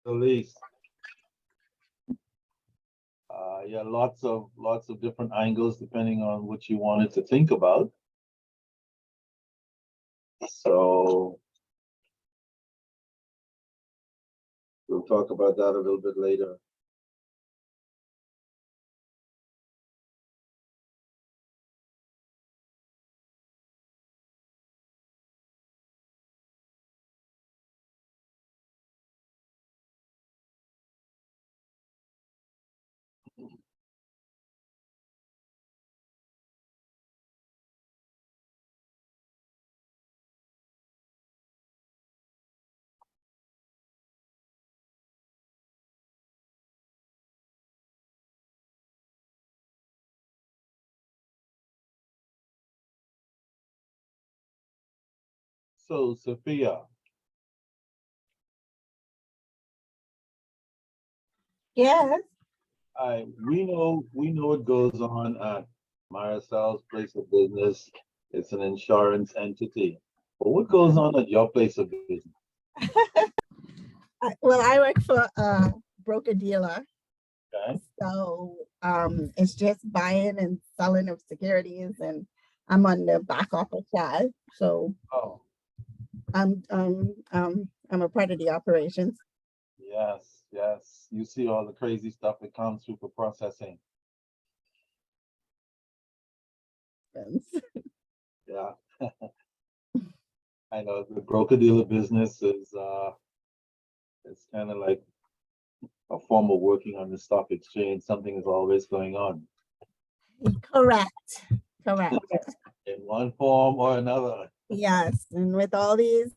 the least. Yeah, lots of different angles depending on what you wanted to think about. So we'll talk about that a little bit later. So Sophia, Yes. we know what goes on at Marisol's place of business. It's an insurance entity. But what goes on at your place of business? Well, I work for a broker dealer. Okay. So it's just buying and selling of securities, and I'm on the back office side. So Oh, I'm a part of the operations. yes, yes. You see all the crazy stuff that comes through for processing. Yeah. I know the broker dealer business is it's kind of like a form of working on the stock exchange. Something is always going on Correct. Correct. in one form or another. Yes. And with all these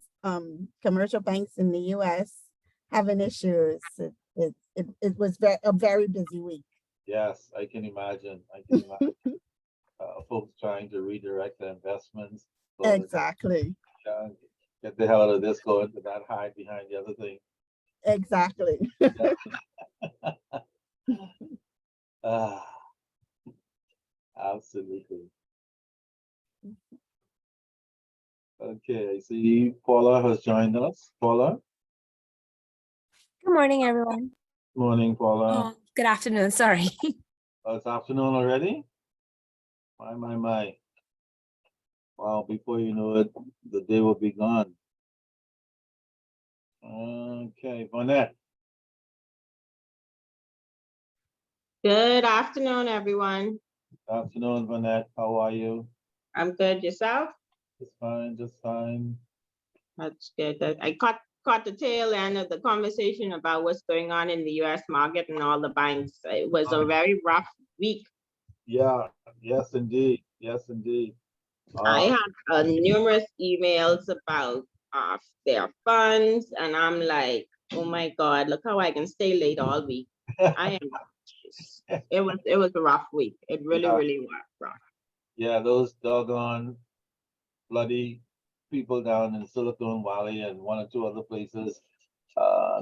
commercial banks in the US having issues, it was a very busy week. Yes, I can imagine. I can imagine folks trying to redirect their investments so that Exactly. uh, get the hell out of this, go into that, hide behind the other thing. Exactly. Ah, absolutely. Okay, I see Paula has joined us. Paula, Good morning, everyone. morning, Paula. Oh, good afternoon. Sorry. Oh, it's afternoon already? My. Wow, before you know it, the day will be gone. Okay, Vonette. Good afternoon, everyone. Afternoon, Vonette. How are you? I'm good. Yourself? Just fine, just fine. That's good. I caught the tail end of the conversation about what's going on in the US market and all the banks. It was a very rough week. Yeah, yes, indeed. Yes, indeed. I had numerous emails about their funds, and I'm like, oh my God, look how I can stay late all week. I am. It was a rough week. It really, Yeah. really was rough. Yeah, those doggone bloody people down in Silicon Valley and one or two other places,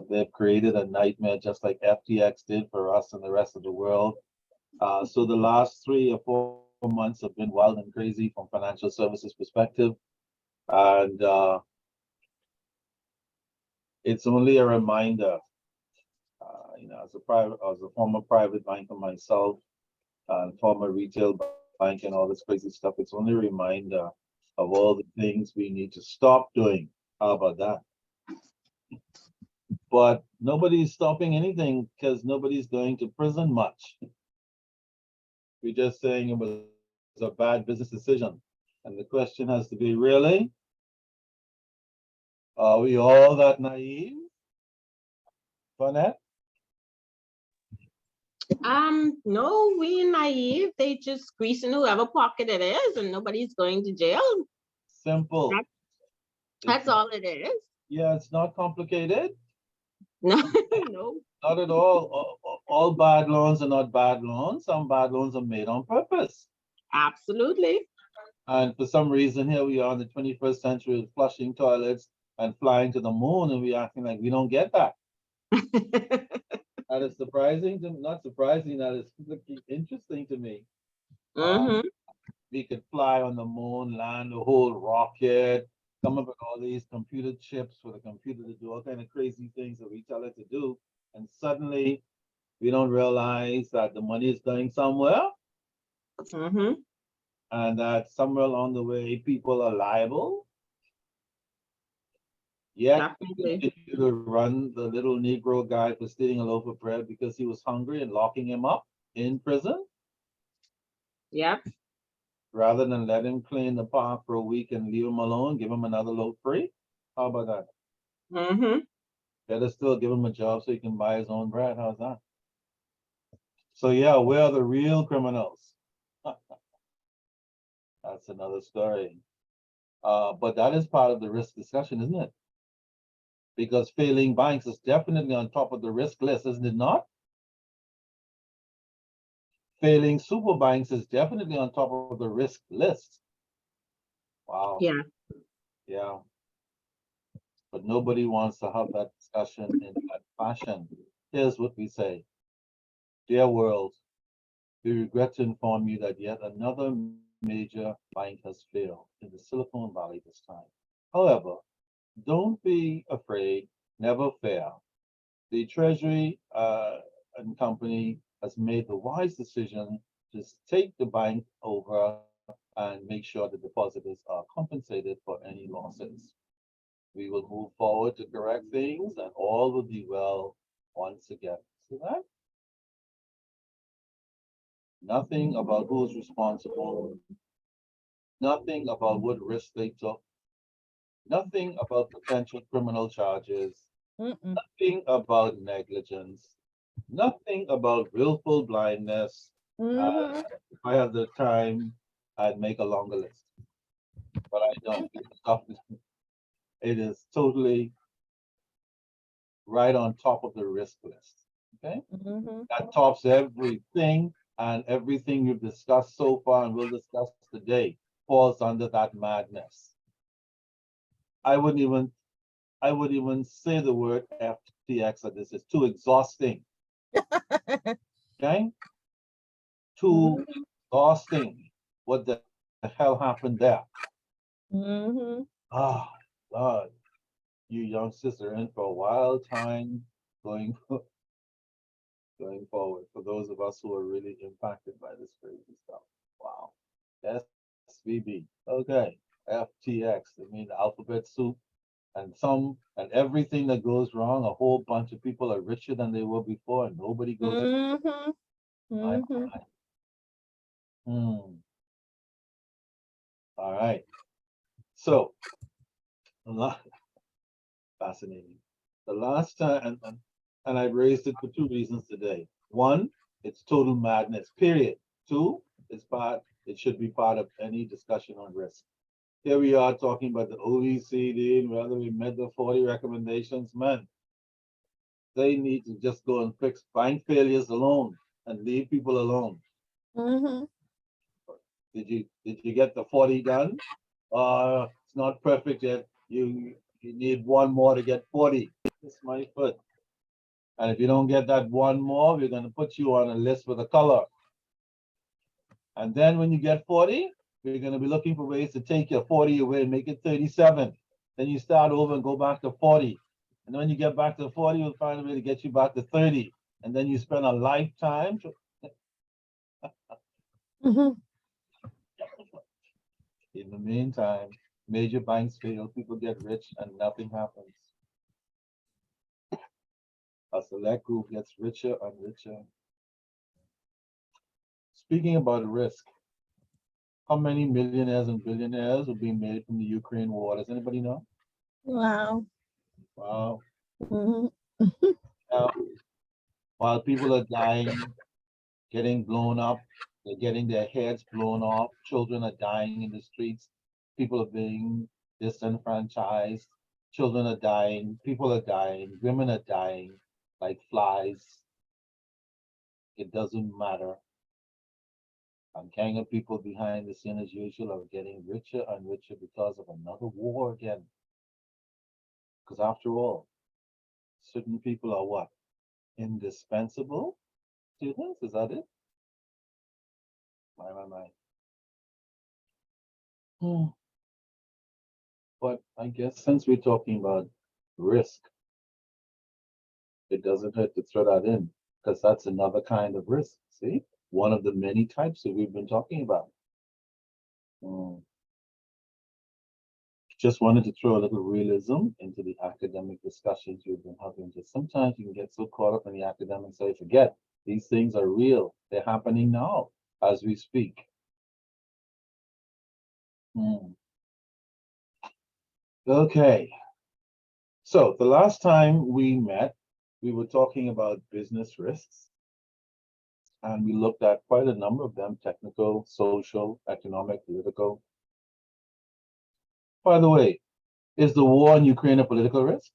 they've created a nightmare just like FTX did for us and the rest of the world. So the last 3 or 4 months have been wild and crazy from financial services perspective. And it's only a reminder, as a former private banker myself and former retail bank and all this crazy stuff, it's only a reminder of all the things we need to stop doing. How about that? But nobody's stopping anything because nobody's going to prison much. We're just saying it was a bad business decision. And the question has to be, really? Are we all that naive? Bonnet? No, we naive. They just greasing whoever pocket it is, and nobody's going to jail. Simple. That's all it is. Yeah, it's not complicated. No, no. Not at all. All bad loans are not bad loans. Some bad loans are made on purpose. Absolutely. And for some reason, here we are in the 21st century with flushing toilets and flying to the moon, and we're acting like we don't get that. That is surprising, not surprising, that is interesting to me. Mm-hmm. We could fly on the moon, land a whole rocket, come up with all these computer chips for the computer to do all kind of crazy things that we tell it to do, and suddenly we don't realize that the money is going somewhere, Mm-hmm. and that somewhere along the way people are liable. Yet Definitely. continue to run the little Negro guy for stealing a loaf of bread because he was hungry and locking him up in prison, Yep. rather than let him clean the park for a week and leave him alone, give him another loaf free. How about that? Mm-hmm. Better still give him a job so he can buy his own bread. How's that? So yeah, where are the real criminals? That's another story. But that is part of the risk discussion, isn't it? Because failing banks is definitely on top of the risk list, isn't it not? Failing super banks is definitely on top of the risk list. Wow. Yeah. Yeah. But nobody wants to have that discussion in that fashion. Here's what we say. Dear world, we regret to inform you that yet another major bank has failed in the Silicon Valley this time. However, don't be afraid, never fear. The Treasury and company has made the wise decision to take the bank over and make sure the depositors are compensated for any losses. We will move forward to correct things and all will be well once again. See that? Nothing about who's responsible, nothing about what risk they took, nothing about potential criminal charges, Mm-mm. nothing about negligence, nothing about willful blindness. Mhm. If I have the time, I'd make a longer list, but I don't. It is totally right on top of the risk list. Okay, Mhm. that tops everything, and everything you've discussed so far and will discuss today falls under that madness. I wouldn't even I would even say the word FTX at this. It's too exhausting. Okay? Too Mhm. exhausting. What the hell happened there? Mhm. Ah, God, you youngsters are in for a wild time going going forward. For those of us who are really impacted by this crazy stuff. Wow. SVB. Okay. FTX. I mean, the alphabet soup and everything that goes wrong. A whole bunch of people are richer than they were before, and nobody goes. Mhm. My, Mhm. my. All right. So, a lot fascinating. The last time, and I raised it for two reasons today. One, it's total madness. Period. Two, it should be part of any discussion on risk. Here we are talking about the OECD and whether we met the 40 recommendations. Man, they need to just go and fix bank failures alone and leave people alone. Mhm. Did you get the 40 done? It's not perfect yet. You need one more to get 40. It's my foot. And if you don't get that one more, we're going to put you on a list with a color. And then when you get 40, we're going to be looking for ways to take your 40 away and make it 37. Then you start over and go back to 40. And when you get back to 40, we'll find a way to get you back to 30. And then you spend a lifetime. Mhm. In the meantime, major banks fail, people get rich, and nothing happens. A select group gets richer and richer. Speaking about risk, how many millionaires and billionaires are being made from the Ukraine war? Does anybody know? Wow. Wow. Mhm. Now, while people are dying, getting blown up, they're getting their heads blown off, children are dying in the streets, people are being disenfranchised, children are dying, people are dying, women are dying like flies. It doesn't matter. And Kenya people behind the scene as usual are getting richer and richer because of another war again. Because after all, certain people are what? Indispensable students? Is that it? My. But I guess since we're talking about risk, it doesn't hurt to throw that in because that's another kind of risk. See, one of the many types that we've been talking about. Mm. Just wanted to throw a little realism into the academic discussions we've been having. Just sometimes you can get so caught up in the academics that you forget these things are real. They're happening now as we speak. Hmm. Okay. So the last time we met, we were talking about business risks, and we looked at quite a number of them: technical, social, economic, political. By the way, is the war in Ukraine a political risk?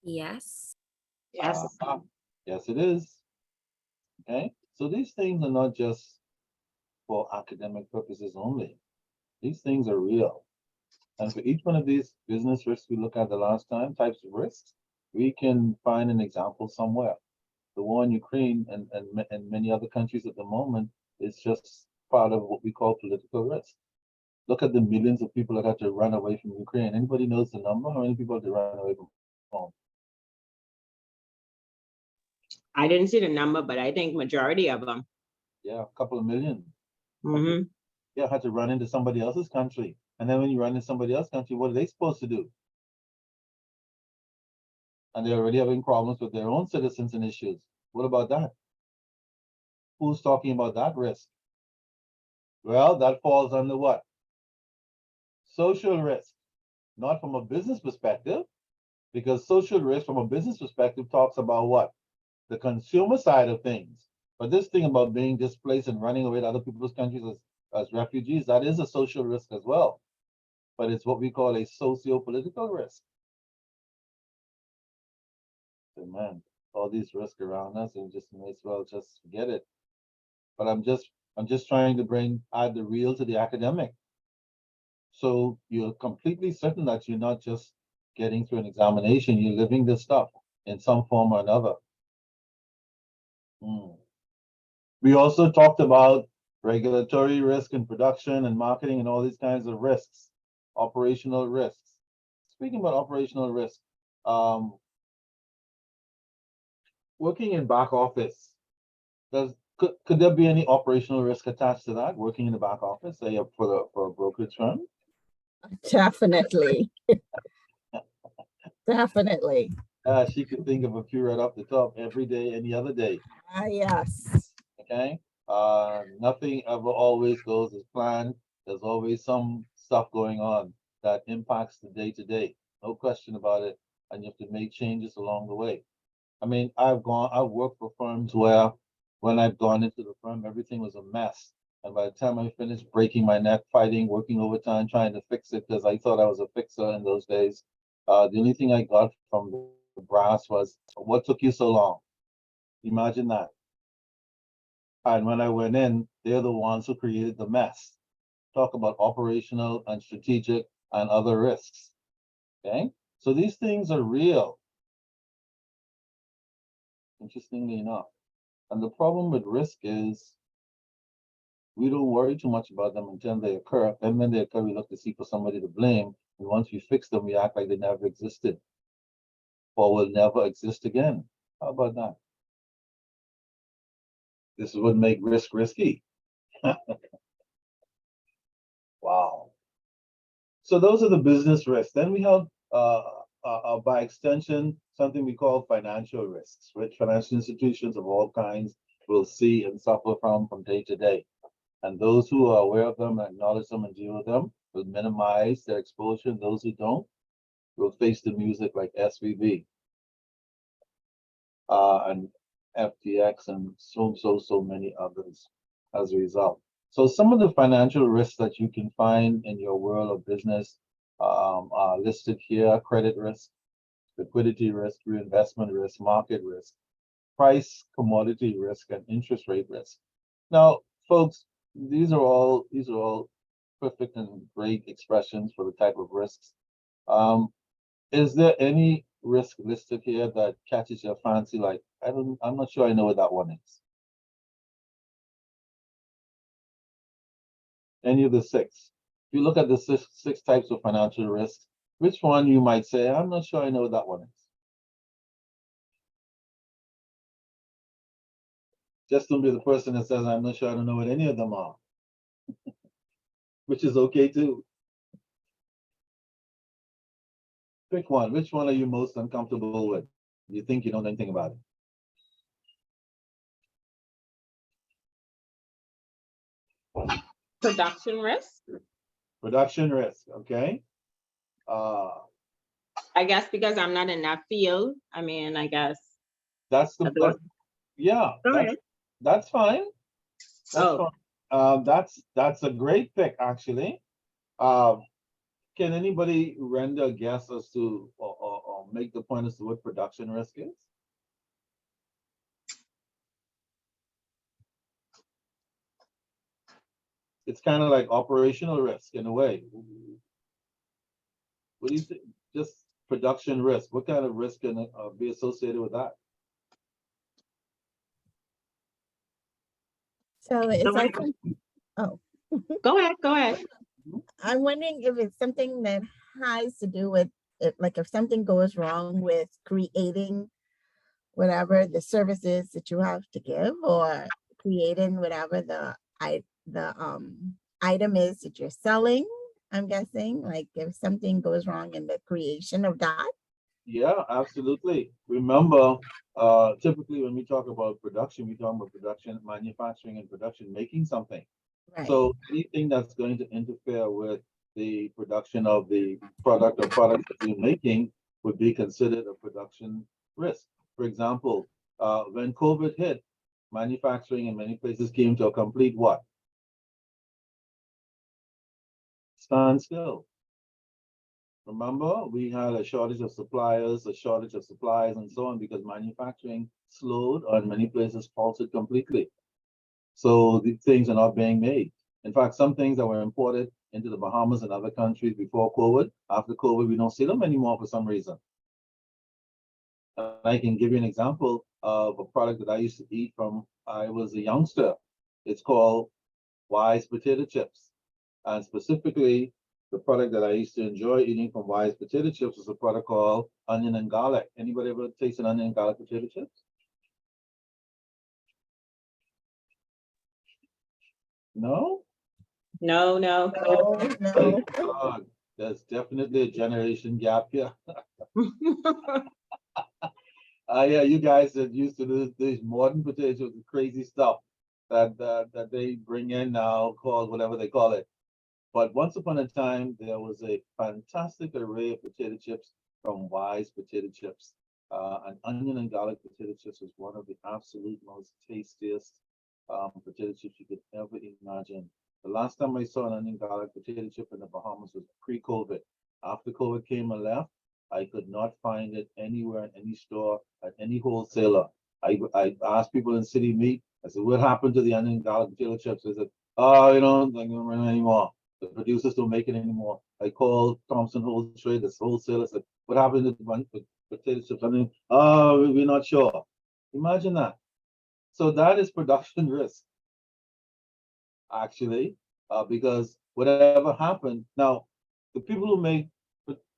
Yes. Yes. Yes, it is. Okay. So these things are not just for academic purposes only. These things are real. And for each one of these business risks we looked at the last time, types of risks, we can find an example somewhere. The war in Ukraine and many other countries at the moment is just part of what we call political risk. Look at the millions of people that had to run away from Ukraine. Anybody knows the number? How many people had to run away from home? I didn't see the number, but I think majority of them. Yeah, a couple of million. Hmm. Yeah, had to run into somebody else's country. And then when you run into somebody else's country, what are they supposed to do? And they're already having problems with their own citizens and issues. What about that? Who's talking about that risk? Well, that falls under what? Social risk, not from a business perspective, because social risk from a business perspective talks about what? The consumer side of things. But this thing about being displaced and running away to other people's countries as refugees, that is a social risk as well. But it's what we call a socio-political risk. So man, all these risks around us, and just may as well just forget it. But I'm just trying to add the real to the academic. So you're completely certain that you're not just getting through an examination, you're living this stuff in some form or another. Hmm. We also talked about regulatory risk in production and marketing and all these kinds of risks, operational risks. Speaking about operational risk, um, working in back office, could there be any operational risk attached to that? Working in the back office, say for a brokerage firm? Definitely. Definitely. She could think of a few right off the top every day, any other day. Yes. Okay. Nothing ever always goes as planned. There's always some stuff going on that impacts the day to day. No question about it. And you have to make changes along the way. I mean, I've worked for firms where when I've gone into the firm, everything was a mess. And by the time I finished breaking my neck, fighting, working overtime, trying to fix it, because I thought I was a fixer in those days, the only thing I got from the brass was, "What took you so long?" Imagine that. And when I went in, they're the ones who created the mess. Talk about operational and strategic and other risks. Okay. So these things are real, interestingly enough. And the problem with risk is we don't worry too much about them until they occur. And when they occur, we look to see for somebody to blame. And once we fix them, we act like they never existed or will never exist again. How about that? This is what make risk risky. Wow. So those are the business risks. Then we have, by extension, something we call financial risks, which financial institutions of all kinds will see and suffer from day to day. And those who are aware of them, acknowledge them, and deal with them will minimize their exposure. And those who don't will face the music like SVB and FTX and so many others as a result. So some of the financial risks that you can find in your world of business are listed here: credit risk, liquidity risk, reinvestment risk, market risk, price commodity risk, and interest rate risk. Now, folks, these are all perfect and great expressions for the type of risks. Is there any risk listed here that catches your fancy? Like, I'm not sure I know what that one is. Any of the six. If you look at the six types of financial risk, which one you might say, I'm not sure I know what that one is. Just don't be the person that says, I'm not sure I don't know what any of them are. Which is okay too. Pick one. Which one are you most uncomfortable with? You think you don't know anything about it? Production risk. Production risk, okay? I guess because I'm not in that field. I mean, I guess. That's I the, don't- yeah, Go ahead. that's fine. That's Oh, fine. That's a great pick, actually. Can anybody render a guess as to, or make the point as to what production risk is? It's kind of like operational risk in a way. What do you think? Just production risk. What kind of risk can be associated with that? So is Go that, ahead. oh, Go ahead. Go ahead. I'm wondering if it's something that has to do with it, like if something goes wrong with creating whatever the services that you have to give, or creating whatever the item is that you're selling. I'm guessing, like if something goes wrong in the creation of that. Yeah, absolutely. Remember, typically when we talk about production, we talk about production, manufacturing and production, making something. Right. So anything that's going to interfere with the production of the product or products that you're making would be considered a production risk. For example, when COVID hit, manufacturing in many places came to a complete what? Standstill. Remember, we had a shortage of suppliers, a shortage of supplies, and so on because manufacturing slowed or in many places halted completely. So these things are not being made. In fact, some things that were imported into the Bahamas and other countries before COVID, after COVID, we don't see them anymore for some reason. And I can give you an example of a product that I used to eat from I was a youngster. It's called Wise potato chips. And specifically, the product that I used to enjoy eating from Wise potato chips was a product called onion and garlic. Anybody ever tasted onion and garlic potato chips? No? No, no. Oh, no. God, there's definitely a generation gap here. Yeah, you guys that used to do these modern potatoes, the crazy stuff that they bring in now, called whatever they call it. But once upon a time, there was a fantastic array of potato chips from Wise potato chips. And onion and garlic potato chips was one of the absolute most tastiest potato chips you could ever imagine. The last time I saw an onion garlic potato chip in the Bahamas was pre-COVID. After COVID came and left, I could not find it anywhere in any store at any wholesaler. I asked people in city meat. I said, "What happened to the onion garlic potato chips?" They said, "Oh, you know, they don't run anymore. The producers don't make it anymore." I called Thompson Wholesale, this wholesaler, said, "What happened to the potato chips?" I mean, "Oh, we're not sure." Imagine that. So that is production risk, actually, because whatever happened, now the people who make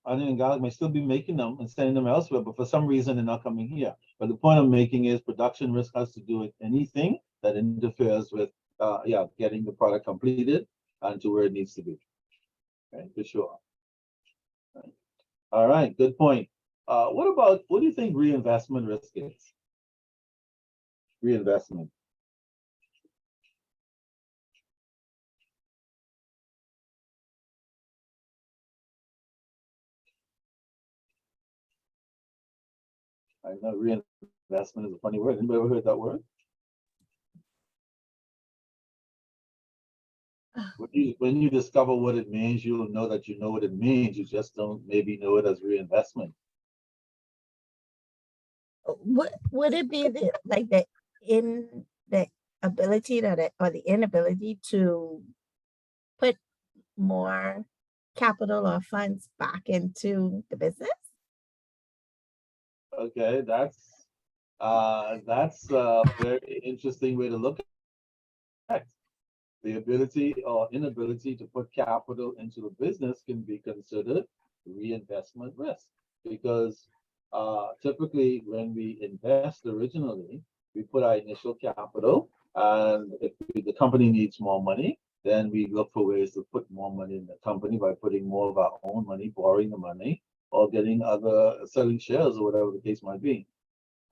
onion and garlic may still be making them and sending them elsewhere, but for some reason they're not coming here. But the point I'm making is production risk has to do with anything that interferes with, getting the product completed and to where it needs to be. Okay, for sure. All right, good point. What do you think reinvestment risk is? Reinvestment. I know reinvestment is a funny word. Anybody ever heard that word? When you discover what it means, you'll know that you know what it means. You just don't maybe know it as reinvestment. What would it be the ability or the inability to put more capital or funds back into the business? Okay, that's a very interesting way to look at it. The ability or inability to put capital into the business can be considered reinvestment risk, because typically when we invest originally, we put our initial capital, and if the company needs more money, then we look for ways to put more money in the company by putting more of our own money, borrowing the money, or getting other selling shares or whatever the case might be,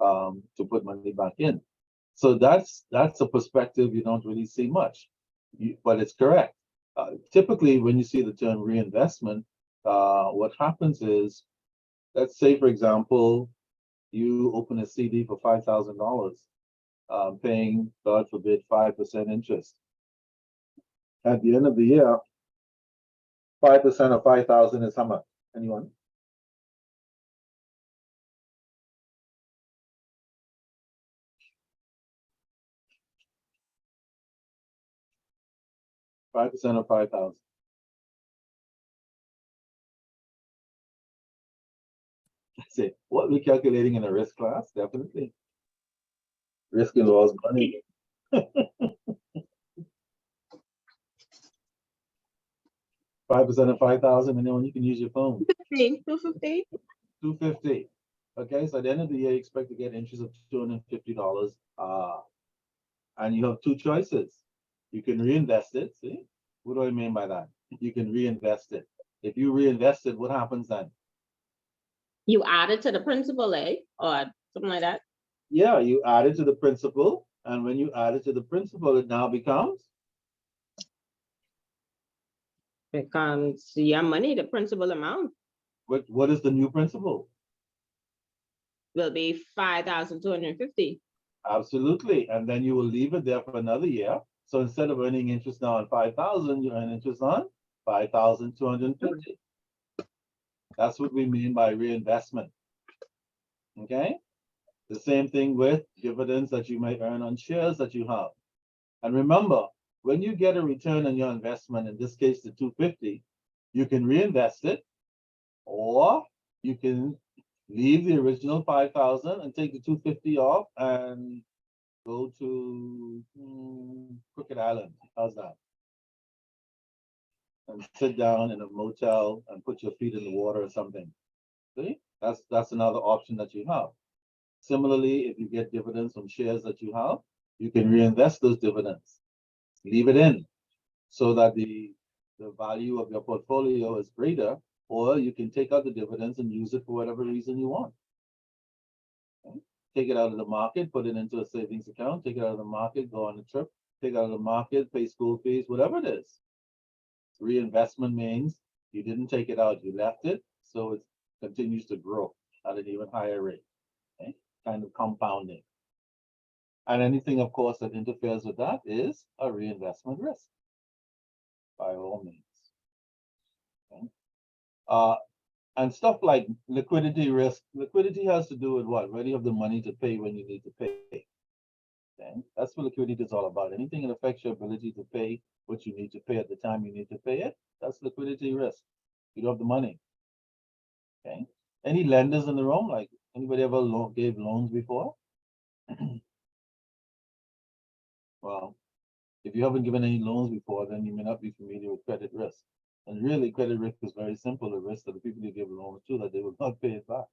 to put money back in. So that's a perspective you don't really see much, but it's correct. Typically, when you see the term reinvestment, what happens is, let's say, for example, you open a CD for $5,000, paying, God forbid, 5% interest. At the end of the year, 5% of 5,000 is how much? Anyone? Five percent of 5,000. That's it. What we're calculating in a risk class, definitely. Risk involves money. 5% of 5,000, and then you can use your phone. 250. 250. Okay, so at the end of the year, you expect to get interest of $250. And you have two choices. You can reinvest it. See, what do I mean by that? You can reinvest it. If you reinvest it, what happens then? You add it to the principal, or something like that. Yeah, you add it to the principal, and when you add it to the principal, it now becomes Your money, the principal amount what is the new principal? will be 5,250. Absolutely, and then you will leave it there for another year. So instead of earning interest now on 5,000, you earn interest on 5,250. That's what we mean by reinvestment. Okay, the same thing with dividends that you may earn on shares that you have. And remember, when you get a return on your investment, in this case the 250, you can reinvest it, or you can leave the original 5,000 and take the 250 off and go to Crooked Island. How's that? And sit down in a motel and put your feet in the water or something. See, that's another option that you have. Similarly, if you get dividends from shares that you have, you can reinvest those dividends, leave it in, so that the value of your portfolio is greater, or you can take out the dividends and use it for whatever reason you want. Okay? Take it out of the market, put it into a savings account, take it out of the market, go on a trip, take it out of the market, pay school fees, whatever it is. Reinvestment means you didn't take it out, you left it, so it continues to grow at an even higher rate. Okay? Kind of compounding. And anything, of course, that interferes with that is a reinvestment risk, by all means. Okay? And stuff like liquidity risk. Liquidity has to do with what? Whether you have the money to pay when you need to pay. Okay? That's what liquidity is all about. Anything that affects your ability to pay what you need to pay at the time you need to pay it, that's liquidity risk. You don't have the money. Okay? Any lenders in the room? Like, anybody ever gave loans before? Well, if you haven't given any loans before, then you may not be familiar with credit risk. And really, credit risk is very simple. The risk that the people you give loans to, that they will not pay it back.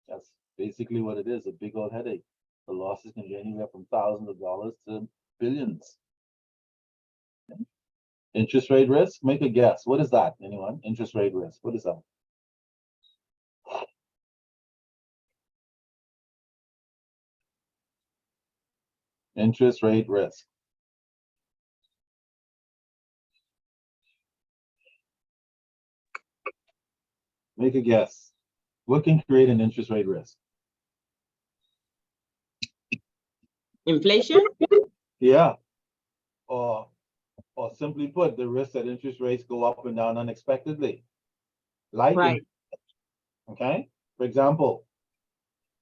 That's basically what it is, a big old headache. The losses can be anywhere from thousands of dollars to billions. Okay. Interest rate risk, make a guess. What is that, anyone? Interest rate risk, what is that? Interest rate risk. Make a guess. What can create an interest rate risk? Inflation? Yeah. Or simply put, the risk that interest rates go up and down unexpectedly. Like, Right. okay? For example,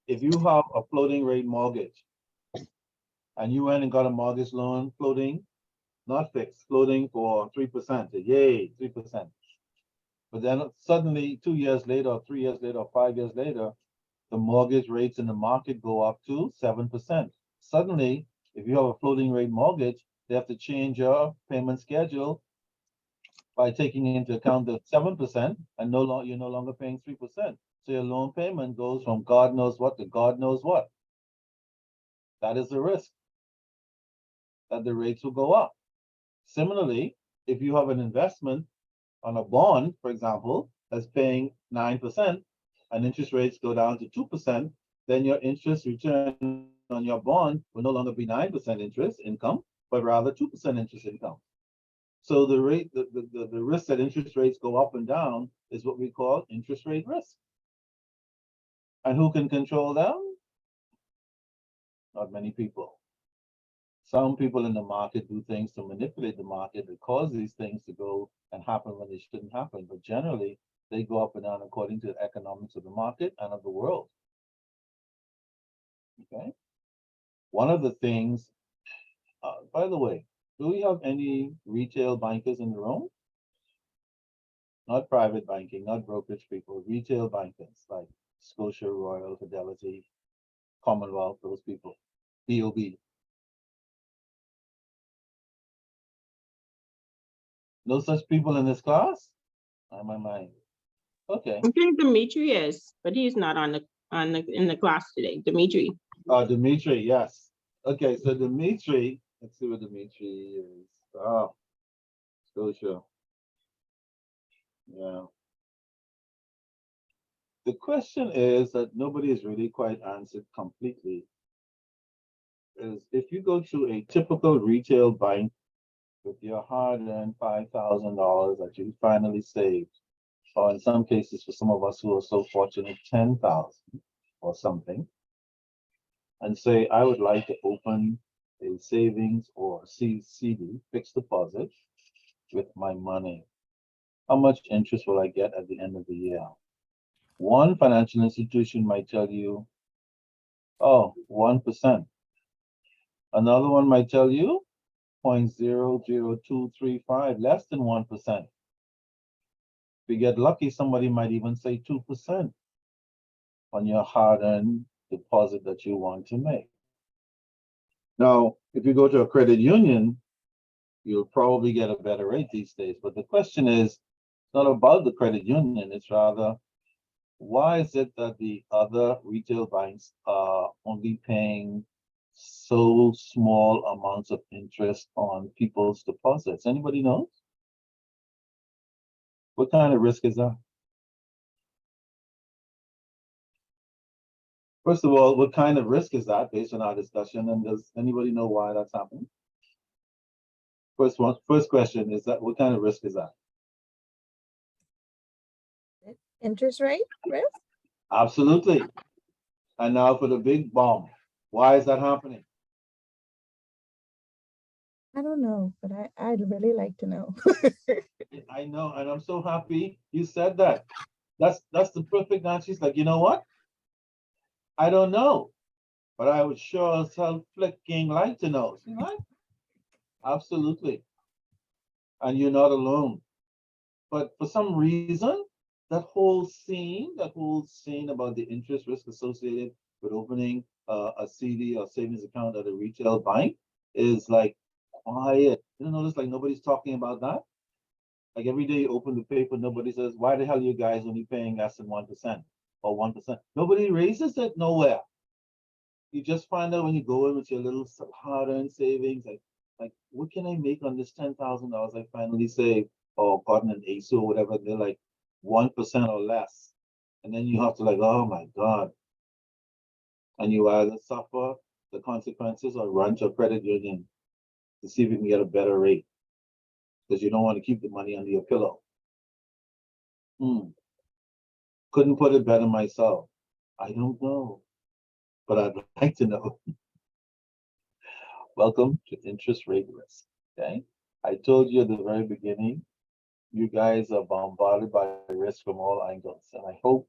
if you have a floating rate mortgage and you went and got a mortgage loan floating, not fixed, floating for 3%, yay, 3%. But then suddenly 2 years later, or 3 years later, or 5 years later, the mortgage rates in the market go up to 7%. Suddenly, if you have a floating rate mortgage, they have to change your payment schedule by taking into account the 7% and you're no longer paying 3%. So your loan payment goes from God knows what to God knows what. That is the risk, that the rates will go up. Similarly, if you have an investment on a bond, for example, that's paying 9% and interest rates go down to 2%, then your interest return on your bond will no longer be 9% interest income, but rather 2% interest income. So the rate, the risk that interest rates go up and down is what we call interest rate risk. And who can control them? Not many people. Some people in the market do things to manipulate the market that cause these things to go and happen when they shouldn't happen. But generally, they go up and down according to the economics of the market and of the world. Okay. One of the things, by the way, do we have any retail bankers in the room? Not private banking, not brokerage people, retail bankers like Scotia, Royal, Fidelity, Commonwealth, those people, DOB. No such people in this class? On my mind. Okay. I think Dimitri is, but he's not in the class today. Dimitri. Dimitri, yes. Okay, so Dimitri, let's see what Dimitri is. Oh, Scotia. Yeah. The question is that nobody has really quite answered completely. Is if you go to a typical retail bank with your hard-earned $5,000 that you finally saved, or in some cases for some of us who are so fortunate, 10,000 or something, and say, I would like to open a savings or CD, fixed deposit, with my money. How much interest will I get at the end of the year? One financial institution might tell you, oh, 1%. Another one might tell you 0.00235, less than 1%. If you get lucky, somebody might even say 2% on your hard-earned deposit that you want to make. Now, if you go to a credit union, you'll probably get a better rate these days. But the question is not about the credit union, it's rather, why is it that the other retail banks are only paying so small amounts of interest on people's deposits? Anybody knows? What kind of risk is that? First of all, what kind of risk is that based on our discussion? And does anybody know why that's happening? First question is that what kind of risk is that? Interest rate risk? Absolutely. And now for the big bomb. Why is that happening? I don't know, but I'd really like to know. I know, and I'm so happy you said that. That's the perfect answer. She's like, you know what? I don't know, but I would sure as hell flicking like to know. See what? Absolutely. And you're not alone. But for some reason, that whole scene about the interest risk associated with opening a CD or savings account at a retail bank is like quiet. You notice like nobody's talking about that? Like every day you open the paper, nobody says, why the hell are you guys only paying less than 1% or 1%? Nobody raises it nowhere. You just find out when you go in with your little hard-earned savings, like what can I make on this $10,000 I finally saved or gotten an ASO or whatever? They're like 1% or less. And then you have to like, oh my God. And you either suffer the consequences or run to a credit union to see if you can get a better rate, because you don't want to keep the money under your pillow. Couldn't put it better myself. I don't know, but I'd like to know. Welcome to interest rate risk. Okay, I told you at the very beginning, you guys are bombarded by risk from all angles, and I hope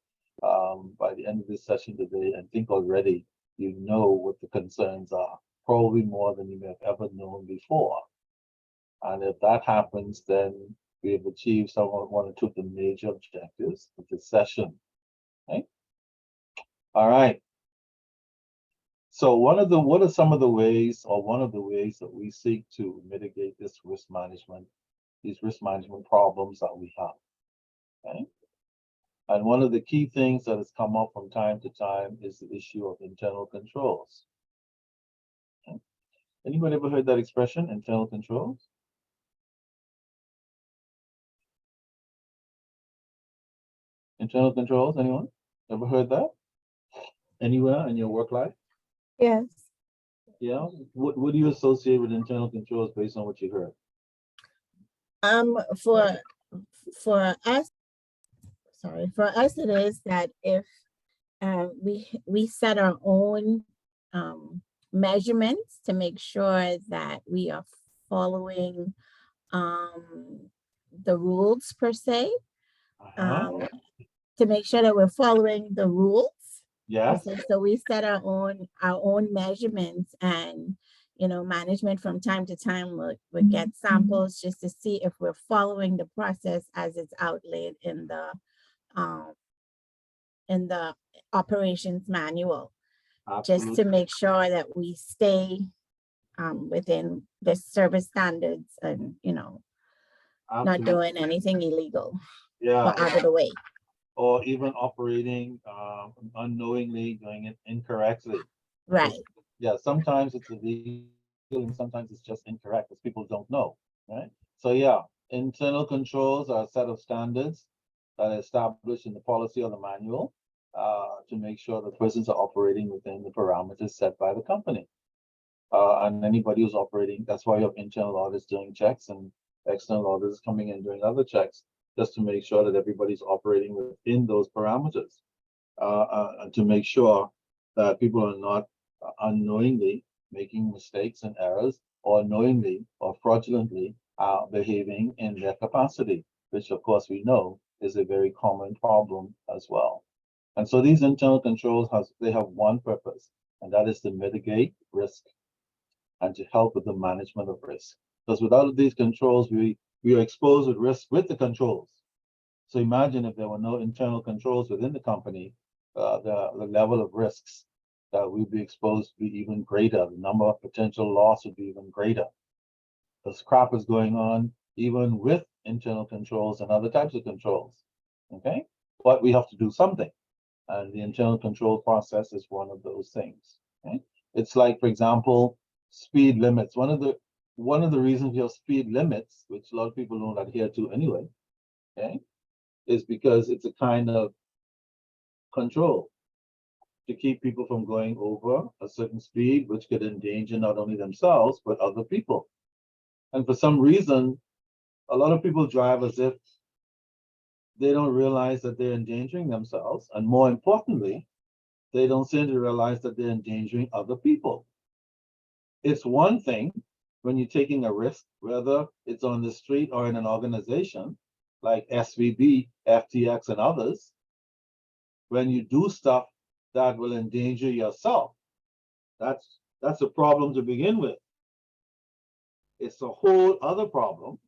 by the end of this session today, I think already you know what the concerns are, probably more than you may have ever known before. And if that happens, then we have achieved one or two of the major objectives of this session. Okay. All right. So what are some of the ways, or one of the ways that we seek to mitigate this risk management, these risk management problems that we have? Okay. And one of the key things that has come up from time to time is the issue of internal controls. Okay. Anybody ever heard that expression, internal controls? Internal controls, anyone? Ever heard that? Anywhere in your work life? Yes. Yeah. What do you associate with internal controls based on what you heard? For us, sorry, for us it is that if we set our own measurements to make sure that we are following the rules per se, Uh-huh. to make sure that we're following the rules. Yes. So we set our own measurements, and management from time to time will get samples just to see if we're following the process as it's outlaid in the operations manual, just to Absolutely. make sure that we stay within the service standards, and not Absolutely. doing anything illegal Yeah. or out of the way. Or even operating unknowingly, doing it incorrectly. Right. Yeah, sometimes it's illegal and sometimes it's just incorrect because people don't know, right? So yeah, internal controls are a set of standards that are established in the policy or the manual to make sure the persons are operating within the parameters set by the company. And anybody who's operating, that's why you have internal audits doing checks and external auditors coming in doing other checks, just to make sure that everybody's operating within those parameters, and to make sure that people are not unknowingly making mistakes and errors, or knowingly or fraudulently behaving in their capacity, which of course we know is a very common problem as well. And so these internal controls they have one purpose, and that is to mitigate risk and to help with the management of risk. Because without these controls, we are exposed with risk with the controls. So imagine if there were no internal controls within the company, the level of risks that we'd be exposed to be even greater. The number of potential loss would be even greater. This crap is going on even with internal controls and other types of controls. Okay, but we have to do something, and the internal control process is one of those things. Okay, it's like, for example, speed limits. One of the reasons we have speed limits, which a lot of people don't adhere to anyway, okay, is because it's a kind of control to keep people from going over a certain speed, which could endanger not only themselves, but other people. And for some reason, a lot of people drive as if they don't realize that they're endangering themselves. And more importantly, they don't seem to realize that they're endangering other people. It's one thing when you're taking a risk, whether it's on the street or in an organization like SVB, FTX, and others, when you do stuff that will endanger yourself. That's a problem to begin with. It's a whole other problem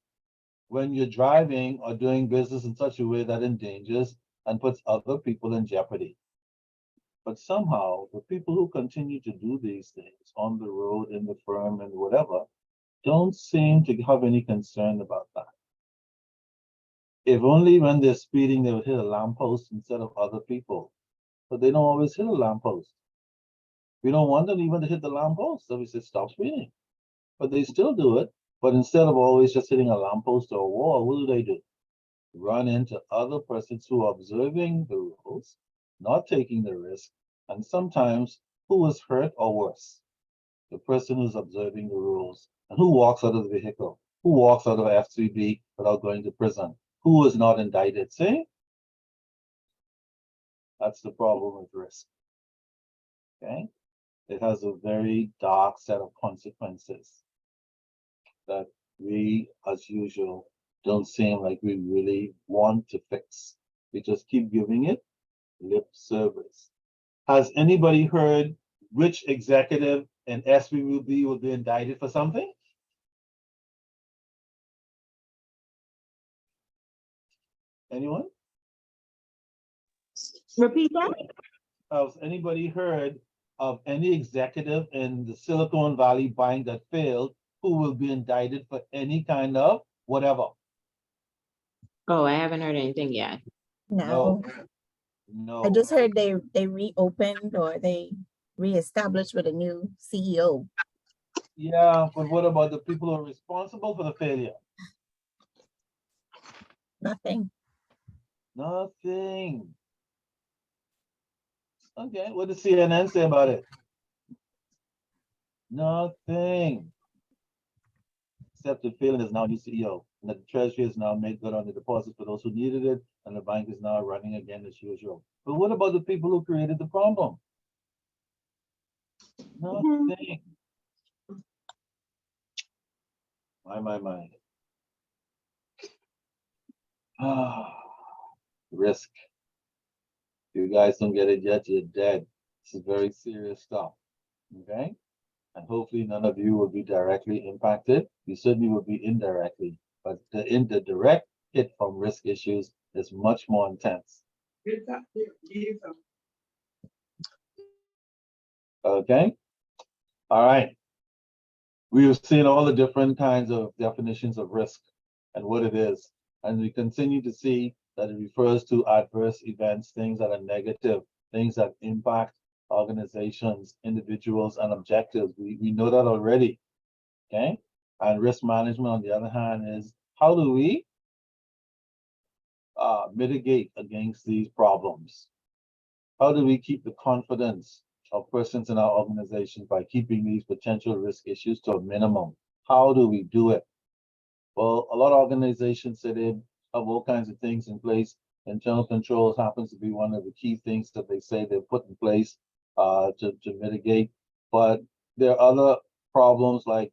when you're driving or doing business in such a way that endangers and puts other people in jeopardy. But somehow the people who continue to do these things on the road, in the firm, and whatever, don't seem to have any concern about that. If only when they're speeding they would hit a lamppost instead of other people. But they don't always hit a lamppost. We don't want them even to hit the lamppost, so we say stop speeding. But they still do it. But instead of always just hitting a lamppost or a wall, what do? Run into other persons who are observing the rules, not taking the risk, and sometimes who is hurt or worse. The person who's observing the rules and who walks out of the vehicle, who walks out of F3B without going to prison, who is not indicted. See? That's the problem with risk. Okay? It has a very dark set of consequences that we, as usual, don't seem like we really want to fix. We just keep giving it lip service. Has anybody heard which executive in SVB will be indicted for something? Anyone? Repeat that? Has anybody heard of any executive in the Silicon Valley bank that failed who will be indicted for any kind of whatever? Oh, I haven't heard anything yet. No, No, I no. just heard they reopened or they reestablished with a new CEO. Yeah, but what about the people who are responsible for the failure? Nothing. Nothing. Okay, what does CNN say about it? Nothing. Except the failing is now a new CEO, and that the treasury has now made good on the deposits for those who needed it, and the bank is now running again as usual. But what about the people who created the problem? Nothing. My. Ah, risk. If you guys don't get it yet, you're dead. This is very serious stuff. Okay? And hopefully none of you will be directly impacted. You certainly will be indirectly, but the direct hit from risk issues is much more intense. Okay? All right. We have seen all the different kinds of definitions of risk and what it is. And we continue to see that it refers to adverse events, things that are negative, things that impact organizations, individuals, and objectives. We know that already. Okay? And risk management, on the other hand, is how do we mitigate against these problems? How do we keep the confidence of persons in our organization by keeping these potential risk issues to a minimum? How do we do it? Well, a lot of organizations say they have all kinds of things in place. Internal controls happens to be one of the key things that they say they've put in place to mitigate. But there are other problems like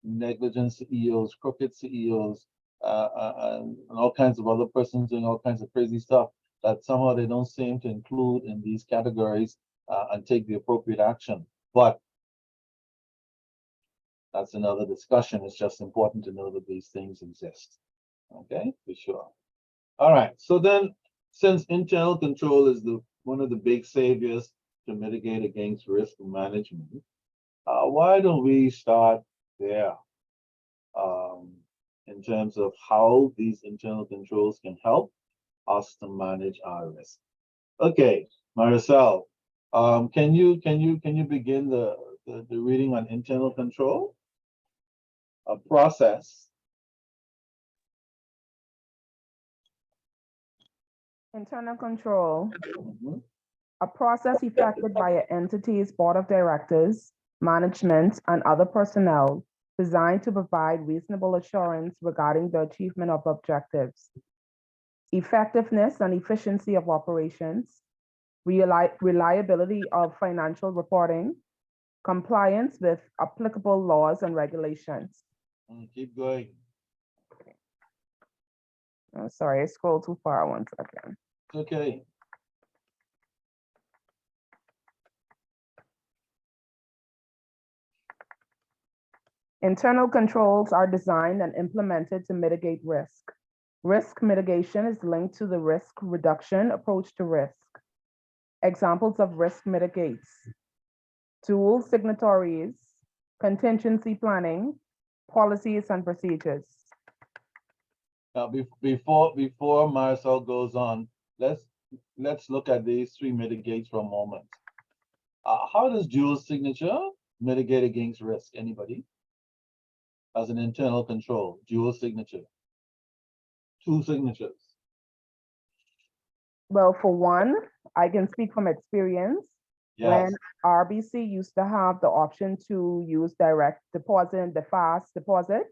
negligent CEOs, crooked CEOs, and all kinds of other persons doing all kinds of crazy stuff that somehow they don't seem to include in these categories and take the appropriate action. But that's another discussion. It's just important to know that these things exist. Okay, for sure. All right. So then, since internal control is one of the big saviors to mitigate against risk management, why don't we start there in terms of how these internal controls can help us to manage our risk? Okay, Maricel, can you begin the reading on internal control? A process. Internal control, Mhm. a process effected by an entity's board of directors, management, and other personnel designed to provide reasonable assurance regarding the achievement of objectives, effectiveness and efficiency of operations, reliability of financial reporting, compliance with applicable laws and regulations. Keep going. Oh, sorry, I scrolled too far. 1 second. Okay. Internal controls are designed and implemented to mitigate risk. Risk mitigation is linked to the risk reduction approach to risk. Examples of risk mitigates: dual signatories, contingency planning, policies and procedures. Now, before Marcel goes on, let's look at these three mitigates for a moment. How does dual signature mitigate against risk? Anybody? As an internal control, dual signature, two signatures. Well, for one, I can speak from experience. Yes. When RBC used to have the option to use direct deposit, the fast deposit,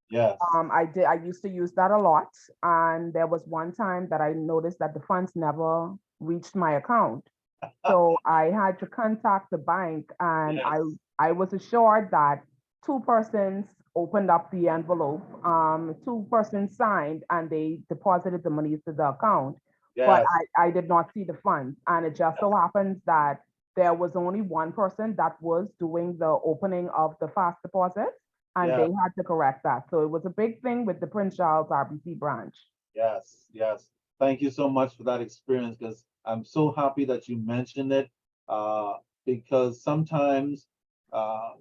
Yes. I used to use that a lot. And there was one time that I noticed that the funds never reached my account. So I had to contact the bank, and Yes. I was assured that two persons opened up the envelope, two persons signed, and they deposited the money to the account. But Yes. I did not see the funds. And it just so happens that there was only one person that was doing the opening of the fast deposit, and Yeah. they had to correct that. So it was a big thing with the Prince Charles RBC branch. Yes, yes. Thank you so much for that experience, because I'm so happy that you mentioned it. because sometimes,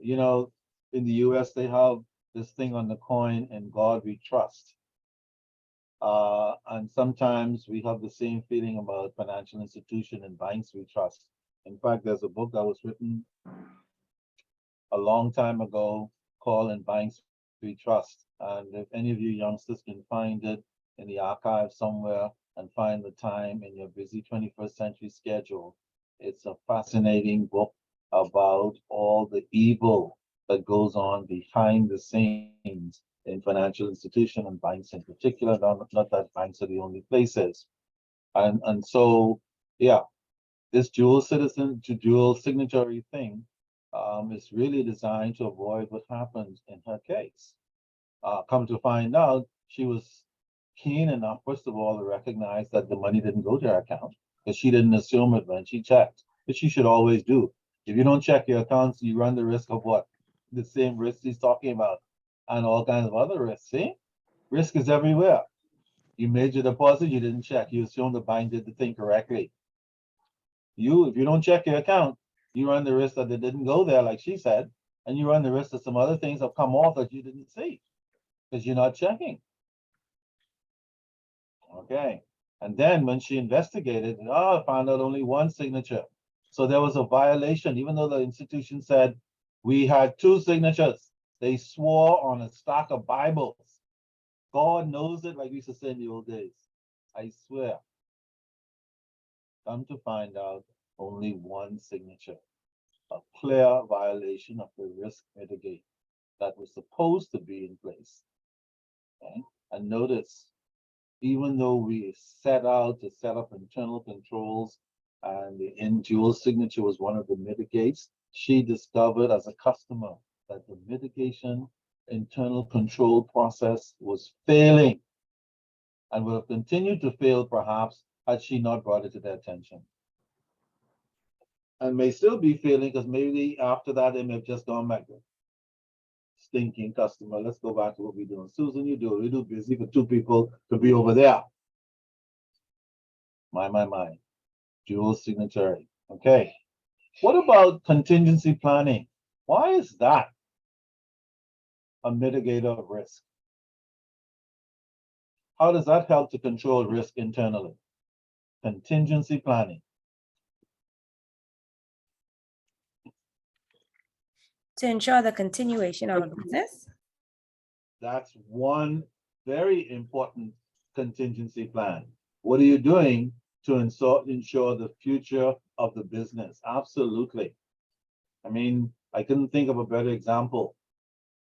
you know, in the US, they have this thing on the coin, "In God we trust." And sometimes we have the same feeling about financial institution and banks we trust. In fact, there's a book that was written a long time ago called "In Banks We Trust." And if any of you youngsters can find it in the archive somewhere and find the time in your busy 21st century schedule, it's a fascinating book about all the evil that goes on behind the scenes in financial institutions and banks in particular. Not that banks are the only places. And so, yeah, this dual signatory thing is really designed to avoid what happened in her case. Come to find out, she was keen enough, first of all, to recognize that the money didn't go to her account because she didn't assume it when she checked, which she should always do. If you don't check your accounts, you run the risk of what? The same risk he's talking about, and all kinds of other risks. See, risk is everywhere. You made your deposit, you didn't check. You assume the bank did the thing correctly. If you don't check your account, you run the risk that it didn't go there, like she said, and you run the risk that some other things have come off that you didn't see because you're not checking. Okay. And then when she investigated, found out only one signature. So there was a violation, even though the institution said we had two signatures. They swore on a stack of Bibles. God knows it, like we used to say in the old days. I swear. Come to find out, only one signature. A clear violation of the risk mitigate that was supposed to be in place. Okay? And notice, even though we set out to set up internal controls and the dual signature was one of the mitigates, she discovered as a customer that the mitigation internal control process was failing and would have continued to fail perhaps had she not brought it to their attention. And may still be failing because maybe after that they may have just gone back there. Stinking customer. Let's go back to what we're doing. Susan, you do. We do busy for two people to be over there. My. Dual signatory. Okay. What about contingency planning? Why is that a mitigator of risk? How does that help to control risk internally? Contingency planning. To ensure the continuation of a business. That's one very important contingency plan. What are you doing to ensure the future of the business? Absolutely. I mean, I couldn't think of a better example.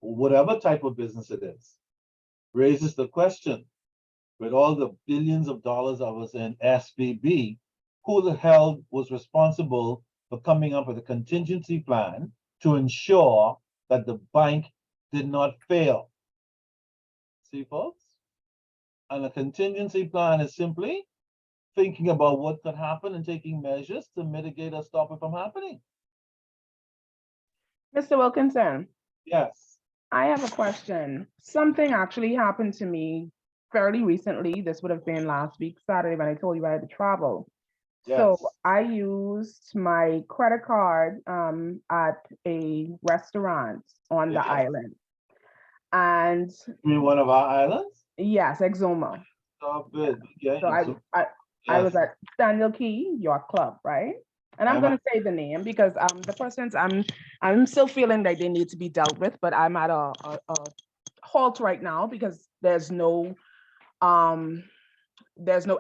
Whatever type of business it is, raises the question, with all the billions of dollars that was in SVB, who the hell was responsible for coming up with a contingency plan to ensure that the bank did not fail? See, folks? And a contingency plan is simply thinking about what could happen and taking measures to mitigate or stop it from happening. Mr. Wilkinson, Yes. I have a question. Something actually happened to me fairly recently. This would have been last week, Saturday, when I told you I had to travel. So Yes. I used my credit card at a restaurant on the Yes. island. And You mean one of our islands? yes, Exuma. Stop it. Okay. So I was Yes. at Daniel Key Yacht Club, right? And I'm gonna say the name because the persons I'm still feeling like they need to be dealt with, but I'm at a halt right now because there's no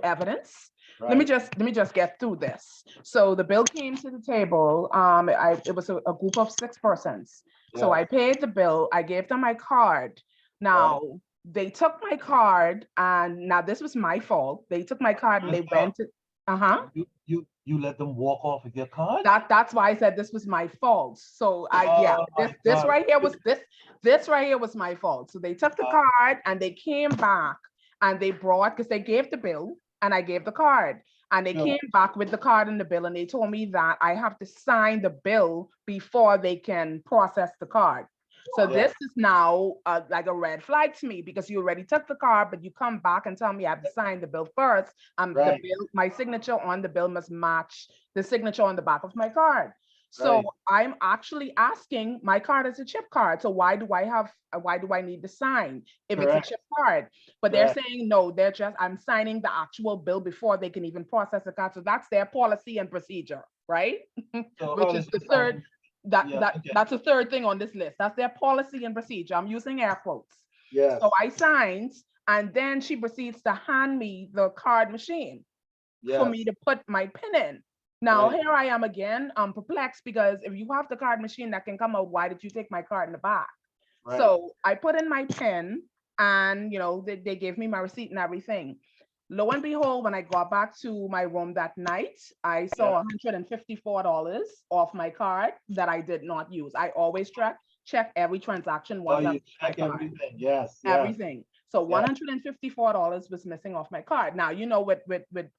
evidence. Right. Let me just get through this. So the bill came to the table. It was a group of 6 persons. So I Yes. paid the bill. I gave them my card. Now they took my card, and now this was my fault. They took my card and they went to You let them walk off with your card? that's why I said this was my fault. So this God. right here was this right here was my fault. So they took the card and they came back and they brought, because they gave the bill and I gave the card, and they came back with the card and the bill, and they told me that I have to sign the bill before they can process the card. So this is now like a red flag to me, because you already took the card, but you come back and tell me I have to sign the bill first. The bill, my signature on the bill must match the signature on the back of my card. So Right. I'm actually asking, my card is a chip card. So why do I need to sign if it's a Correct. chip card? But they're Correct. saying, no, I'm signing the actual bill before they can even process the card. So that's their policy and procedure, right? So Which how is does the it third, sound? Yeah, okay. that's the third thing on this list. That's their policy and procedure. I'm using air quotes. Yes, So I signed, and then she proceeds to hand me the card machine for me yes, to put my pin in. Now, right, here I am again. I'm perplexed because if you have the card machine that can come out, why did you take my card in the back? right. So I put in my pin, and they gave me my receipt and everything. Lo and behold, when I got back to my room that night, I saw $154 off my card that I did not use. I always check every transaction Oh, once I've you used my check card. everything. Yes, yes, Everything. So yes. $154 was missing off my card. Now, with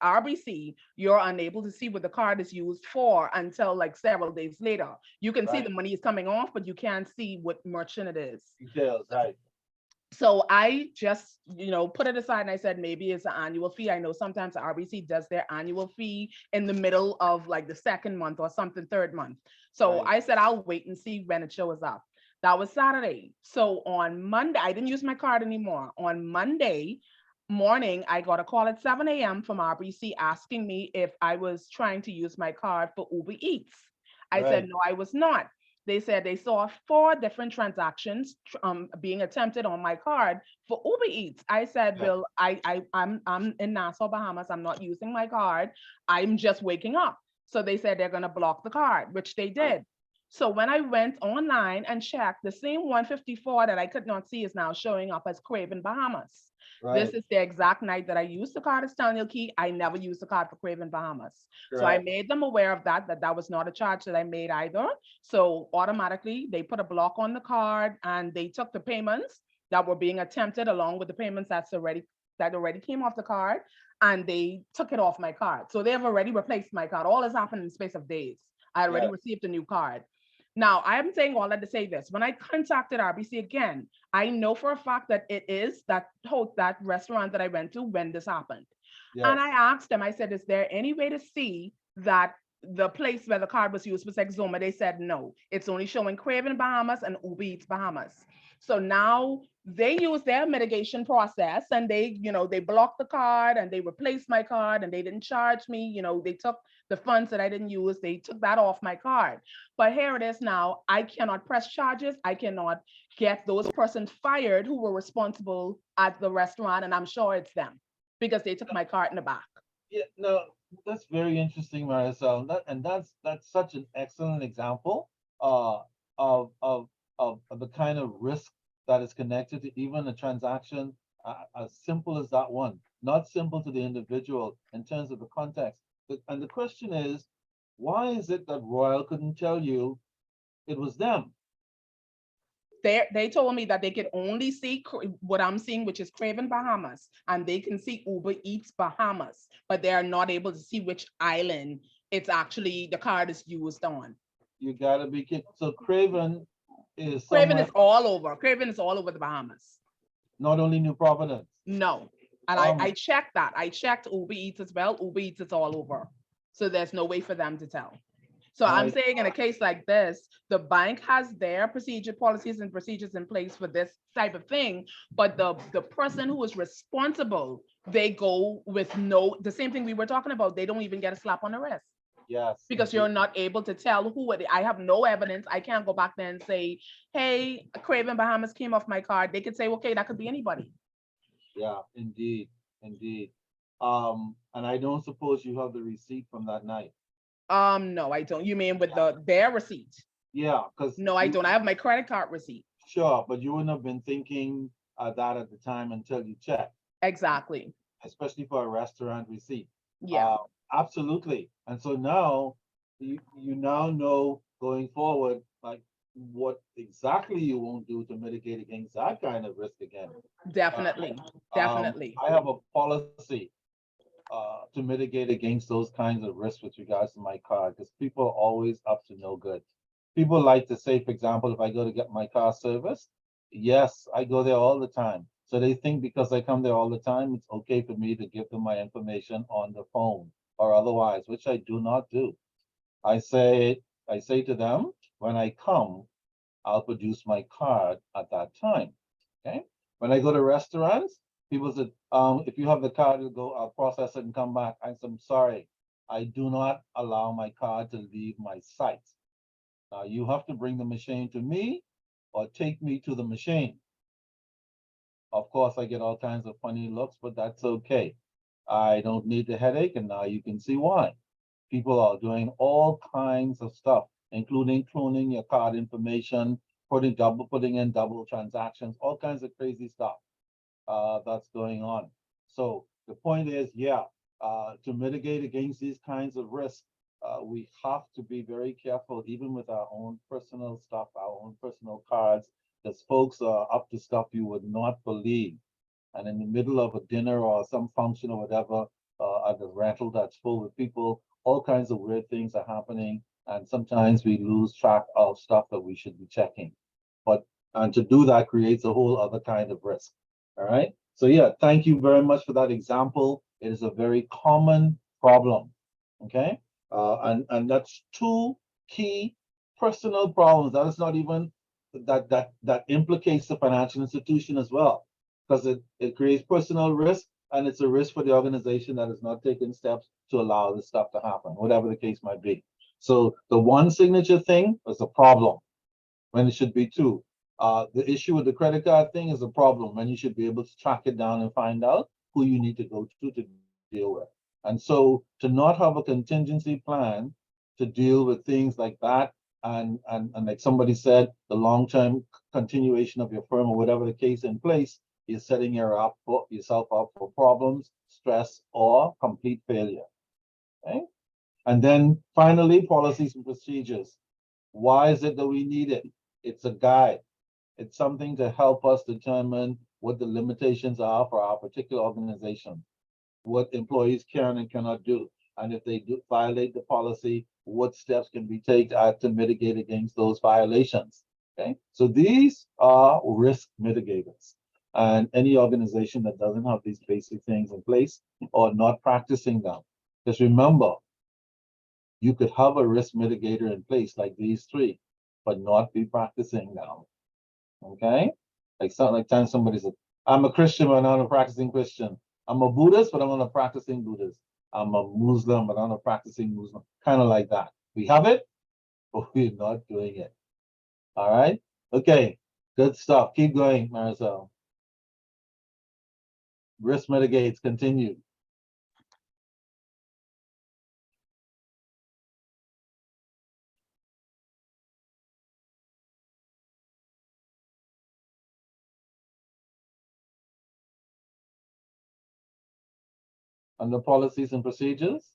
RBC, you're unable to see what the card is used for until like several days later. You can see the Right. money is coming off, but you can't see what merchant it is. Details, right. So I just, put it aside, and I said, maybe it's an annual fee. I know sometimes RBC does their annual fee in the middle of like the second month or something, third month. So Right. I said, I'll wait and see when it shows up. That was Saturday. So on Monday, I didn't use my card anymore. On Monday morning, I got a call at 7 a.m. from RBC asking me if I was trying to use my card for Uber Eats. I said, Right. no, I was not. They said they saw 4 different transactions being attempted on my card for Uber Eats. I said, Yeah. well, I'm in Nassau, Bahamas. I'm not using my card. I'm just waking up. So they said they're gonna block the card, which they did. So when I went online and checked, the same 154 that I could not see is now showing up as Craven Bahamas. This Right. is the exact night that I used the card as Daniel Key. I never used the card for Craven Bahamas. So I Correct. made them aware of that was not a charge that I made either. So automatically they put a block on the card, and they took the payments that were being attempted along with the payments that already came off the card, and they took it off my card. So they have already replaced my card. All has happened in the space of days. I already Yeah. received a new card. Now, I'm saying all that to say this. When I contacted RBC again, I know for a fact that it is that restaurant that I went to when this happened. And Yes. I asked them, I said, is there any way to see that the place where the card was used was Exuma? They said no. It's only showing Craven Bahamas and Uber Eats Bahamas. So now they use their mitigation process, and they blocked the card, and they replaced my card, and they didn't charge me. They took the funds that I didn't use, they took that off my card. But here it is now. I cannot press charges. I cannot get those persons fired who were responsible at the restaurant, and I'm sure it's them because they took my card in the back. Yeah, no, that's very interesting, Marisol. That's such an excellent example uh of the kind of risk that is connected to even a transaction as simple as that one. Not simple to the individual in terms of the context. And the question is, why is it that Royal couldn't tell you it was them? They told me that they could only see what I'm seeing, which is Craven Bahamas, and they can see Uber Eats Bahamas, but they are not able to see which island it's actually the card is used on. You gotta be kidding. So Craven is Craven somewhere, is all over. Craven is all over the Bahamas. not only New Providence. No. And I checked that. I checked Uber Eats as well. Uber Eats is all over. So there's no way for them to tell. So I'm My saying in a case like this, the bank has their policies and procedures in place for this type of thing, but the person who is responsible, they go with the same thing we were talking about. They don't even get a slap on the wrist Yes. because you're not able to tell who it is. I have no evidence. I can't go back there and say, hey, Craven Bahamas came off my card. They could say, okay, that could be anybody. Yeah, indeed, indeed. And I don't suppose you have the receipt from that night. No, I don't. You mean with their receipt? Yeah, because No, I don't. I have my credit card receipt. sure, but you wouldn't have been thinking that at the time until you checked, Exactly. especially for a restaurant receipt. Yeah. Absolutely. And so now you now know going forward, like what exactly you won't do to mitigate against that kind of risk again. Definitely. Definitely. I have a policy to mitigate against those kinds of risks with regards to my car, because people are always up to no good. People like to say, for example, if I go to get my car serviced, yes, I go there all the time. So they think because I come there all the time, it's okay for me to give them my information on the phone or otherwise, which I do not do. I say, I say to them, when I come, I'll produce my card at that time. Okay. When I go to restaurants, people said, if you have the card, you go, I'll process it and come back. I said, I'm sorry, I do not allow my card to leave my site. You have to bring the machine to me or take me to the machine. Of course, I get all kinds of funny looks, but that's okay. I don't need the headache, and now you can see why. People are doing all kinds of stuff, including cloning your card information, putting in double transactions, all kinds of crazy stuff that's going on. So the point is, yeah, to mitigate against these kinds of risks, we have to be very careful, even with our own personal stuff, our own personal cards, because folks are up to stuff you would not believe. And in the middle of a dinner or some function or whatever, at the rental that's full with people, all kinds of weird things are happening. And sometimes we lose track of stuff that we should be checking. And to do that creates a whole other kind of risk. All right. So yeah, thank you very much for that example. It is a very common problem. Okay. And that's two key personal problems. That is not even that implicates the financial institution as well, because it creates personal risk, and it's a risk for the organization that is not taking steps to allow this stuff to happen, whatever the case might be. So the one signature thing is a problem when it should be two. The issue with the credit card thing is a problem when you should be able to track it down and find out who you need to go to deal with. And so to not have a contingency plan to deal with things like that, and like somebody said, the long-term continuation of your firm or whatever the case in place, is setting yourself up for problems, stress, or complete failure. Okay. And then finally, policies and procedures. Why is it that we need it? It's a guide. It's something to help us determine what the limitations are for our particular organization, what employees can and cannot do. And if they do violate the policy, what steps can be taken to mitigate against those violations. Okay, so these are risk mitigators. And any organization that doesn't have these basic things in place or not practicing them, just remember, you could have a risk mitigator in place like these three, but not be practicing them. Okay? Like somebody said, I'm a Christian, but I'm not a practicing Christian. I'm a Buddhist, but I'm not a practicing Buddhist. I'm a Muslim, but I'm not a practicing Muslim. Kind of like that. We have it, but we're not doing it. All right? Okay. Good stuff. Keep going, Marisol. Risk mitigates. Continue. Under policies and procedures.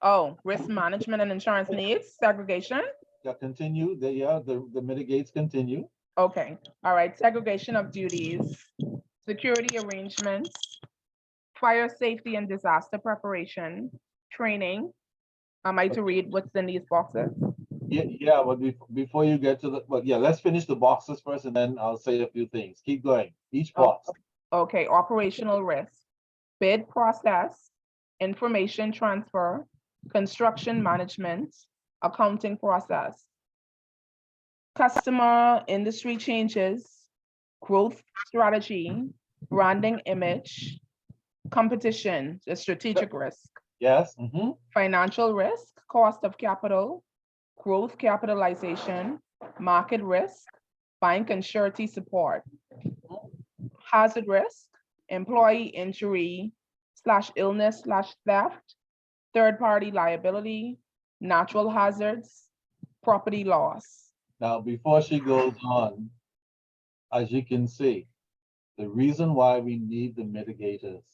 Oh, risk management and insurance needs, segregation. Yeah, continue. The mitigates continue. Okay, all right, segregation of duties, security arrangements, fire safety and disaster preparation, training. Am I to read what's in these boxes? Yeah, but before you get to let's finish the boxes first, and then I'll say a few things. Keep going. Each box. Okay, operational risk, bid process, information transfer, construction management, accounting process, customer industry changes, growth strategy, branding image, competition, the strategic risk, Yes. financial risk, cost of capital, growth capitalization, market risk, bank and surety support, hazard risk, employee injury / illness / theft, third-party liability, natural hazards, property loss. Now, before she goes on, as you can see, the reason why we need the mitigators,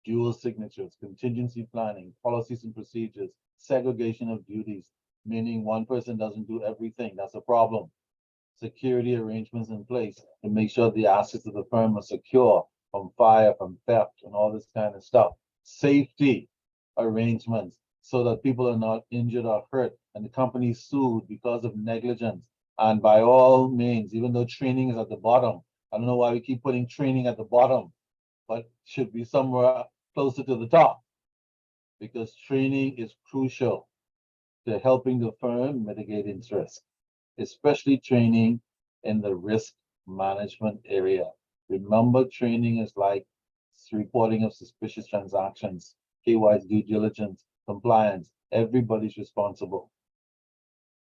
dual signatures, contingency planning, policies and procedures, segregation of duties, meaning one person doesn't do everything. That's a problem. Security arrangements in place to make sure the assets of the firm are secure from fire, from theft, and all this kind of stuff. Safety arrangements so that people are not injured or hurt and the company sued because of negligence. And by all means, even though training is at the bottom, I don't know why we keep putting training at the bottom, but should be somewhere closer to the top, because training is crucial. to helping the firm mitigate its risk, especially training in the risk management area. Remember, training is like reporting of suspicious transactions, KY's due diligence, compliance. Everybody's responsible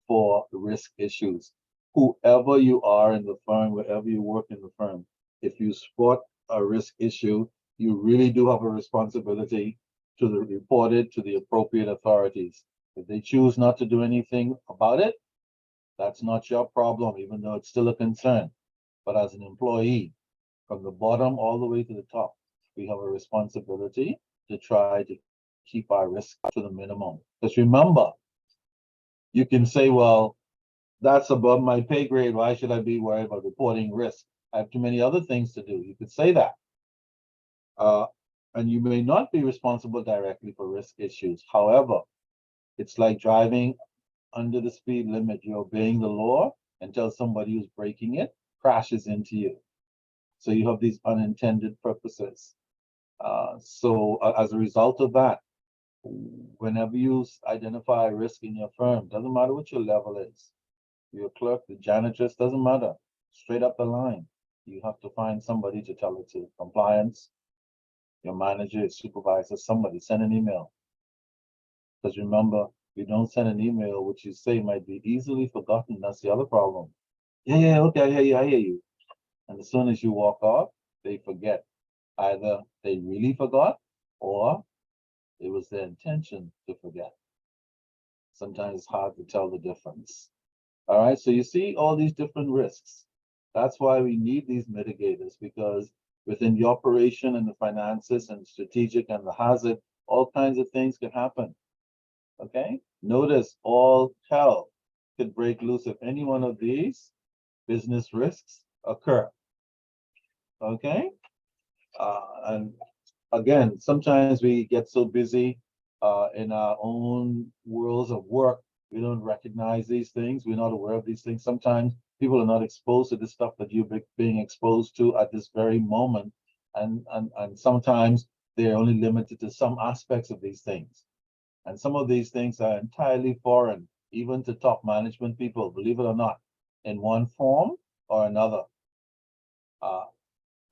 for risk issues. Whoever you are in the firm, wherever you work in the firm, if you spot a risk issue, you really do have a responsibility to report it to the appropriate authorities. If they choose not to do anything about it, that's not your problem, even though it's still a concern. But as an employee, from the bottom all the way to the top, we have a responsibility to try to keep our risk to the minimum. Because remember, you can say, well, that's above my pay grade. Why should I be worried about reporting risk? I have too many other things to do. You could say that. And you may not be responsible directly for risk issues. However, it's like driving under the speed limit. You're obeying the law until somebody who's breaking it crashes into you. So you have these unintended purposes. As a result of that, whenever you identify a risk in your firm, doesn't matter what your level is, your clerk, the janitress, doesn't matter, straight up the line, you have to find somebody to tell it to. Compliance, your manager, your supervisor, somebody, send an email. Because remember, you don't send an email, which you say might be easily forgotten. That's the other problem. Yeah, okay, I hear you. And as soon as you walk off, they forget. Either they really forgot or it was their intention to forget. Sometimes it's hard to tell the difference. All right, so you see all these different risks. That's why we need these mitigators, because within the operation and the finances and strategic and the hazard, all kinds of things can happen. Okay, notice all hell could break loose if any one of these business risks occur. Okay, and again, sometimes we get so busy in our own worlds of work, we don't recognize these things. We're not aware of these things. Sometimes people are not exposed to the stuff that you're being exposed to at this very moment. And sometimes they're only limited to some aspects of these things. And some of these things are entirely foreign, even to top management people, believe it or not, in one form or another.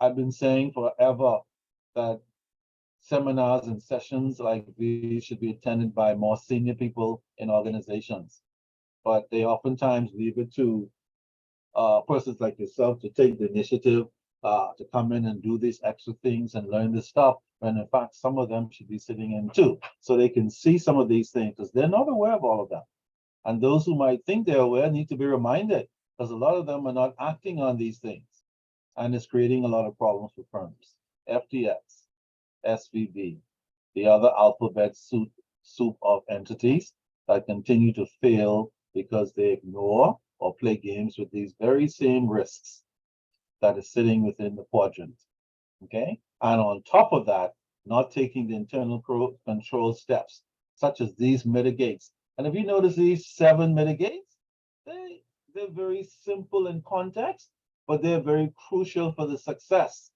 I've been saying forever that seminars and sessions like these should be attended by more senior people in organizations, but they oftentimes leave it to persons like yourself to take the initiative to come in and do these extra things and learn this stuff, when in fact some of them should be sitting in too, so they can see some of these things, because they're not aware of all of them. And those who might think they're aware need to be reminded, because a lot of them are not acting on these things, and it's creating a lot of problems for firms. FTX, SVB, the other alphabet soup of entities that continue to fail because they ignore or play games with these very same risks that is sitting within the quadrant. Okay, and on top of that, not taking the internal control steps, such as these mitigates. And if you notice these 7 mitigates, they're very simple in context, but they're very crucial for the success.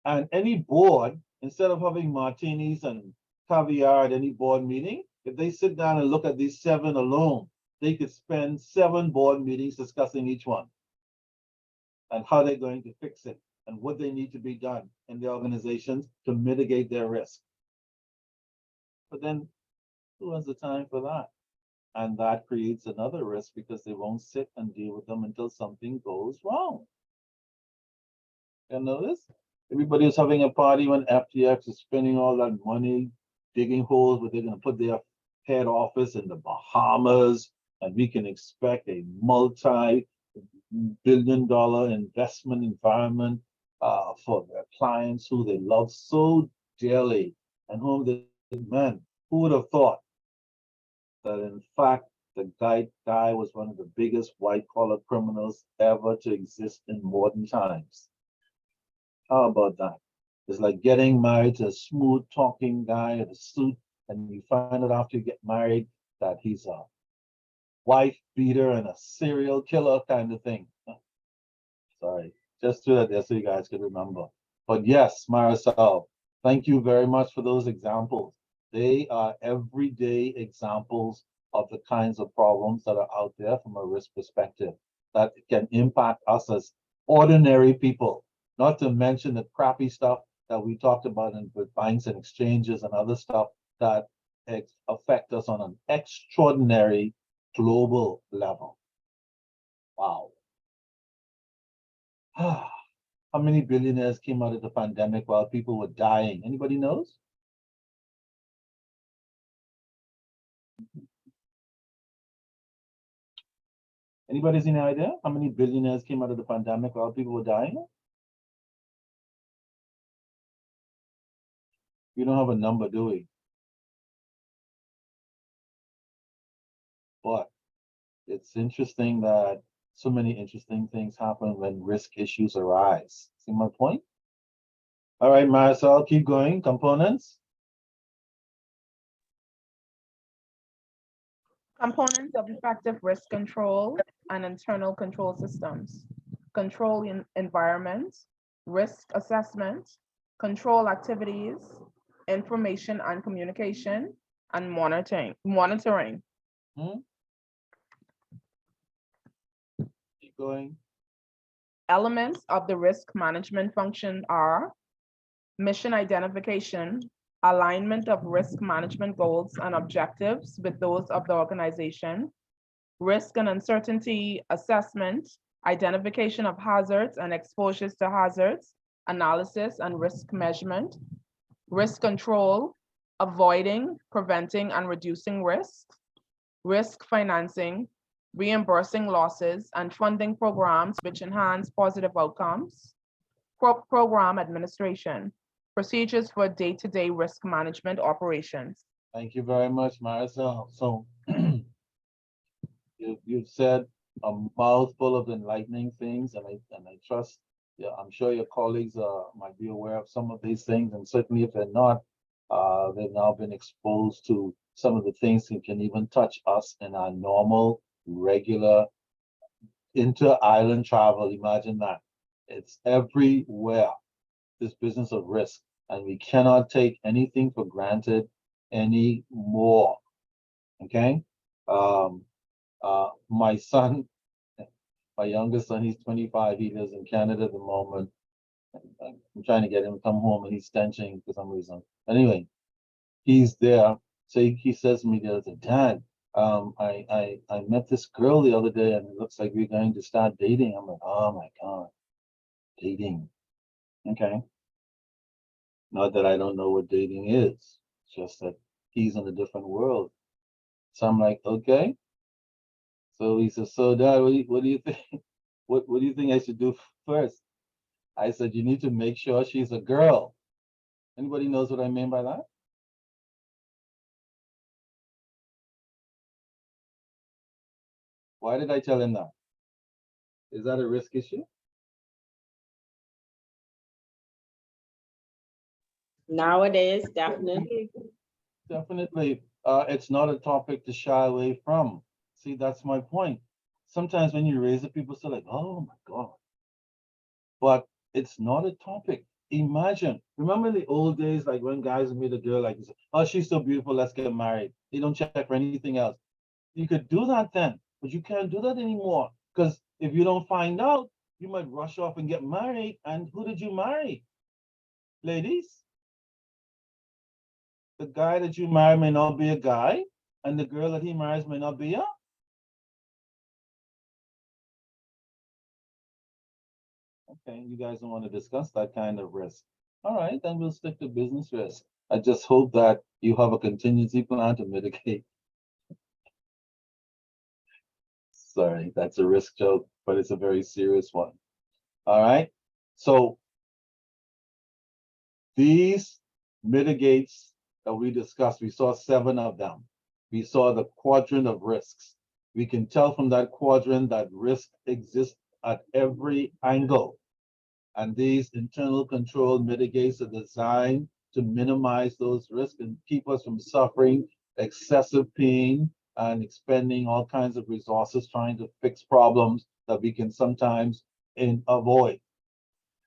And any board, instead of having martinis and caviar at any board meeting, if they sit down and look at these 7 alone, they could spend 7 board meetings discussing each one and how they're going to fix it and what they need to be done in the organizations to mitigate their risk. But then who has the time for that? And that creates another risk, because they won't sit and deal with them until something goes wrong. You notice? Everybody is having a party when FTX is spending all that money digging holes, but they're going to put their head office in the Bahamas, and we can expect a multi-billion-dollar investment environment for their clients who they love so dearly, and whom they, man, who would have thought that in fact the guy was one of the biggest white-collar criminals ever to exist in modern times? How about that? It's like getting married to a smooth talking guy in a suit, and you find out after you get married that he's a wife beater and a serial killer kind of thing. Sorry, just threw that there so you guys could remember. But yes, Marisol, thank you very much for those examples. They are everyday examples of the kinds of problems that are out there from a risk perspective that can impact us as ordinary people, not to mention the crappy stuff that we talked about with banks and exchanges and other stuff that affect us on an extraordinary global level. Wow. How many billionaires came out of the pandemic while people were dying? Anybody knows? Anybody's any idea how many billionaires came out of the pandemic while people were dying? We don't have a number, do we? But it's interesting that so many interesting things happen when risk issues arise. See my point? All right, Marisol, keep going. Components. Components of effective risk control and internal control systems: control in environment, risk assessment, control activities, information and communication, and monitoring. Keep going. Elements of the risk management function are mission identification, alignment of risk management goals and objectives with those of the organization, risk and uncertainty assessment, identification of hazards and exposures to hazards, analysis and risk measurement, risk control, avoiding, preventing, and reducing risks, risk financing, reimbursing losses, and funding programs which enhance positive outcomes, program administration, procedures for day-to-day risk management operations. Thank you very much, Marisol. So you've said a mouthful of enlightening things, and I trust, yeah, I'm sure your colleagues might be aware of some of these things, and certainly if they're not, they've now been exposed to some of the things that can even touch us in our normal, regular inter-island travel. Imagine that. It's everywhere, this business of risk, and we cannot take anything for granted anymore. Okay? My son, my youngest son, he's 25. He lives in Canada at the moment. I'm trying to get him to come home, and he's stenching for some reason. Anyway, he's there. So he says to me the other day, Dad, I met this girl the other day, and it looks like we're going to start dating. I'm like, oh my God, dating. Okay. Not that I don't know what dating is, it's just that he's in a different world. So I'm like, okay. So he says, so Dad, what do you think? What do you think I should do first? I said, you need to make sure she's a girl. Anybody knows what I mean by that? Why did I tell him that? Is that a risk issue? Nowadays, definitely. Definitely. It's not a topic to shy away from. See, that's my point. Sometimes when you raise it, people say like, oh my God. But it's not a topic. Imagine, remember in the old days, like when guys meet a girl, like, oh, she's so beautiful, let's get married. They don't check for anything else. You could do that then, but you can't do that anymore. Because if you don't find out, you might rush off and get married. And who did you marry? Ladies? The guy that you marry may not be a guy, and the girl that he marries may not be a. Okay, you guys don't want to discuss that kind of risk. All right, then we'll stick to business risk. I just hope that you have a contingency plan to mitigate. Sorry, that's a risk joke, but it's a very serious one. All right, so these mitigates that we discussed, we saw 7 of them. We saw the quadrant of risks. We can tell from that quadrant that risk exists at every angle. And these internal control mitigates are designed to minimize those risks and keep us from suffering excessive pain and expending all kinds of resources trying to fix problems that we can sometimes avoid.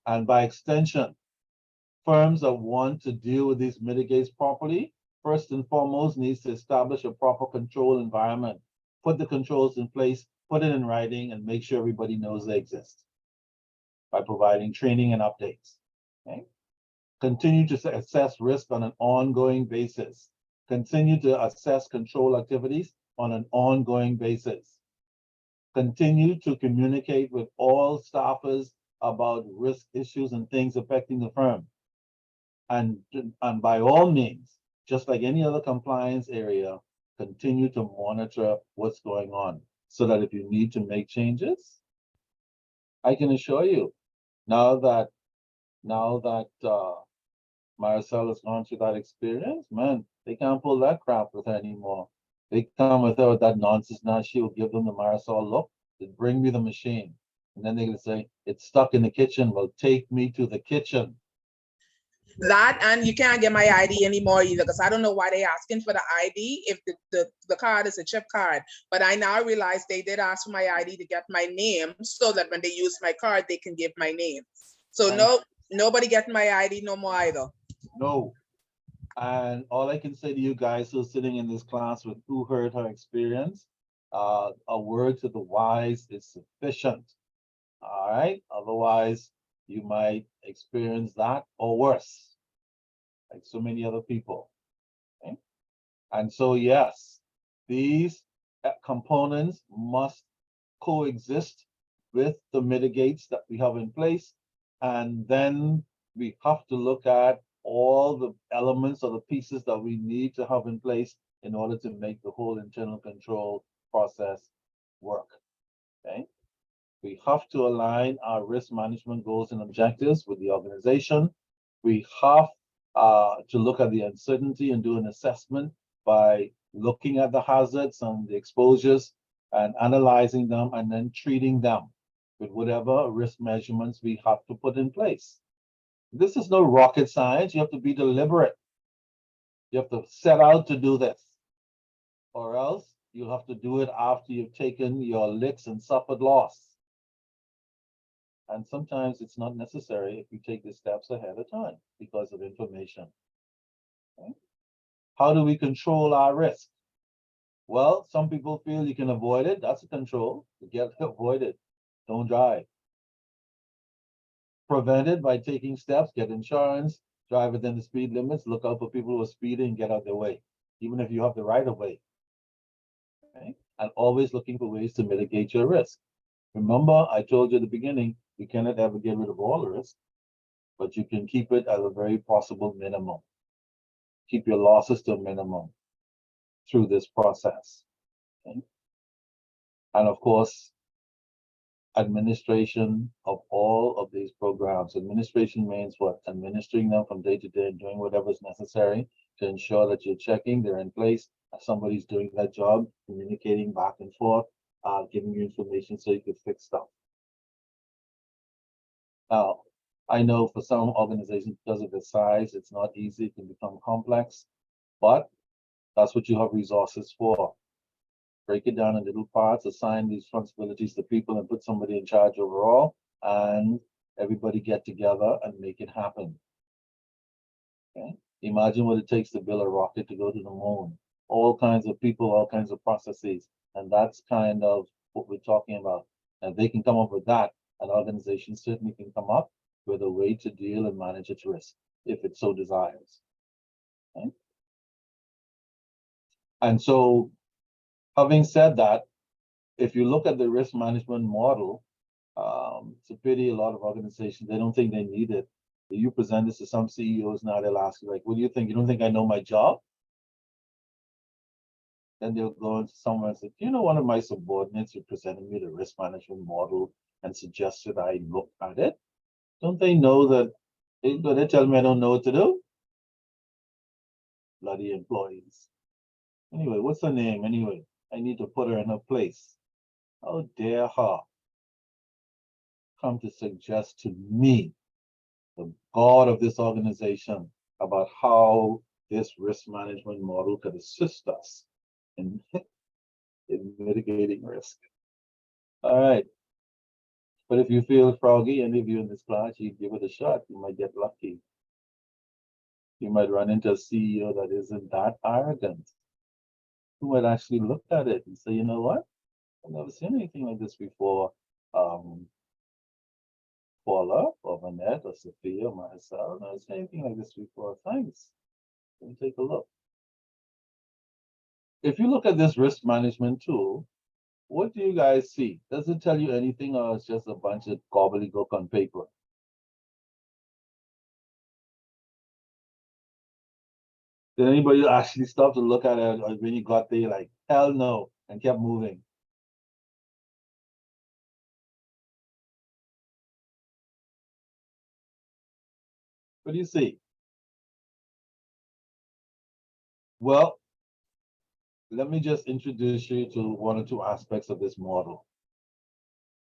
And by extension, firms that want to deal with these mitigates properly first and foremost needs to establish a proper control environment, put the controls in place, put it in writing, and make sure everybody knows they exist by providing training and updates. Okay? Continue to assess risk on an ongoing basis. Continue to assess control activities on an ongoing basis. Continue to communicate with all staffers about risk issues and things affecting the firm. And by all means, just like any other compliance area, continue to monitor what's going on so that if you need to make changes, I can assure you, now that Maricel has gone through that experience, man, they can't pull that crap with her anymore. They come with her with that nonsense. Now she will give them the Maricel look. Bring me the machine. And then they're going to say, it's stuck in the kitchen. Well, take me to the kitchen. That, and you can't get my ID anymore either, because I don't know why they're asking for the ID if the card is a chip card. But I now realize they did ask for my ID to get my name so that when they use my card, they can give my name. So no, nobody getting my ID no more either. No. And all I can say to you guys who are sitting in this class with who heard her experience, a word to the wise is sufficient. All right. Otherwise, you might experience that or worse, like so many other people. Okay? And so, yes, these components must coexist with the mitigates that we have in place. And then we have to look at all the elements or the pieces that we need to have in place in order to make the whole internal control process work. Okay. We have to align our risk management goals and objectives with the organization. We have to look at the uncertainty and do an assessment by looking at the hazards and the exposures and analyzing them and then treating them with whatever risk measurements we have to put in place. This is no rocket science. You have to be deliberate. You have to set out to do this, or else you'll have to do it after you've taken your licks and suffered loss. And sometimes it's not necessary if you take the steps ahead of time because of information. Okay? How do we control our risk? Well, some people feel you can avoid it. That's a control. You get to avoid it. Don't drive. Prevent it by taking steps, get insurance, drive within the speed limits, look out for people who are speeding, get out their way, even if you have the right of way. Okay? And always looking for ways to mitigate your risk. Remember, I told you at the beginning, you cannot ever get rid of all the risk, but you can keep it at a very possible minimum. Keep your losses to a minimum through this process. Okay? And of course, administration of all of these programs. Administration means what? Administering them from day to day and doing whatever is necessary to ensure that you're checking, they're in place, somebody's doing that job, communicating back and forth, giving you information so you can fix stuff. Now, I know for some organizations, because of the size, it's not easy, it can become complex, but that's what you have resources for. Break it down in little parts, assign these responsibilities to people and put somebody in charge overall, and everybody get together and make it happen. Okay? Imagine what it takes to build a rocket to go to the moon. All kinds of people, all kinds of processes, and that's kind of what we're talking about. And they can come up with that, an organization certainly can come up with a way to deal and manage its risk, if it so desires. Okay? And so, having said that, if you look at the risk management model, it's a pity a lot of organizations, they don't think they need it. You present this to some CEOs now, they'll ask you, like, what do you think? You don't think I know my job? Then they'll go into somewhere and say, you know, one of my subordinates who presented me the risk management model and suggested I look at it. Don't they know that they tell me I don't know what to do? Bloody employees. Anyway, what's her name? Anyway, I need to put her in her place. How dare her come to suggest to me, the god of this organization, about how this risk management model could assist us in, in mitigating risk. All right. But if you feel froggy, any of you in this class, you give it a shot, you might get lucky. You might run into a CEO that isn't that arrogant, who might actually look at it and say, you know what? I've never seen anything like this before. Paula or Vanette or Sophia or myself, I've never seen anything like this before. Thanks. Let me take a look. If you look at this risk management tool, what do you guys see? Does it tell you anything, or it's just a bunch of gobbledygook on paper? Did anybody actually stop to look at it, or when you got there, like, hell no, and kept moving? What do you see? Well, let me just introduce you to one or two aspects of this model.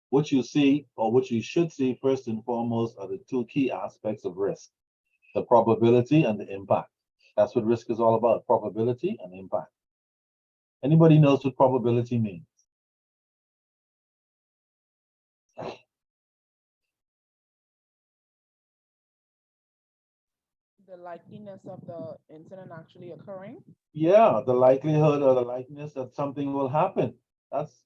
What you see, or what you should see first and foremost, are the two key aspects of risk: the probability and the impact. That's what risk is all about, probability and impact. Anybody knows what probability means? The likeliness of the incident actually occurring. Yeah, the likelihood or the likeliness that something will happen. It's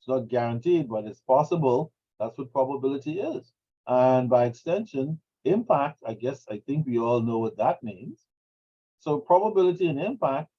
not guaranteed, but it's possible. That's what probability is. And by extension, impact, I think we all know what that means. So probability and impact,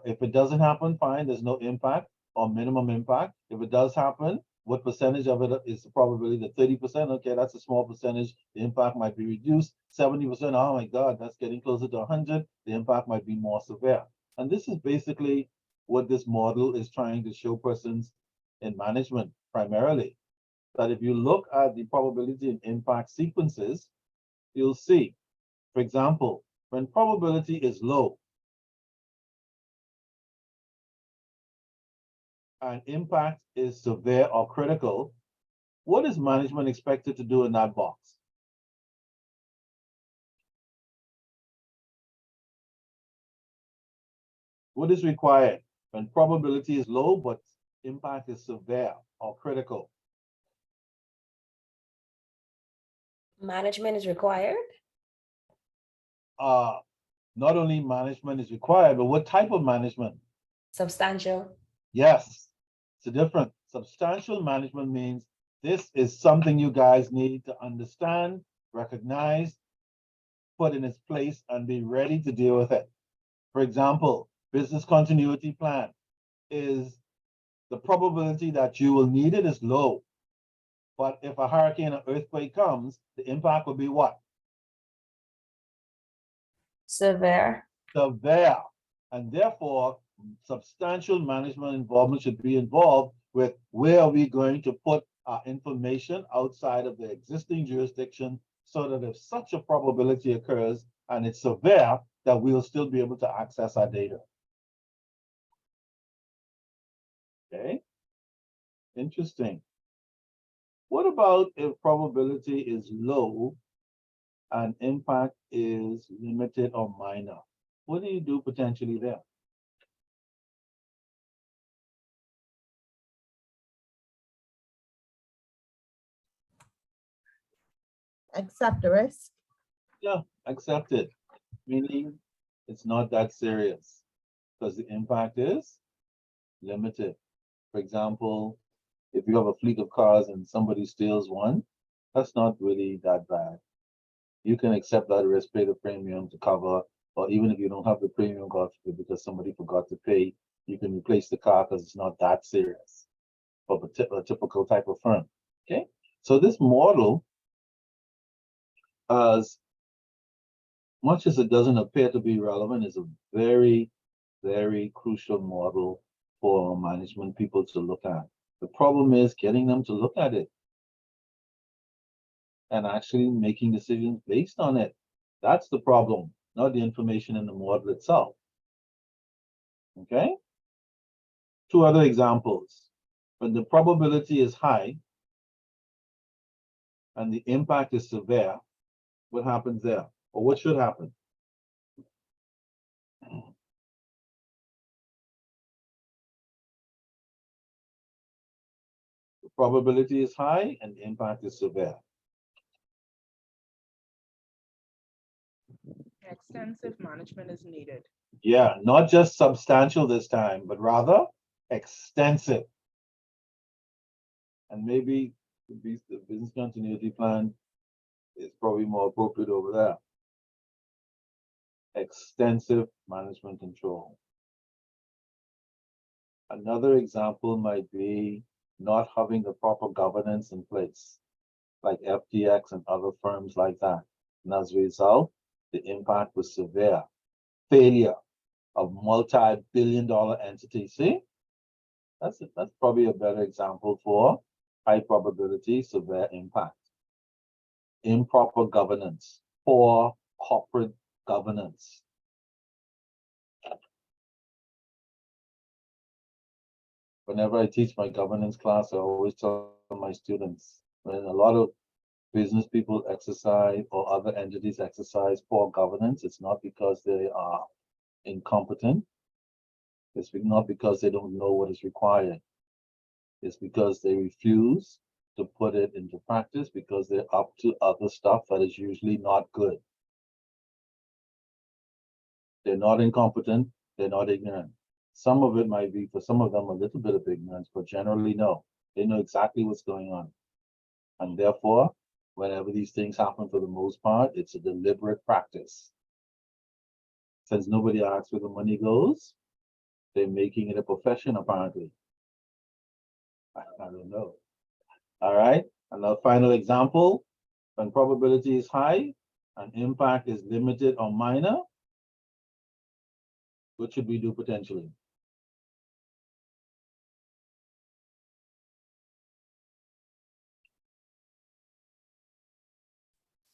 if it doesn't happen, fine, there's no impact or minimum impact. If it does happen, what percentage of it is the probability? The 30%, okay, that's a small percentage. The impact might be reduced. 70%, oh my God, that's getting closer to 100. The impact might be more severe. And this is basically what this model is trying to show persons in management primarily. That if you look at the probability and impact sequences, you'll see, for example, when probability is low and impact is severe or critical, what is management expected to do in that box? What is required when probability is low but impact is severe or critical? Management is required. Not only management is required, but what type of management? Substantial. Yes, it's a different. Substantial management means this is something you guys need to understand, recognize, put in its place, and be ready to deal with it. For example, business continuity plan is the probability that you will need it is low. But if a hurricane or earthquake comes, the impact will be what? Severe. Severe. And therefore, substantial management involvement should be involved with where are we going to put our information outside of the existing jurisdiction so that if such a probability occurs and it's severe, that we'll still be able to access our data. Okay, interesting. What about if probability is low and impact is limited or minor? What do you do potentially there? Accept the risk. Yeah, accept it, meaning it's not that serious because the impact is limited. For example, if you have a fleet of cars and somebody steals one, that's not really that bad. You can accept that risk, pay the premium to cover, or even if you don't have the premium cost because somebody forgot to pay, you can replace the car because it's not that serious for a typical type of firm. Okay, so this model, as much as it doesn't appear to be relevant, is a very, very crucial model for management people to look at. The problem is getting them to look at it and actually making decisions based on it. That's the problem, not the information in the model itself. Okay? Two other examples. When the probability is high and the impact is severe, what happens there? Or what should happen? The probability is high and the impact is severe. extensive management is needed. Yeah, not just substantial this time, but rather extensive. And maybe the business continuity plan is probably more appropriate over there. Extensive management control. Another example might be not having the proper governance in place, like FTX and other firms like that. And as a result, the impact was severe. Failure of multi-billion-dollar entities. See, that's probably a better example for high probability, severe impact. Improper governance, poor corporate governance. Whenever I teach my governance class, I always tell my students, when a lot of business people exercise or other entities exercise poor governance, it's not because they are incompetent. It's not because they don't know what is required. It's because they refuse to put it into practice because they're up to other stuff that is usually not good. They're not incompetent, they're not ignorant. Some of it might be, for some of them, a little bit of ignorance, but generally no. They know exactly what's going on. And therefore, whenever these things happen, for the most part, it's a deliberate practice. Since nobody asks where the money goes, they're making it a profession, apparently. I don't know. All right, and the final example, when probability is high and impact is limited or minor, what should we do potentially?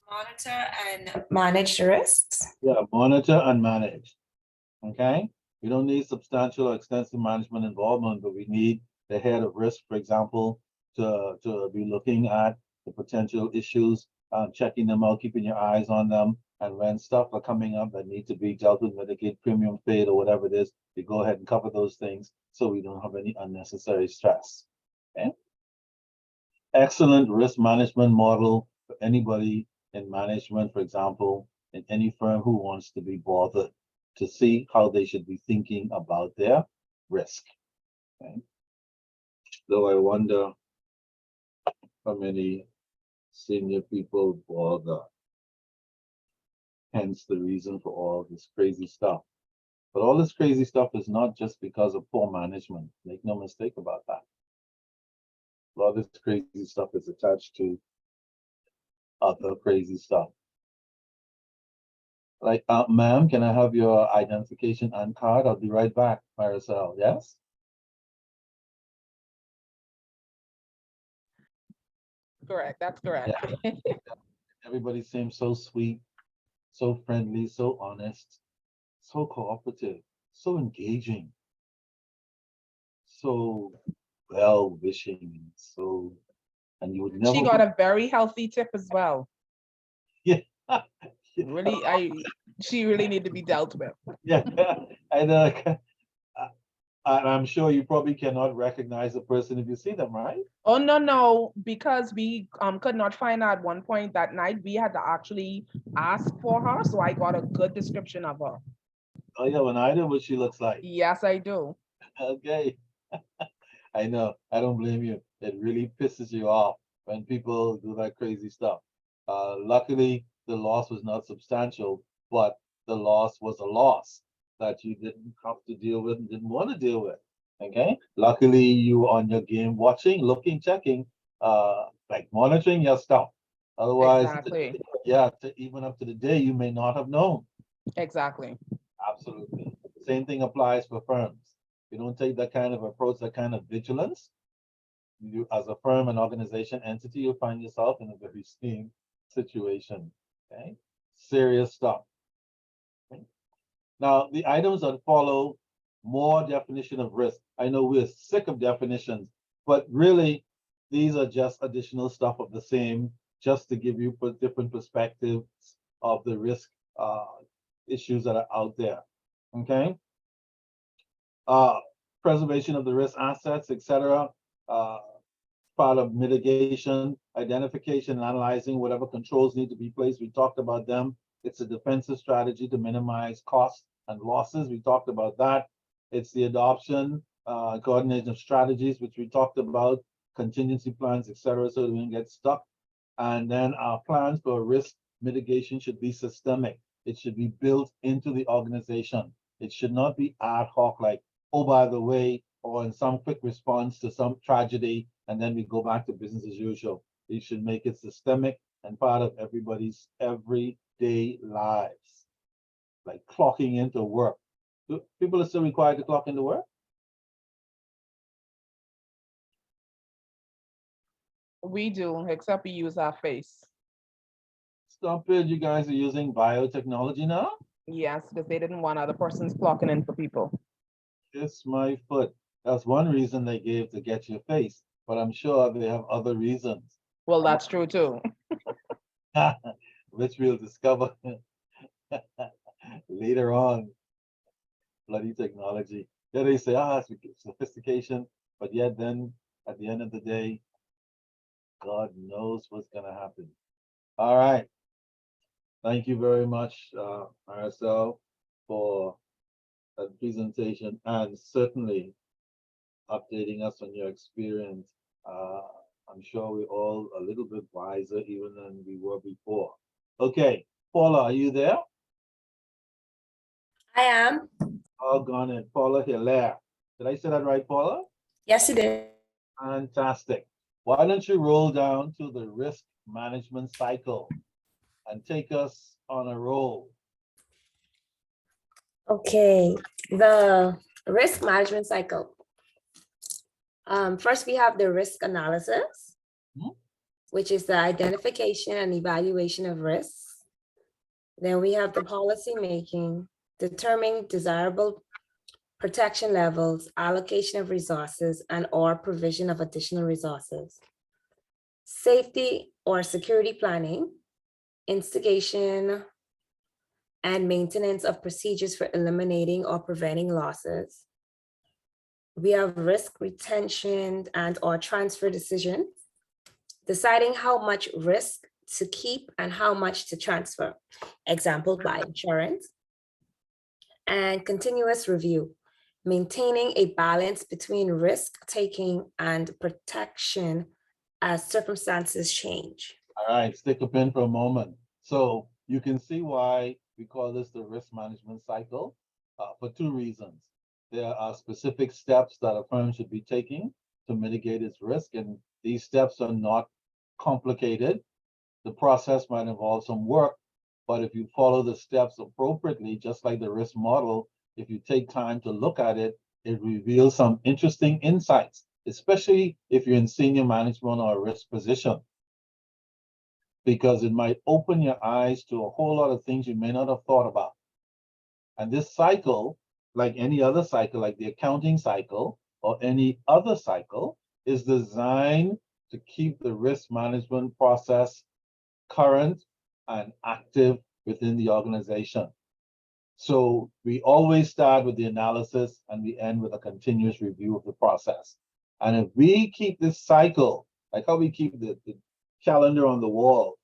Monitor and manage the risks. Yeah, monitor and manage. Okay, we don't need substantial or extensive management involvement, but we need the head of risk, for example, to be looking at the potential issues, checking them out, keeping your eyes on them, and when stuff are coming up that need to be dealt with, mitigate premium paid or whatever it is, we go ahead and cover those things so we don't have any unnecessary stress. Okay. Excellent risk management model for anybody in management, for example, in any firm who wants to be bothered to see how they should be thinking about their risk. Okay. Though I wonder how many senior people bother. Hence the reason for all this crazy stuff. But all this crazy stuff is not just because of poor management. Make no mistake about that. A lot of this crazy stuff is attached to other crazy stuff. Like, ma'am, can I have your identification and card? I'll be right back, Maricel. Yes? Correct, that's correct. Yeah. Everybody seems so sweet, so friendly, so honest, so cooperative, so engaging, so well-wishing, so, and you would never. She got a very healthy tip as well. Yeah. Really, she really need to be dealt with. Yeah, I know. And I'm sure you probably cannot recognize the person if you see them, right? Oh, no, because we could not find her at one point that night. We had to actually ask for her, so I got a good description of her. Oh yeah, when I know what she looks like. Yes, I do. Okay. I know. I don't blame you. It really pisses you off when people do that crazy stuff. Luckily, the loss was not substantial, but the loss was a loss that you didn't have to deal with and didn't want to deal with. Okay. Luckily, you were on your game, watching, looking, checking, like monitoring your stuff. Otherwise, Exactly. yeah, even up to the day, you may not have known. Exactly. Absolutely. Same thing applies for firms. You don't take that kind of approach, that kind of vigilance, you as a firm, an organization, entity, you'll find yourself in a very same situation. Okay. Serious stuff. Okay. Now, the items that follow, more definition of risk. I know we're sick of definitions, but really, these are just additional stuff of the same, just to give you different perspectives of the risk issues that are out there. Okay. Preservation of the risk assets, etc. Part of mitigation, identification, and analyzing whatever controls need to be placed. We talked about them. It's a defensive strategy to minimize costs and losses. We talked about that. It's the adoption, coordination of strategies, which we talked about, contingency plans, etc., so we don't get stuck. And then our plans for risk mitigation should be systemic. It should be built into the organization. It should not be ad hoc, like, oh, by the way, or in some quick response to some tragedy, and then we go back to business as usual. You should make it systemic and part of everybody's everyday lives, like clocking into work. People are still required to clock into work? We do, except we use our face. Stop it, you guys are using biotechnology now? Yes, because they didn't want other persons clocking in for people. Kiss my foot. That's one reason they gave to get your face, but I'm sure they have other reasons, Well, that's true too. which we'll discover later on. Bloody technology. Yeah, they say, it's sophistication, but yet then at the end of the day, God knows what's gonna happen. All right. Thank you very much, Marcel, for that presentation and certainly updating us on your experience. I'm sure we're all a little bit wiser even than we were before. Okay, Paula, are you there? I am. Oh, gone it, Paula Hilaire. Did I say that right, Paula? Yes, you did. Fantastic. Why don't you roll down to the risk management cycle and take us on a roll? Okay, the risk management cycle. First, we have the risk analysis, Mhm. which is the identification and evaluation of risks. Then we have the policy making, determining desirable protection levels, allocation of resources, and or provision of additional resources. Safety or security planning, instigation and maintenance of procedures for eliminating or preventing losses. We have risk retention and or transfer decisions, deciding how much risk to keep and how much to transfer, example by insurance. And continuous review, maintaining a balance between risk taking and protection as circumstances change. All right, stick a pin for a moment. So you can see why we call this the risk management cycle for two reasons. There are specific steps that a firm should be taking to mitigate its risk, and these steps are not complicated. The process might involve some work, but if you follow the steps appropriately, just like the risk model, if you take time to look at it, it reveals some interesting insights, especially if you're in senior management or a risk position, because it might open your eyes to a whole lot of things you may not have thought about. And this cycle, like any other cycle, like the accounting cycle or any other cycle, is designed to keep the risk management process current and active within the organization. So we always start with the analysis and we end with a continuous review of the process. And if we keep this cycle, like how we keep the calendar on the wall,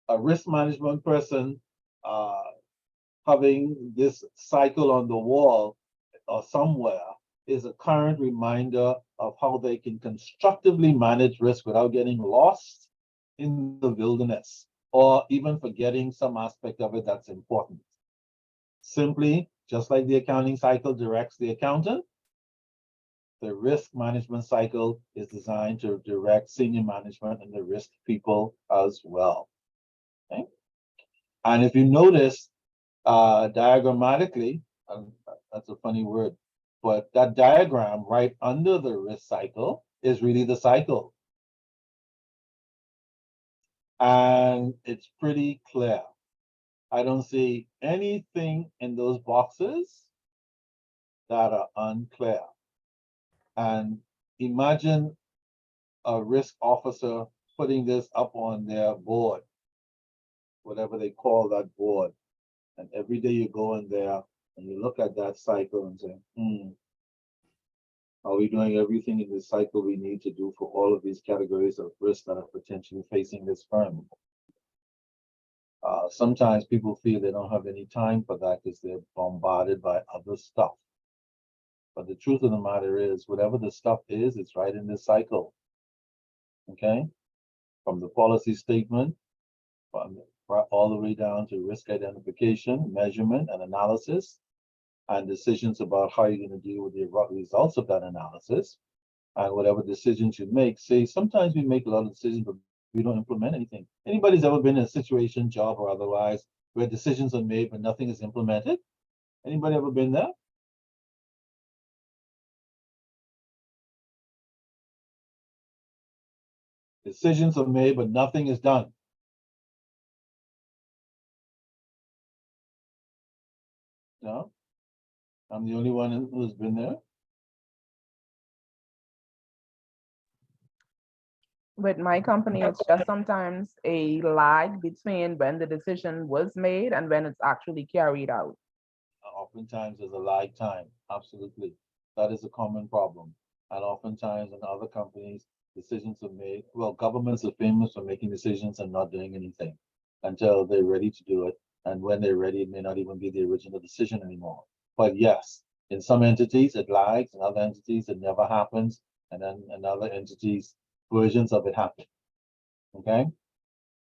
a risk management person having this cycle on the wall or somewhere is a current reminder of how they can constructively manage risk without getting lost in the wilderness or even forgetting some aspect of it that's important. Simply, just like the accounting cycle directs the accountant, the risk management cycle is designed to direct senior management and the risk people as well. Okay? And if you notice, diagrammatically, that's a funny word, but that diagram right under the risk cycle is really the cycle. And it's pretty clear. I don't see anything in those boxes that are unclear. And imagine a risk officer putting this up on their board, whatever they call that board. And every day you go in there and you look at that cycle and say, are we doing everything in this cycle we need to do for all of these categories of risk that are potentially facing this firm? Sometimes people feel they don't have any time for that because they're bombarded by other stuff. But the truth of the matter is, whatever the stuff is, it's right in this cycle. Okay? From the policy statement, all the way down to risk identification, measurement, and analysis, and decisions about how you're going to deal with the results of that analysis, and whatever decisions you make. Say, sometimes we make a lot of decisions, but we don't implement anything. Anybody's ever been in a situation, job or otherwise, where decisions are made but nothing is implemented? Anybody ever been there? Decisions are made but nothing is done. No? I'm the only one who's been there. With my company, it's just sometimes a lag between when the decision was made and when it's actually carried out. Oftentimes there's a lag time. Absolutely. That is a common problem. And oftentimes in other companies, decisions are made. Well, governments are famous for making decisions and not doing anything until they're ready to do it. And when they're ready, it may not even be the original decision anymore. But yes, in some entities it lags, in other entities it never happens, and then in other entities, versions of it happen. Okay?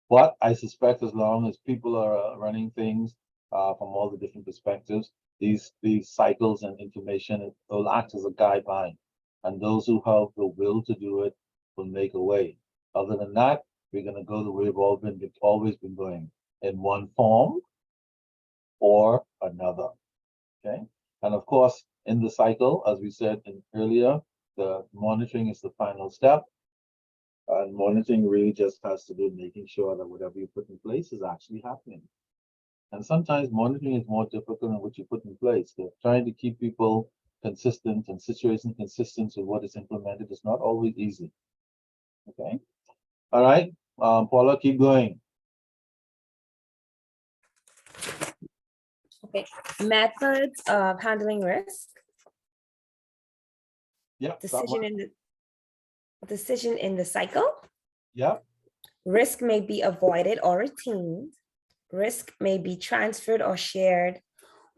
But I suspect as long as people are running things from all the different perspectives, these cycles and information will act as a guideline. And those who have the will to do it will make a way. Other than that, we're going to go the way we've always been going, in one form or another. Okay. And of course, in the cycle, as we said earlier, the monitoring is the final step. And monitoring really just has to do with making sure that whatever you put in place is actually happening. And sometimes monitoring is more difficult than what you put in place. They're trying to keep people consistent and situations consistent with what is implemented is not always easy. Okay. All right. Paula, keep going. Okay, methods of handling risk. Yep. Decision in the cycle. Yep. Risk may be avoided or retained. Risk may be transferred or shared,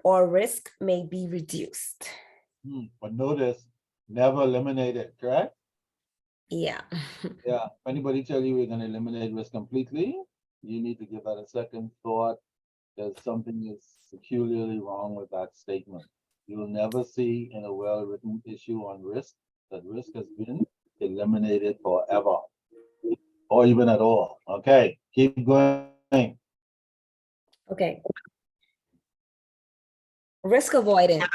or risk may be reduced. But notice, never eliminate it, correct? Yeah. Yeah. If anybody tell you we're going to eliminate risk completely, you need to give that a second thought. There's something that's peculiarly wrong with that statement. You will never see in a well-written issue on risk that risk has been eliminated forever or even at all. Okay, keep going. Okay. Risk avoidance.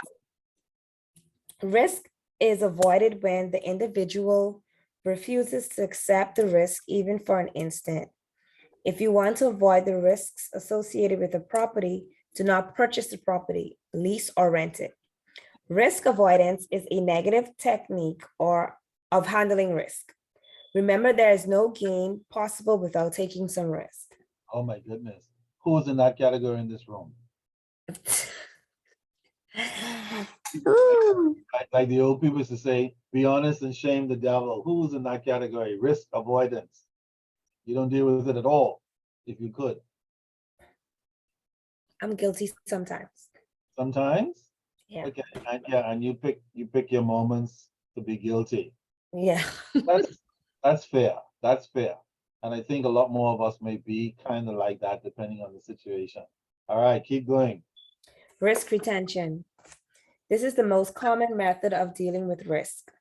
Risk is avoided when the individual refuses to accept the risk even for an instant. If you want to avoid the risks associated with a property, do not purchase the property, lease or rent it. Risk avoidance is a negative technique of handling risk. Remember, there is no gain possible without taking some risk. Oh my goodness. Who's in that category in this room? Like the old people used to say, be honest and shame the devil. Who's in that category? Risk avoidance. You don't deal with it at all, if you could. I'm guilty sometimes. Sometimes? Yeah. Okay. And you pick your moments to be guilty. Yeah. That's fair. That's fair. And I think a lot more of us may be kind of like that depending on the situation. All right, keep going. Risk retention. This is the most common method of dealing with risk.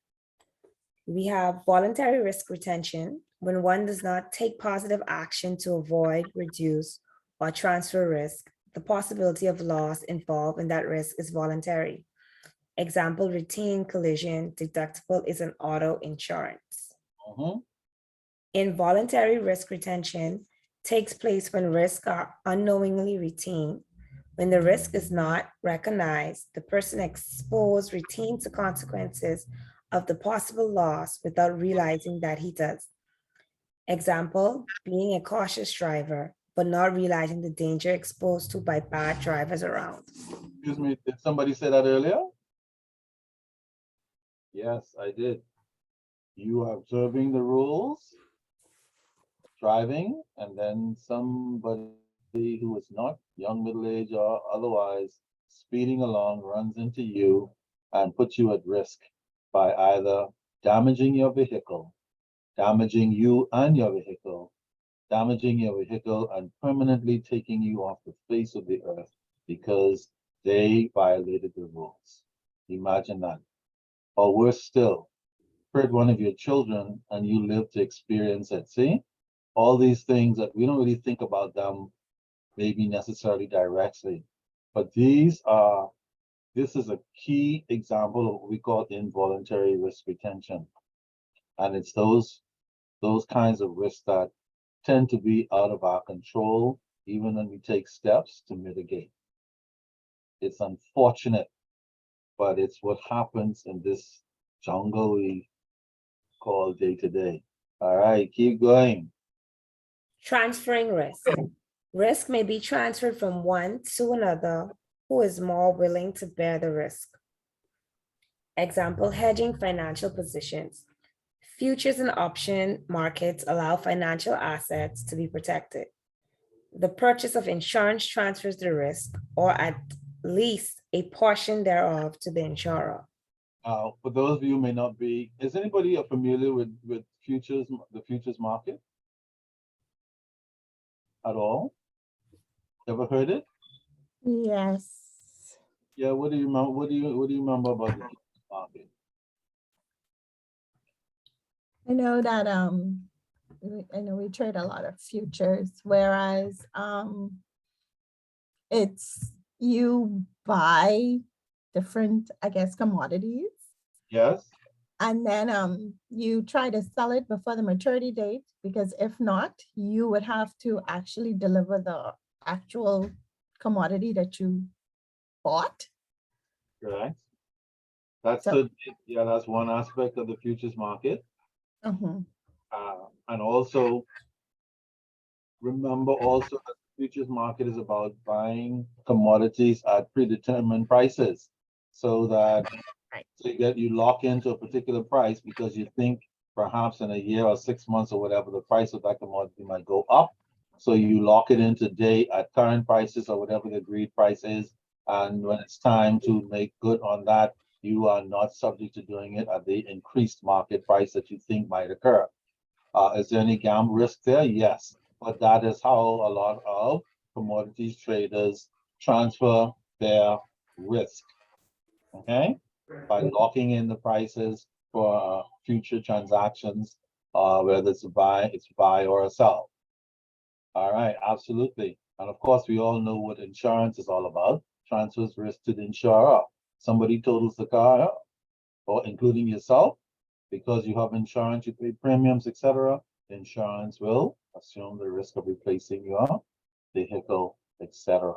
We have voluntary risk retention, when one does not take positive action to avoid, reduce, or transfer risk. The possibility of loss involved in that risk is voluntary. Example, routine collision deductible is an auto insurance. Involuntary risk retention takes place when risks are unknowingly retained. When the risk is not recognized, the person exposed retains the consequences of the possible loss without realizing that he does. Example, being a cautious driver, but not realizing the danger exposed to by bad drivers around. Excuse me, did somebody say that earlier? Yes, I did. You are observing the rules, driving, and then somebody who is not young, middle age, or otherwise, speeding along, runs into you and puts you at risk by either damaging your vehicle, damaging you and your vehicle, damaging your vehicle and permanently taking you off the face of the earth because they violated the rules. Imagine that. Or worse still, hurt one of your children and you live to experience it. See? All these things that we don't really think about them maybe necessarily directly. But this is a key example of what we call involuntary risk retention. And it's those kinds of risks that tend to be out of our control, even when we take steps to mitigate. It's unfortunate, but it's what happens in this jungle we call day to day. All right, keep going. Transferring risk. Risk may be transferred from one to another who is more willing to bear the risk. Example, hedging financial positions. Futures and option markets allow financial assets to be protected. The purchase of insurance transfers the risk, or at least a portion thereof, to the insurer. For those of you who may not be, is anybody familiar with futures, the futures market at all? Ever heard it? Yes. Yeah. What do you remember? What do you remember about the futures market? I know that I know we trade a lot of futures, whereas it's you buy different, I guess, commodities, Yes. and then you try to sell it before the maturity date, because if not, you would have to actually deliver the actual commodity that you bought. Correct. That's So- that's one aspect of the futures market. Mhm. And also remember also that the futures market is about buying commodities at predetermined prices so that Right. you lock into a particular price because you think perhaps in a year or 6 months or whatever, the price of that commodity might go up. So you lock it in today at current prices or whatever the agreed price is. And when it's time to make good on that, you are not subject to doing it at the increased market price that you think might occur. Is there any gamble risk there? Yes, but that is how a lot of commodities traders transfer their risk. Okay, by locking in the prices for future transactions, whether it's buy or a sell. All right, absolutely. And of course, we all know what insurance is all about. Transfers risk to the insurer. Somebody totals the car, or including yourself, because you have insurance, you pay premiums, etc. Insurance will assume the risk of replacing your vehicle, etc.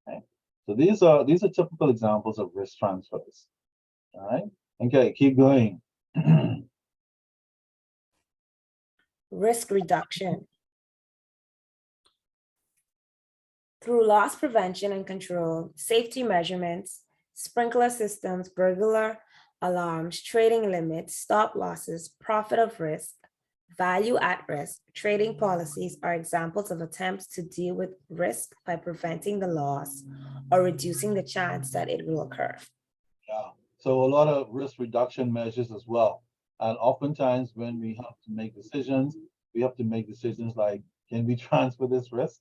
Okay. So these are typical examples of risk transfers. All right. Okay, keep going. Risk reduction. Through loss prevention and control, safety measurements, sprinkler systems, burglar alarms, trading limits, stop losses, profit of risk, value at risk, trading policies are examples of attempts to deal with risk by preventing the loss or reducing the chance that it will occur. Yeah. So a lot of risk reduction measures as well. And oftentimes when we have to make decisions, like, can we transfer this risk?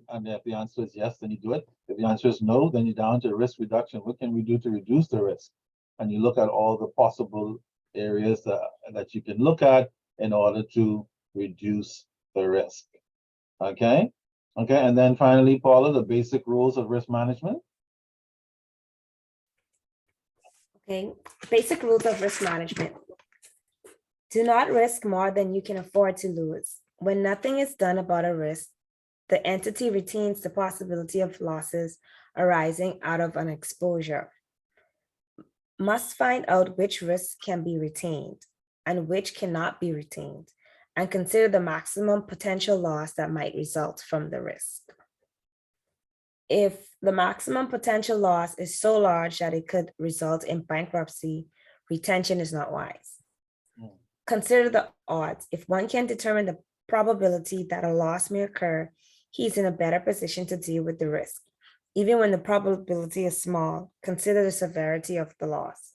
And if the answer is yes, then you do it. If the answer is no, then you're down to risk reduction. What can we do to reduce the risk? And you look at all the possible areas that you can look at in order to reduce the risk. Okay? Okay, and then finally, Paula, the basic rules of risk management. Okay, basic rules of risk management. Do not risk more than you can afford to lose. When nothing is done about a risk, the entity retains the possibility of losses arising out of an exposure. Must find out which risks can be retained and which cannot be retained, and consider the maximum potential loss that might result from the risk. If the maximum potential loss is so large that it could result in bankruptcy, retention is not wise. Consider the odds. If one can determine the probability that a loss may occur, he's in a better position to deal with the risk. Even when the probability is small, consider the severity of the loss.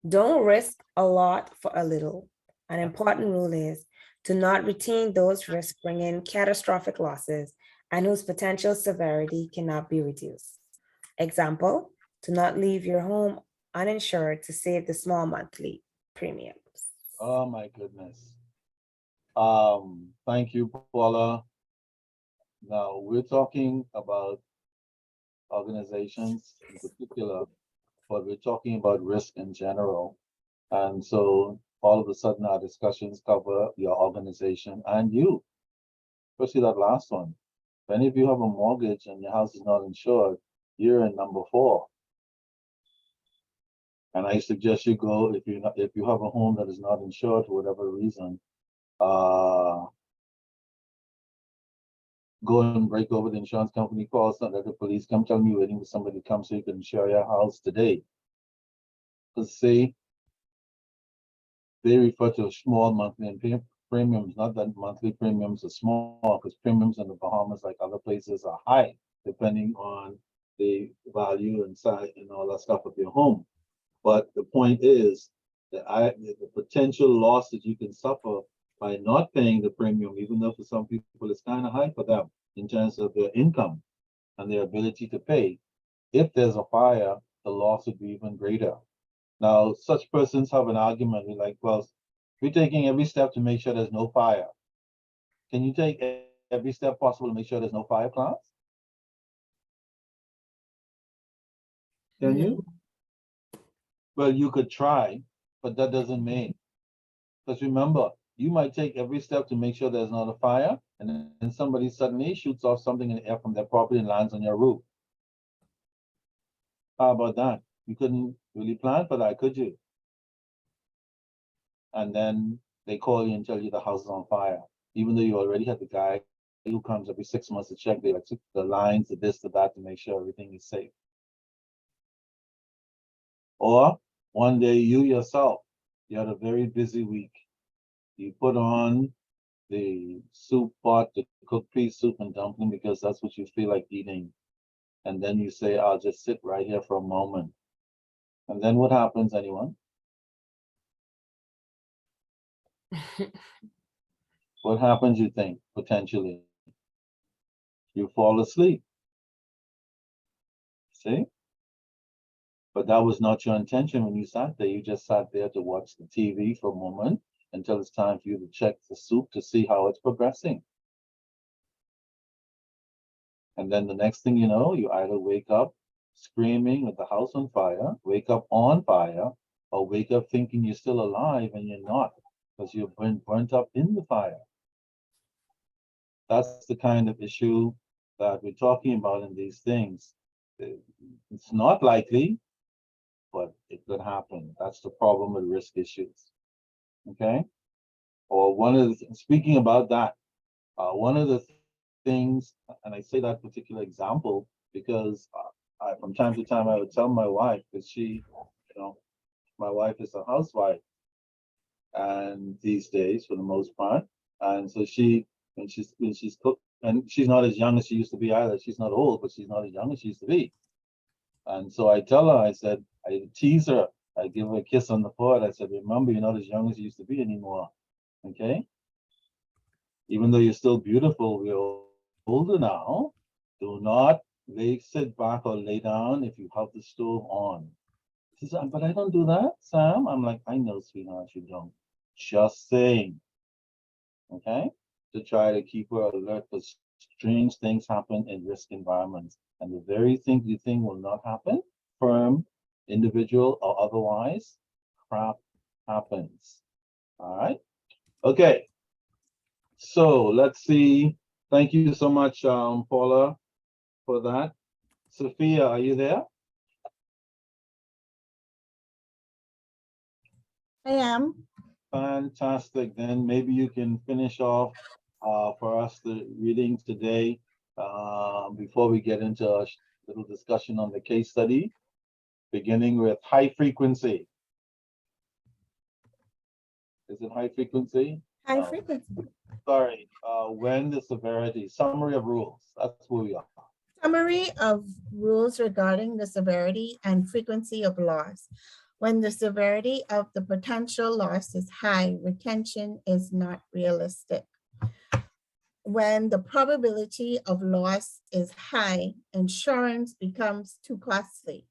Don't risk a lot for a little. An important rule is to not retain those risks bringing catastrophic losses and whose potential severity cannot be reduced. Example, to not leave your home uninsured to save the small monthly premiums. Oh my goodness. Thank you, Paula. Now, we're talking about organizations in particular, but we're talking about risk in general. And so all of a sudden our discussions cover your organization and you, especially that last one. If any of you have a mortgage and your house is not insured, you're in number 4. And I suggest you go, if you have a home that is not insured for whatever reason, go and break over the insurance company, call some, let the police come, tell me you're waiting for somebody to come so you can insure your house today. Because see, they refer to a small monthly premiums, not that monthly premiums are small, because premiums in the Bahamas, like other places, are high, depending on the value and size and all that stuff of your home. But the point is that the potential loss that you can suffer by not paying the premium, even though for some people it's kind of high for them in terms of their income and their ability to pay. If there's a fire, the loss would be even greater. Now, such persons have an argument. We're like, well, we're taking every step to make sure there's no fire. Can you take every step possible to make sure there's no fire, class? Can you? Well, you could try, but that doesn't mean. Because remember, you might take every step to make sure there's not a fire, and then somebody suddenly shoots off something in the air from their property and lands on your roof. How about that? You couldn't really plan for that, could you? And then they call you and tell you the house is on fire, even though you already had the guy who comes every 6 months to check the lines, the this, the that, to make sure everything is safe. Or one day you yourself, you had a very busy week. You put on the soup pot to cook pea soup and dumpling because that's what you feel like eating. And then you say, I'll just sit right here for a moment. And then what happens, anyone? What happens, you think, potentially? You fall asleep. See? But that was not your intention when you sat there. You just sat there to watch the TV for a moment until it's time for you to check the soup to see how it's progressing. And then the next thing you know, you either wake up screaming with the house on fire, wake up on fire, or wake up thinking you're still alive and you're not, because you've been burnt up in the fire. That's the kind of issue that we're talking about in these things. It's not likely, but it could happen. That's the problem with risk issues. Okay? Or speaking about that, one of the things, and I say that particular example because from time to time I would tell my wife, because my wife is a housewife, and these days for the most part, and so when she's cooked, and she's not as young as she used to be either. She's not old, but she's not as young as she used to be. And so I tell her, I said, I tease her, I give her a kiss on the forehead. I said, remember, you're not as young as you used to be anymore. Okay? Even though you're still beautiful, we're older now. Do not sit back or lay down if you have the stove on. She says, but I don't do that, Sam. I'm like, I know, sweetheart, you don't. Just saying. Okay? To try to keep her alert, because strange things happen in risk environments. And the very thing you think will not happen, firm, individual, or otherwise, crap happens. All right? Okay. So let's see. Thank you so much, Paula, for that. Sophia, are you there? I am. Fantastic. Then maybe you can finish off for us the reading today before we get into a little discussion on the case study, beginning with high frequency. Is it high frequency? High No. frequency. Sorry, when the severity, summary of rules, that's where we are. Summary of rules regarding the severity and frequency of loss. When the severity of the potential loss is high, retention is not realistic. When the probability of loss is high, insurance becomes too costly.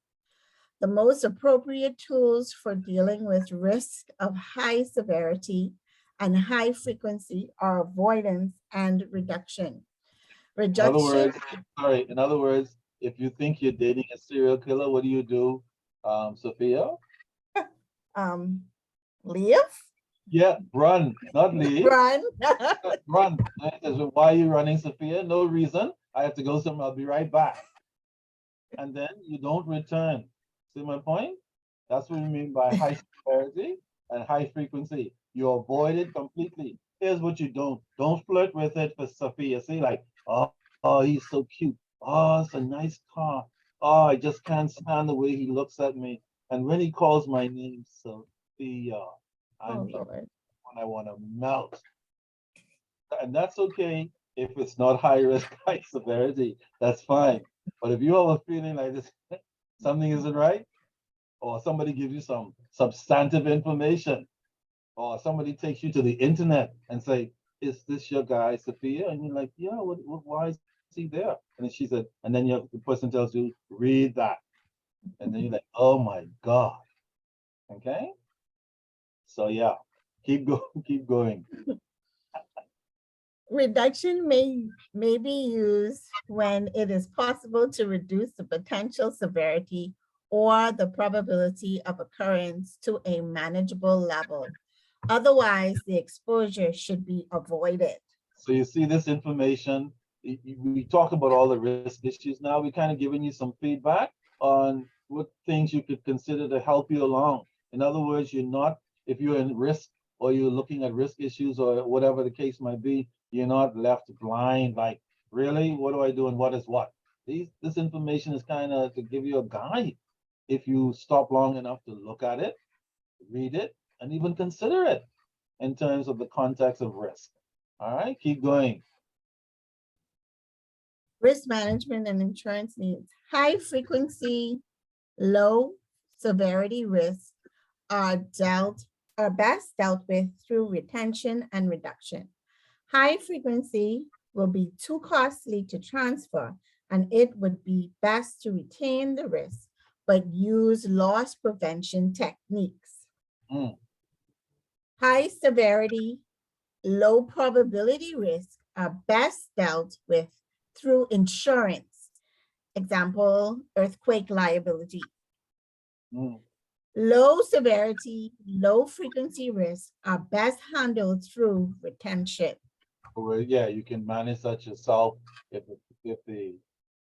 The most appropriate tools for dealing with risk of high severity and high frequency are avoidance and reduction. In other Reduction, words, sorry, in other words, if you think you're dating a serial killer, what do? Sophia? leave, Yeah, run, not leave. run. Run. Right? So why are you running, Sophia? No reason. I have to go somewhere. I'll be right back. And then you don't return. See my point? That's what we mean by high severity and high frequency. You avoid it completely. Here's what you don't flirt with it for Sophia. See, like, oh, he's so cute. Oh, it's a nice car. Oh, I just can't stand the way he looks at me. And when he calls my name, Sophia, Oh, I'm just Lord. when I want to melt. And that's okay if it's not high risk, high severity. That's fine. But if you have a feeling like this, something isn't right, or somebody gives you some substantive information, or somebody takes you to the internet and say, "Is this your guy, Sophia?" And you're like, "Yeah. Why is he there?" And then she said, and then the person tells you, "Read that," and then you're like, "Oh my God." Okay. So yeah, keep going. Reduction may be used when it is possible to reduce the potential severity or the probability of occurrence to a manageable level. Otherwise, the exposure should be avoided. So you see this information, we talk about all the risk issues now. We're kind of giving you some feedback on what things you could consider to help you along. In other words, if you're in risk or you're looking at risk issues or whatever the case might be, you're not left blind, like, really, what do I do and what is what? This information is kind of to give you a guide. If you stop long enough to look at it, read it, and even consider it in terms of the context of risk. All right, keep going. Risk management and insurance needs. High frequency, low severity risks are best dealt with through retention and reduction. High frequency will be too costly to transfer, and it would be best to retain the risk, but use loss prevention techniques. Mm. High severity, low probability risks are best dealt with through insurance. Example, earthquake liability. Mm. Low severity, low frequency risks are best handled through retention. Well, yeah, you can manage that yourself. If the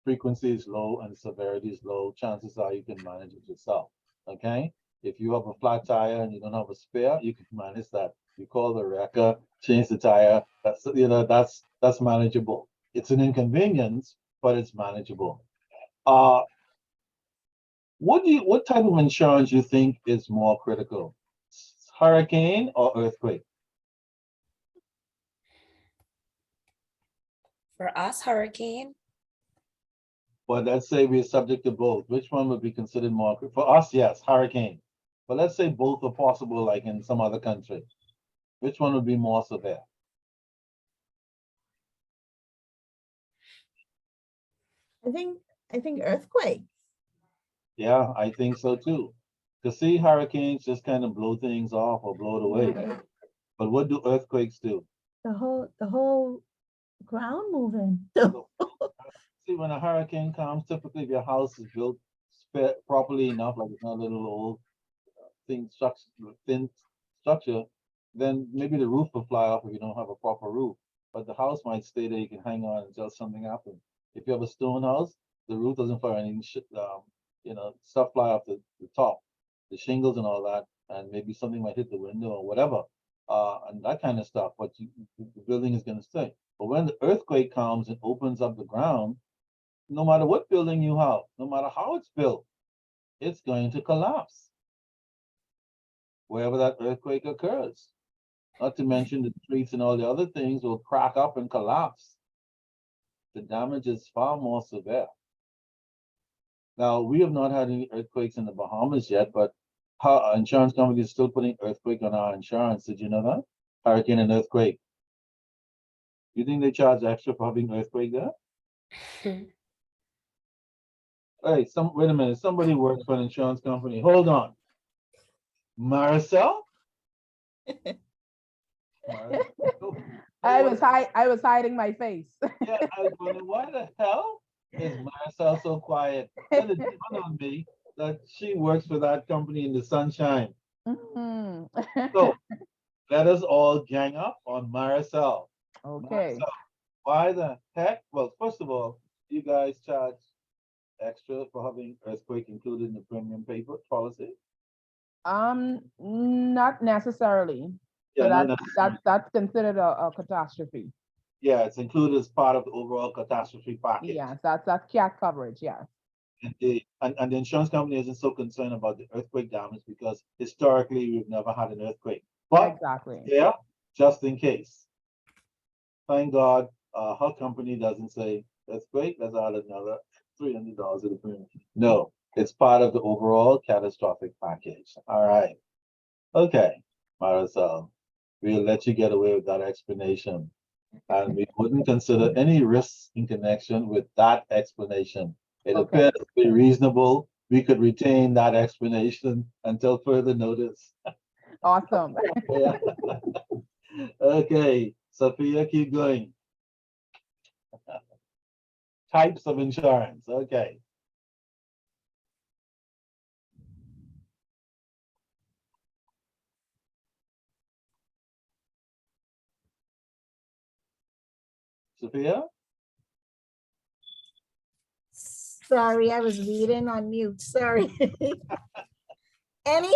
frequency is low and the severity is low, chances are you can manage it yourself. Okay. If you have a flat tire and you don't have a spare, you can manage that. You call the wrecker, change the tire. That's manageable. It's an inconvenience, but it's manageable. What type of insurance you think is more critical? Hurricane or earthquake? For us, hurricane, But let's say we're subject to both. Which one would be considered more? For us, yes, hurricane. But let's say both are possible, like in some other country. Which one would be more severe? I think earthquake. Yeah, I think so too. To see hurricanes just kind of blow things off or blow it away. Right. But what do earthquakes do? The whole ground moving. See, when a hurricane comes, typically if your house is built properly enough, like it's not a little old thin structure, then maybe the roof will fly off if you don't have a proper roof. But the house might stay there, you can hang on until something happens. If you have a stone house, the roof doesn't fly any stuff fly off the top, the shingles and all that, and maybe something might hit the window or whatever, and that kind of stuff, but the building is gonna stay. But when the earthquake comes and opens up the ground, no matter what building you have, no matter how it's built, it's going to collapse wherever that earthquake occurs. Not to mention the streets and all the other things will crack up and collapse. The damage is far more severe. Now, we have not had any earthquakes in the Bahamas yet, but our insurance company is still putting earthquake on our insurance. Did you know that? Hurricane and earthquake. You think they charge extra for having earthquake there? Hey, wait a minute. Somebody works for an insurance company. Hold on. Maricel? Maricel? I was hiding my face. Yeah, I was wondering, why the hell is Maricel so quiet? Then it dawned on me that she works for that company in the sunshine. Mhm. So let us all gang up on Maricel. Okay. Maricel, why the heck? Well, first of all, you guys charge extra for having earthquake included in the premium paper policy? Not necessarily. Yeah, So not that's necessarily. that's considered a catastrophe. Yeah, it's included as part of the overall catastrophe package. Yes, that's cat coverage. Yes. And the insurance company isn't so concerned about the earthquake damage because historically we've never had an earthquake. But Exactly. yeah, just in case. Thank God, her company doesn't say earthquake, let's add another $300 to the premium. No, it's part of the overall catastrophic package. All right. Okay, Marisol, we'll let you get away with that explanation. And we wouldn't consider any risks in connection with that explanation. It Okay. appears to be reasonable. We could retain that explanation until further notice. Awesome. Yeah. Okay, Sophia, keep going. Types of insurance. Okay. Sophia? Sorry, I was reading on mute. Sorry. Any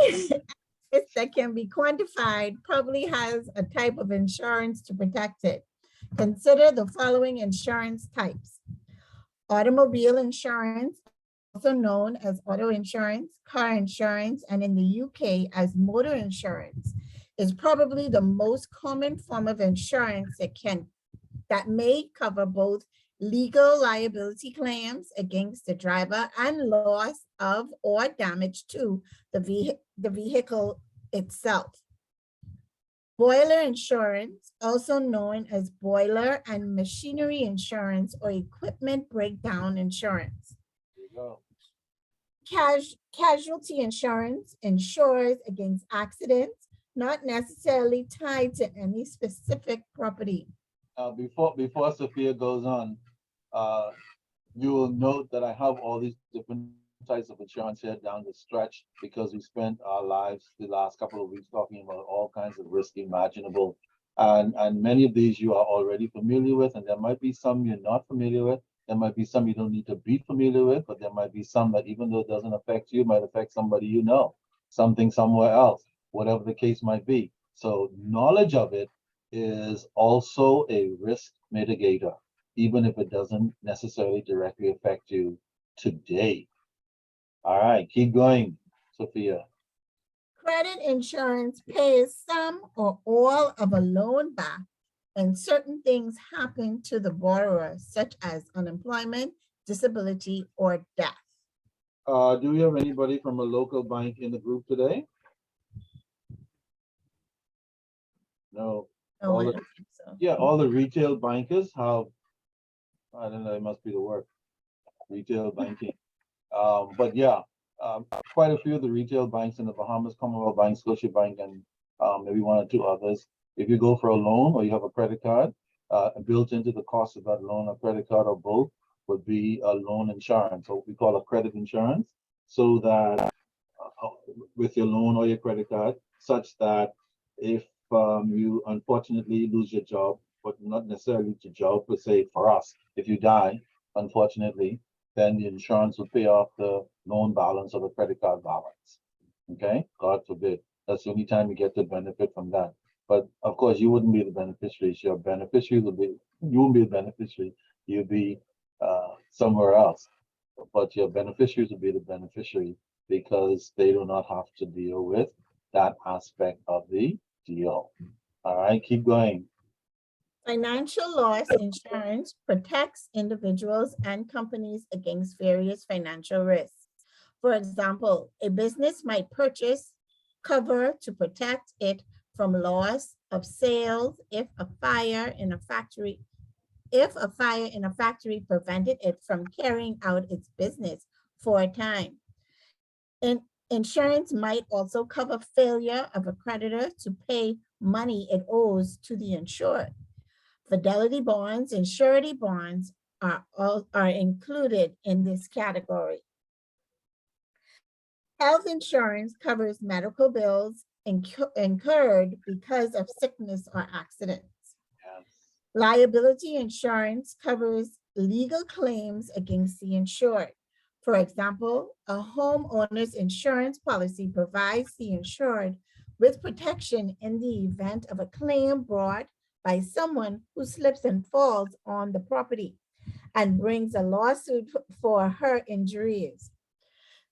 risk that can be quantified probably has a type of insurance to protect it. Consider the following insurance types. Automobile insurance, also known as auto insurance, car insurance, and in the UK as motor insurance, is probably the most common form of insurance that may cover both legal liability claims against the driver and loss of or damage to the vehicle itself. Boiler insurance, also known as boiler and machinery insurance or equipment breakdown insurance. There you go. Casualty insurance insures against accidents, not necessarily tied to any specific property. Before Sophia goes on, you will note that I have all these different types of insurance here down the stretch because we spent our lives the last couple of weeks talking about all kinds of risk imaginable. And many of these you are already familiar with, and there might be some you're not familiar with. There might be some you don't need to be familiar with, but there might be some that even though it doesn't affect you, might affect somebody you know, something somewhere else, whatever the case might be. So knowledge of it is also a risk mitigator, even if it doesn't necessarily directly affect you today. All right, keep going, Sophia. Credit insurance pays some or all of a loan back when certain things happen to the borrower, such as unemployment, disability, or death. Do we have anybody from a local bank in the group today? No. No, All I the, don't think so. yeah, all the retail bankers have, I don't know, it must be the word, retail banking. But yeah, quite a few of the retail banks in the Bahamas, Commonwealth Bank, Scotia Bank, and maybe one or two others. If you go for a loan or you have a credit card, built into the cost of that loan, a credit card or both, would be a loan insurance, or what we call a credit insurance, so that with your loan or your credit card, such that if you unfortunately lose your job, but not necessarily your job per se for us, if you die, unfortunately, then the insurance will pay off the loan balance or the credit card balance. Okay, God forbid. That's the only time you get to benefit from that. But of course, you wouldn't be the beneficiary. Your beneficiary will be, you won't be the beneficiary. You'll be somewhere else. But your beneficiaries will be the beneficiary because they do not have to deal with that aspect of the deal. All right, keep going. Financial loss insurance protects individuals and companies against various financial risks. For example, a business might purchase cover to protect it from loss of sales if a fire in a factory prevented it from carrying out its business for a time. And insurance might also cover failure of a creditor to pay money it owes to the insured. Fidelity bonds and surety bonds are included in this category. Health insurance covers medical bills incurred because of sickness or accidents. Yes. Liability insurance covers legal claims against the insured. For example, a homeowner's insurance policy provides the insured with protection in the event of a claim brought by someone who slips and falls on the property and brings a lawsuit for her injuries.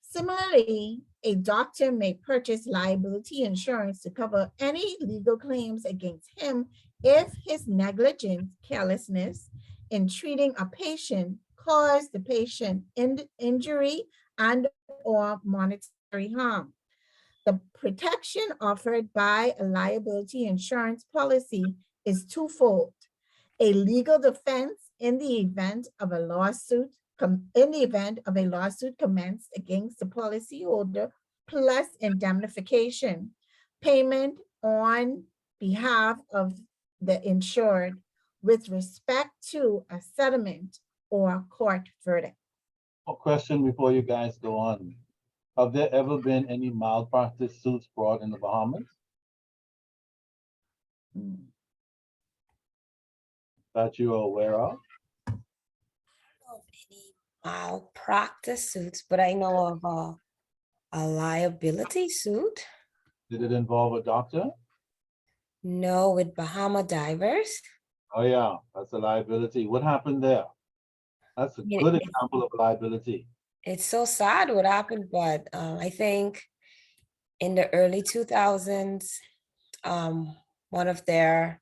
Similarly, a doctor may purchase liability insurance to cover any legal claims against him if his negligence, carelessness in treating a patient caused the patient injury and or monetary harm. The protection offered by a liability insurance policy is twofold: a legal defense in the event of a lawsuit commenced against the policyholder, plus indemnification payment on behalf of the insured with respect to a settlement or court verdict. A question before you guys go on. Have there ever been any malpractice suits brought in the Bahamas that you are aware of? Of any malpractice suits, but I know of a liability suit. Did it involve a doctor? No, with Bahama Divers. Oh yeah, that's a liability. What happened there? That's a Yeah, good it's- example of liability. It's so sad what happened, but I think in the early 2000s, one of their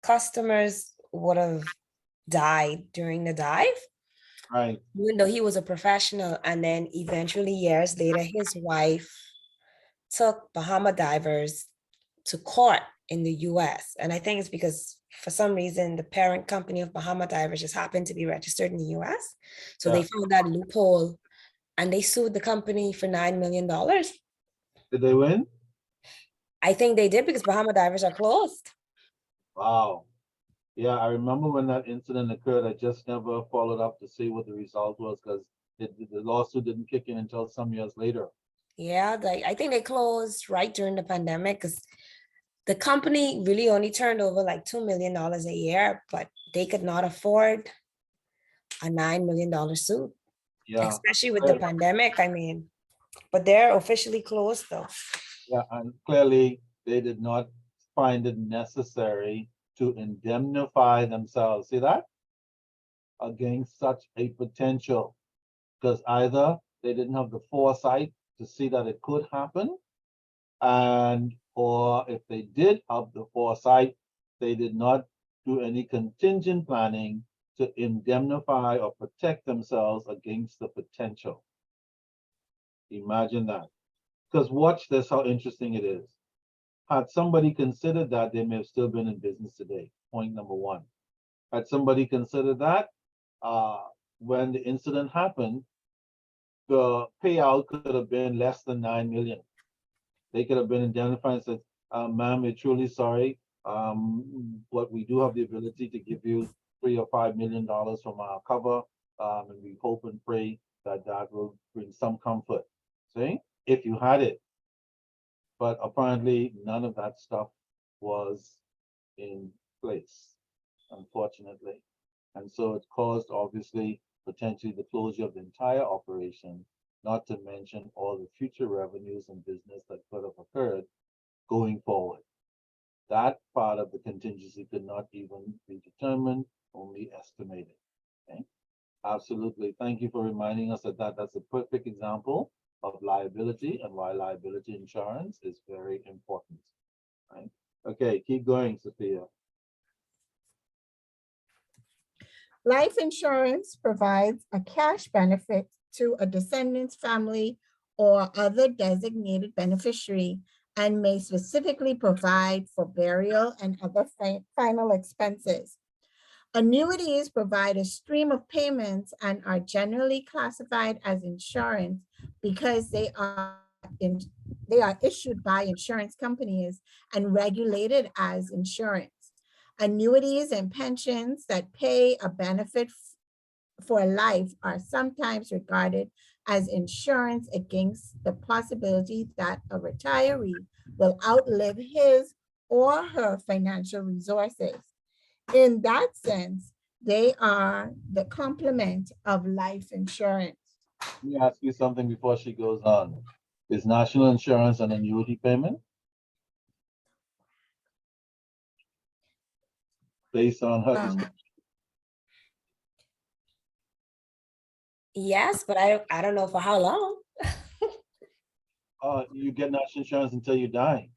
customers would have died during the dive, Right. even though he was a professional. And then eventually, years later, his wife took Bahama Divers to court in the US. And I think it's because for some reason, the parent company of Bahama Divers just happened to be registered in the US. So they Yeah. found that loophole and they sued the company for $9 million. Did they win? I think they did because Bahama Divers are closed. Wow. Yeah, I remember when that incident occurred. I just never followed up to see what the result was because the lawsuit didn't kick in until some years later. Yeah, I think they closed right during the pandemic because the company really only turned over like $2 million a year, but they could not afford a $9 million suit, Yeah. especially with the pandemic. I mean, but they're officially closed though. Yeah, and clearly they did not find it necessary to indemnify themselves. See that? Against such a potential. Because either they didn't have the foresight to see that it could happen, and or if they did have the foresight, they did not do any contingent planning to indemnify or protect themselves against the potential. Imagine that. Because watch this, how interesting it is. Had somebody considered that, they may have still been in business today. Point number one. Had somebody considered that, when the incident happened, the payout could have been less than 9 million. They could have been indemnified and said, ma'am, we're truly sorry. But we do have the ability to give you $3 or $5 million from our cover. And we hope and pray that that will bring some comfort. See, if you had it. But apparently none of that stuff was in place, unfortunately. And so it caused, obviously, potentially the closure of the entire operation, not to mention all the future revenues and business that could have occurred going forward. That part of the contingency could not even be determined, only estimated. Okay? Absolutely. Thank you for reminding us of that. That's a perfect example of liability and why liability insurance is very important. Right? Okay. Okay, keep going, Sophia. Life insurance provides a cash benefit to a descendant's family or other designated beneficiary and may specifically provide for burial and other final expenses. Annuities provide a stream of payments and are generally classified as insurance because they are issued by insurance companies and regulated as insurance. Annuities and pensions that pay a benefit for life are sometimes regarded as insurance against the possibility that a retiree will outlive his or her financial resources. In that sense, they are the complement of life insurance. Let me ask you something before she goes on. Is national insurance an annuity payment? Based on her description. Yes, but I don't know for how long. You get national insurance until you die.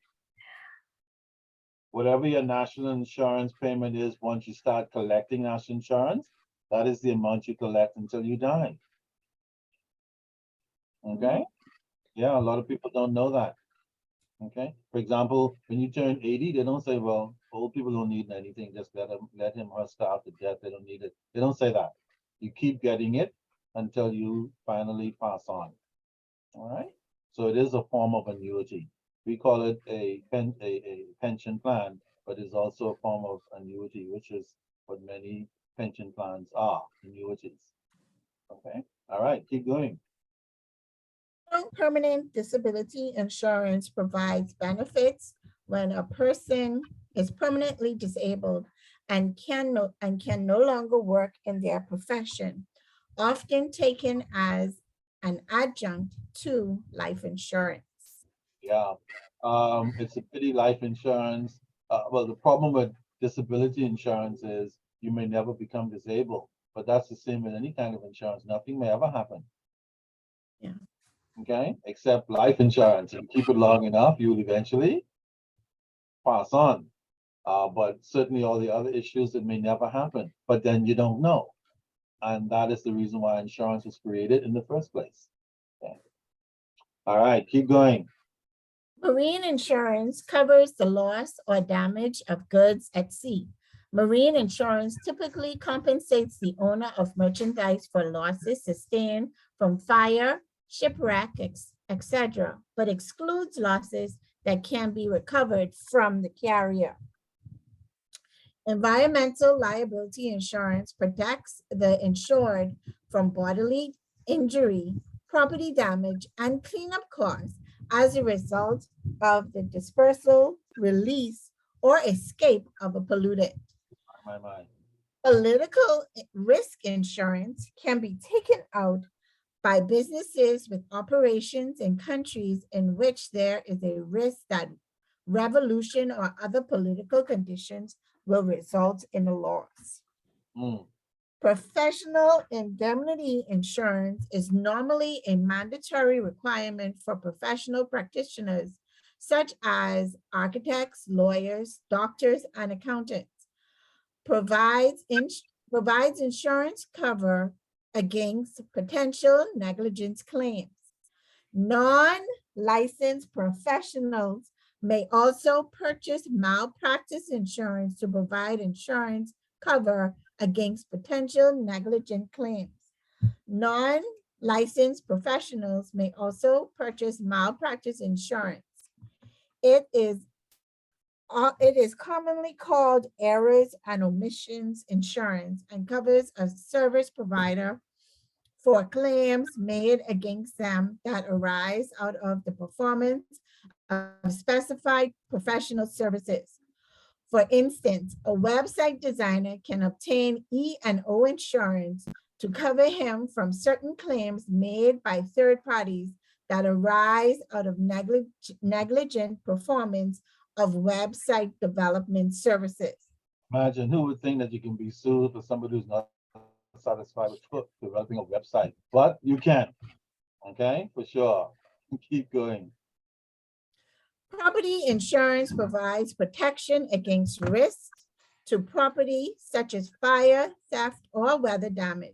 Whatever your national insurance payment is, once you start collecting national insurance, that is the amount you collect until you die. Okay? Yeah, a lot of people don't know that. Okay? For example, when you turn 80, they don't say, well, old people don't need anything, just let him or her starve to death, they don't need it. They don't say that. You keep getting it until you finally pass on. All right? So it is a form of annuity. We call it a pension plan, but it's also a form of annuity, which is what many pension plans are, annuities. Okay, all right, keep going. Permanent disability insurance provides benefits when a person is permanently disabled and can no longer work in their profession, often taken as an adjunct to life insurance. Yeah, it's a pity life insurance. Well, the problem with disability insurance is you may never become disabled, but that's the same with any kind of insurance. Nothing may ever happen. Yeah. Okay, except life insurance. If you keep it long enough, you will eventually pass on. But certainly all the other issues, it may never happen, but then you don't know. And that is the reason why insurance was created in the first place. Okay. All right, keep going. Marine insurance covers the loss or damage of goods at sea. Marine insurance typically compensates the owner of merchandise for losses sustained from fire, shipwreck, etc., but excludes losses that can be recovered from the carrier. Environmental liability insurance protects the insured from bodily injury, property damage, and cleanup costs as a result of the dispersal, release, or escape of a pollutant. My. Political risk insurance can be taken out by businesses with operations in countries in which there is a risk that revolution or other political conditions will result in a loss. Professional indemnity insurance is normally a mandatory requirement for professional practitioners, such as architects, lawyers, doctors, and accountants. Provides insurance cover against potential negligence claims. Non-licensed professionals may also purchase malpractice insurance to provide insurance cover against potential negligent claims. Non-licensed professionals may also purchase malpractice insurance. It is commonly called errors and omissions insurance and covers a service provider for claims made against them that arise out of the performance of specified professional services. For instance, a website designer can obtain E&O insurance to cover him from certain claims made by third parties that arise out of negligent performance of website development services. Imagine who would think that you can be sued for somebody who's not satisfied with developing a website, but you can. Okay, for sure. Keep going. Property insurance provides protection against risks to property such as fire, theft, or weather damage.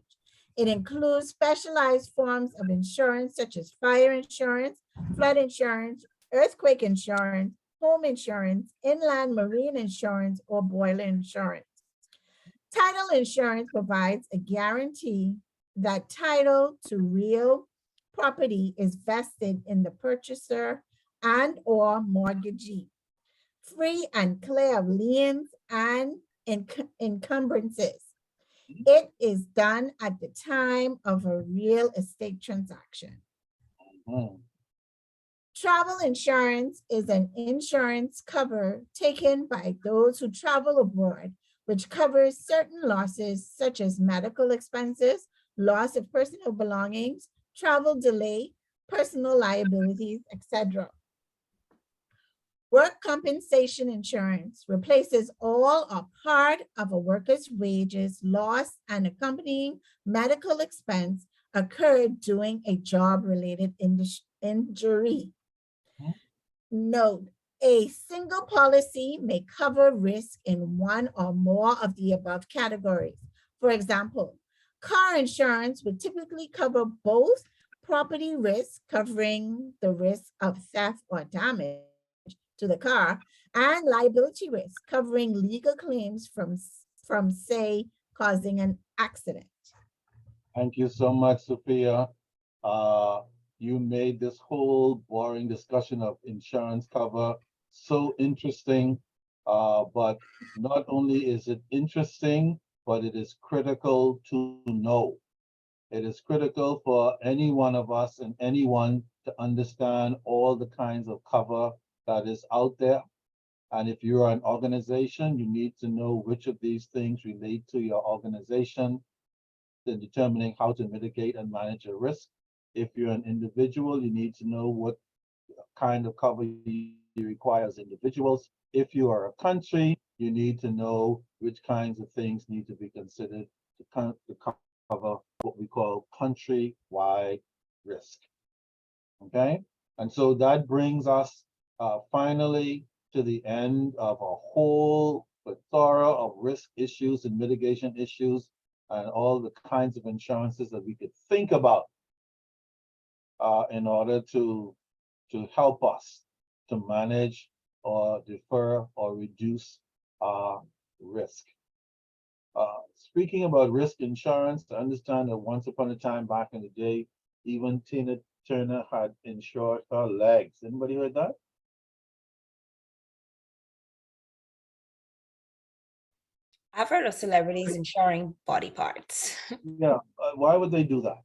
It includes specialized forms of insurance such as fire insurance, flood insurance, earthquake insurance, home insurance, inland marine insurance, or boiler insurance. Title insurance provides a guarantee that title to real property is vested in the purchaser and or mortgagee, free and clear of liens and encumbrances. It is done at the time of a real estate transaction. Hmm. Travel insurance is an insurance cover taken by those who travel abroad, which covers certain losses such as medical expenses, loss of personal belongings, travel delay, personal liabilities, etc. Work compensation insurance replaces all or part of a worker's wages, loss, and accompanying medical expense occurred during a job-related injury. Note, a single policy may cover risk in one or more of the above categories. For example, car insurance would typically cover both property risk, covering the risk of theft or damage to the car, and liability risk, covering legal claims from say, causing an accident. Thank you so much, Sophia. You made this whole boring discussion of insurance cover so interesting. But not only is it interesting, but it is critical to know. It is critical for any one of us and anyone to understand all the kinds of cover that is out there. And if you're an organization, you need to know which of these things relate to your organization, in determining how to mitigate and manage your risk. If you're an individual, you need to know what kind of cover you require as individuals. If you are a country, you need to know which kinds of things need to be considered to cover what we call country-wide risk. Okay, and so that brings us finally to the end of a whole plethora of risk issues and mitigation issues and all the kinds of insurances that we could think about in order to help us to manage or defer or reduce risk. Speaking about risk insurance, to understand that once upon a time back in the day, even Tina Turner had insured her legs. Anybody heard that? I've heard of celebrities insuring body parts. Yeah. Why would they do that?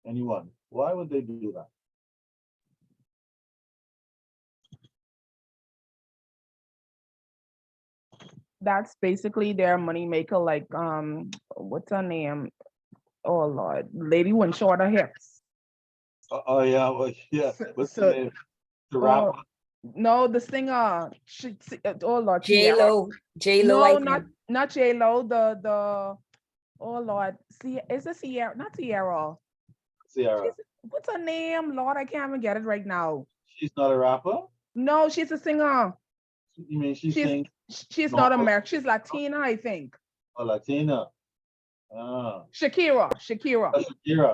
Anyone? Why would they do that? That's basically their money maker, like what's her name? Oh Lord, lady with shorter hips. Oh yeah, well, yeah. What's the So- name? The rapper? No, the singer. Oh Lord, J-Lo, J-Lo, I No, think. not J-Lo. The oh Lord, see, is it Sierra? Not Sierra. Sierra. What's her name? Lord, I can't even get it right now. She's not a rapper? No, she's a singer. You mean she She's sings she's No. not American. She's Latina, I think. a Latina? Ah, Shakira. Shakira,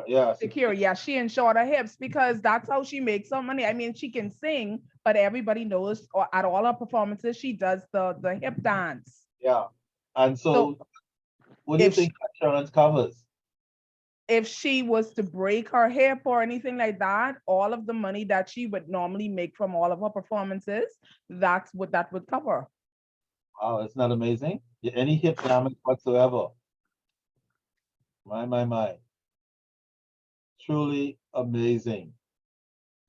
yeah. Shakira, yeah, she insured her hips because that's how she makes some money. I mean, she can sing, but everybody knows, or at all her performances, she does the hip dance. Yeah. And so what do you if think insurance covers? If she was to break her hip or anything like that, all of the money that she would normally make from all of her performances, that's what that would cover. Wow, it's not amazing? Yeah, any hip damage whatsoever. My. Truly amazing.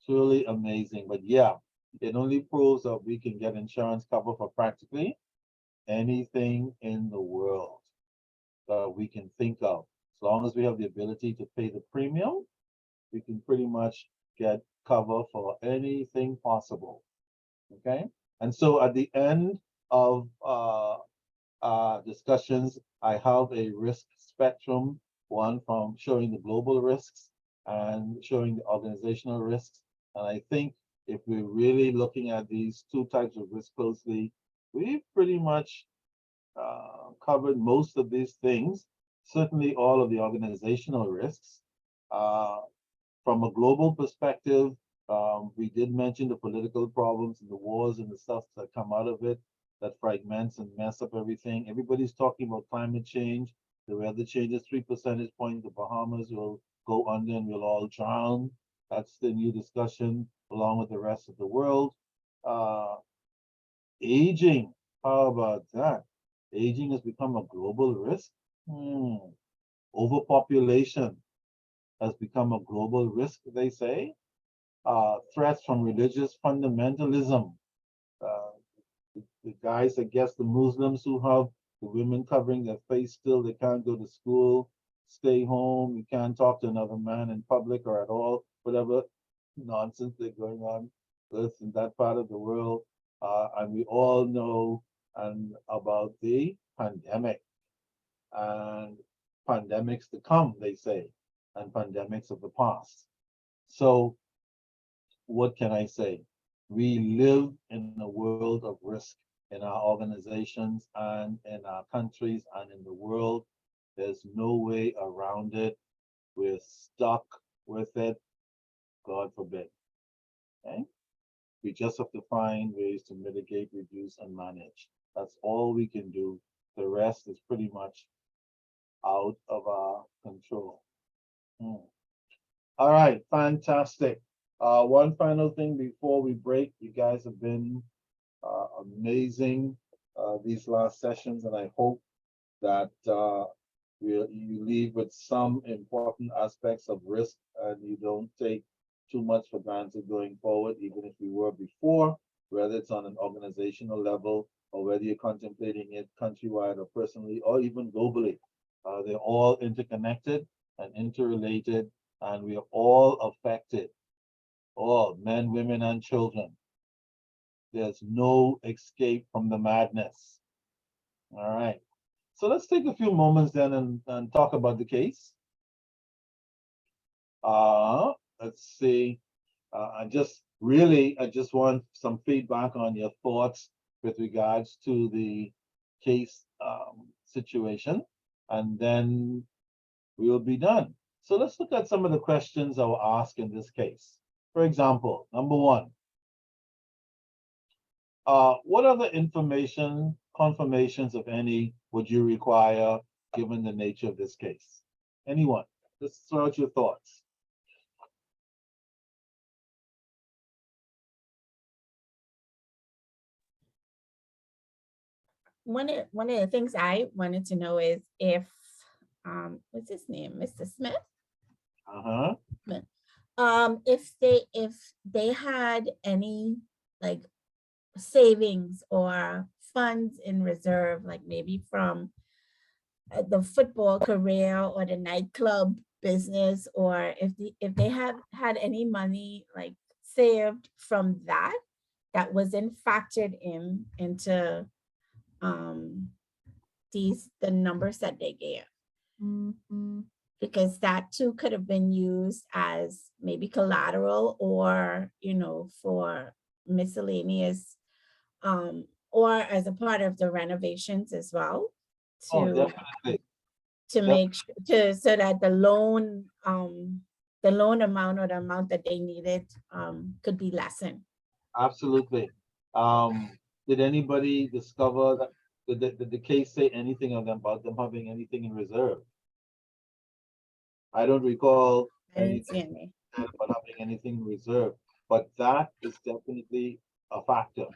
Truly amazing. But yeah, it only proves that we can get insurance cover for practically anything in the world that we can think of. As long as we have the ability to pay the premium, we can pretty much get cover for anything possible. Okay. And so at the end of discussions, I have a risk spectrum, one from showing the global risks and showing the organizational risks. And I think if we're really looking at these two types of risk closely, we've pretty much covered most of these things, certainly all of the organizational risks. From a global perspective, we did mention the political problems and the wars and the stuff that come out of it that fragments and mess up everything. Everybody's talking about climate change. The weather changes 3 percentage points. The Bahamas will go under and we'll all drown. That's the new discussion along with the rest of the world. Aging, how about that? Aging has become a global risk. Overpopulation has become a global risk, they say. Threats from religious fundamentalism. The guys, I guess the Muslims who have the women covering their face still, they can't go to school, stay home, you can't talk to another man in public or at all, whatever nonsense they're going on this in that part of the world. And we all know about the pandemic and pandemics to come, they say, and pandemics of the past. So what can I say? We live in a world of risk in our organizations and in our countries and in the world. There's no way around it. We're stuck with it, God forbid. Okay? We just have to find ways to mitigate, reduce, and manage. That's all we can do. The rest is pretty much out of our control. All right, fantastic. One final thing before we break. You guys have been amazing these last sessions, and I hope that you leave with some important aspects of risk and you don't take too much for granted going forward, even if we were before, whether it's on an organizational level or whether you're contemplating it countrywide or personally or even globally. They're all interconnected and interrelated, and we are all affected. All men, women, and children. There's no escape from the madness. All right. So let's take a few moments then and talk about the case. Let's see. I just want some feedback on your thoughts with regards to the case situation, and then we will be done. So let's look at some of the questions I will ask in this case. For example, number one, what other information, confirmations, if any, would you require given the nature of this case? Anyone? Just throw out your thoughts. One of the things I wanted to know is if what's his name, Mr. Smith? Uh-huh. If they had any like savings or funds in reserve, like maybe from the football career or the nightclub business, or if they have had any money like saved from that wasn't factored into the numbers that they gave. Because that too could have been used as maybe collateral or, for miscellaneous, or as a part of the renovations as well. Oh, To definitely. make sure so that the loan amount or the amount that they needed could be lessened. Absolutely. Did anybody discover that did the case say anything of them about them having anything in reserve? I don't recall I didn't see any. about having anything in reserve, but that is definitely a factor.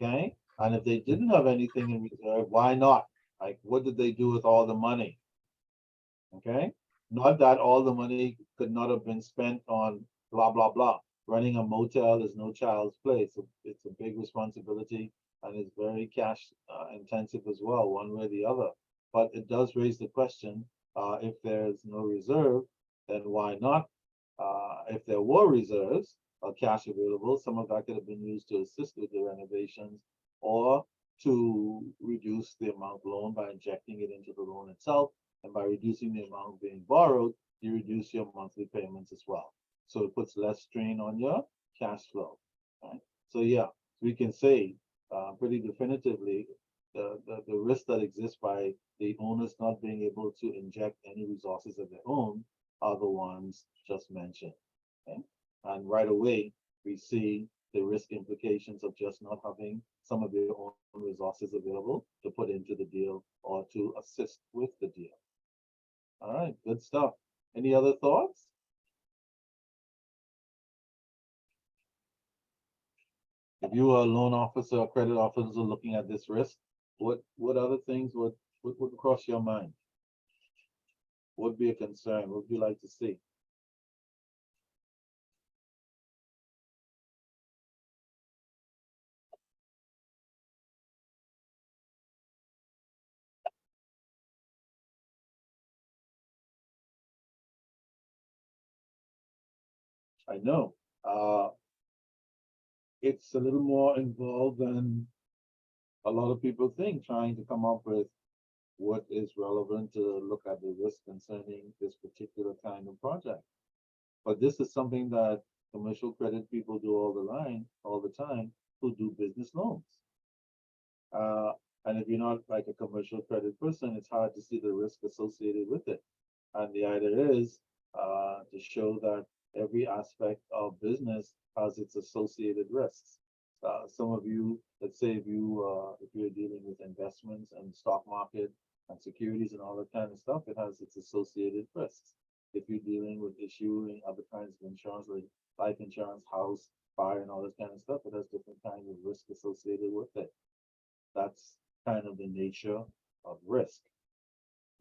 Okay. And if they didn't have anything in reserve, why not? Like, what did they do with all the money? Okay. Not that all the money could not have been spent on blah, blah, blah. Running a motel is no child's play. It's a big responsibility and it's very cash intensive as well, one way or the other. But it does raise the question, if there's no reserve, then why not? If there were reserves or cash available, some of that could have been used to assist with the renovations or to reduce the amount loaned by injecting it into the loan itself. And by reducing the amount being borrowed, you reduce your monthly payments as well. So it puts less strain on your cash flow. Right? So yeah, we can say pretty definitively the risk that exists by the owners not being able to inject any resources of their own are the ones just mentioned. Okay? And right away, we see the risk implications of just not having some of your own resources available to put into the deal or to assist with the deal. All right, good stuff. Any other thoughts? If you are a loan officer or credit officer looking at this risk, what other things would cross your mind? Would be a concern? What would you like to see? I know. It's a little more involved than a lot of people think, trying to come up with what is relevant to look at the risk concerning this particular kind of project. But this is something that commercial credit people do all the time, who do business loans. Uh, and if you're not like a commercial credit person, it's hard to see the risk associated with it. And the idea is to show that every aspect of business has its associated risks. Some of you, let's say if you're dealing with investments and stock market and securities and all that kind of stuff, it has its associated risks. If you're dealing with issuing other kinds of insurance, like life insurance, house, fire, and all that kind of stuff, it has different kinds of risk associated with it. That's kind of the nature of risk.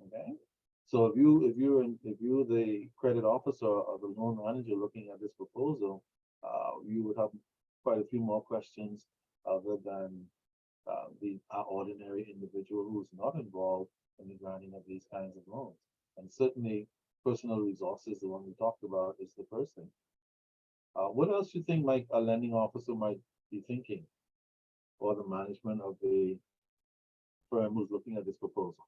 Okay. So if you're the credit officer or the loan manager looking at this proposal, you would have quite a few more questions other than the ordinary individual who's not involved in the granting of these kinds of loans. And certainly, personal resources, the one we talked about, is the person. What else do you think, like a lending officer might be thinking, or the management of the firm who's looking at this proposal?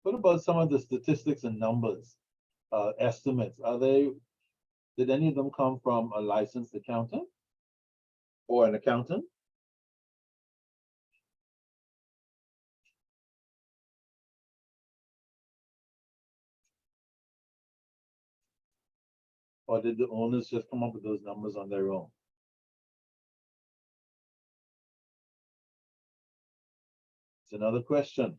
What about some of the statistics and numbers, estimates? Did any of them come from a licensed accountant or an accountant? Or did the owners just come up with those numbers on their own? It's another question.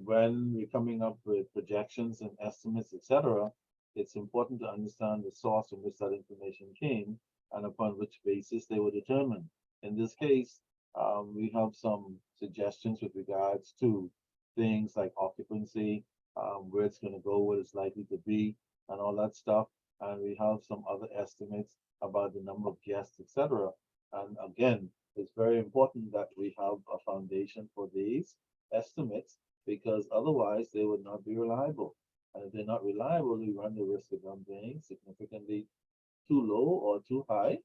When we're coming up with projections and estimates, etc., it's important to understand the source from which that information came and upon which basis they were determined. In this case, we have some suggestions with regards to things like occupancy, where it's going to go, what it's likely to be, and all that stuff. And we have some other estimates about the number of guests, etc. And again, it's very important that we have a foundation for these estimates, because otherwise they would not be reliable. And if they're not reliable, we run the risk of them being significantly too low or too high.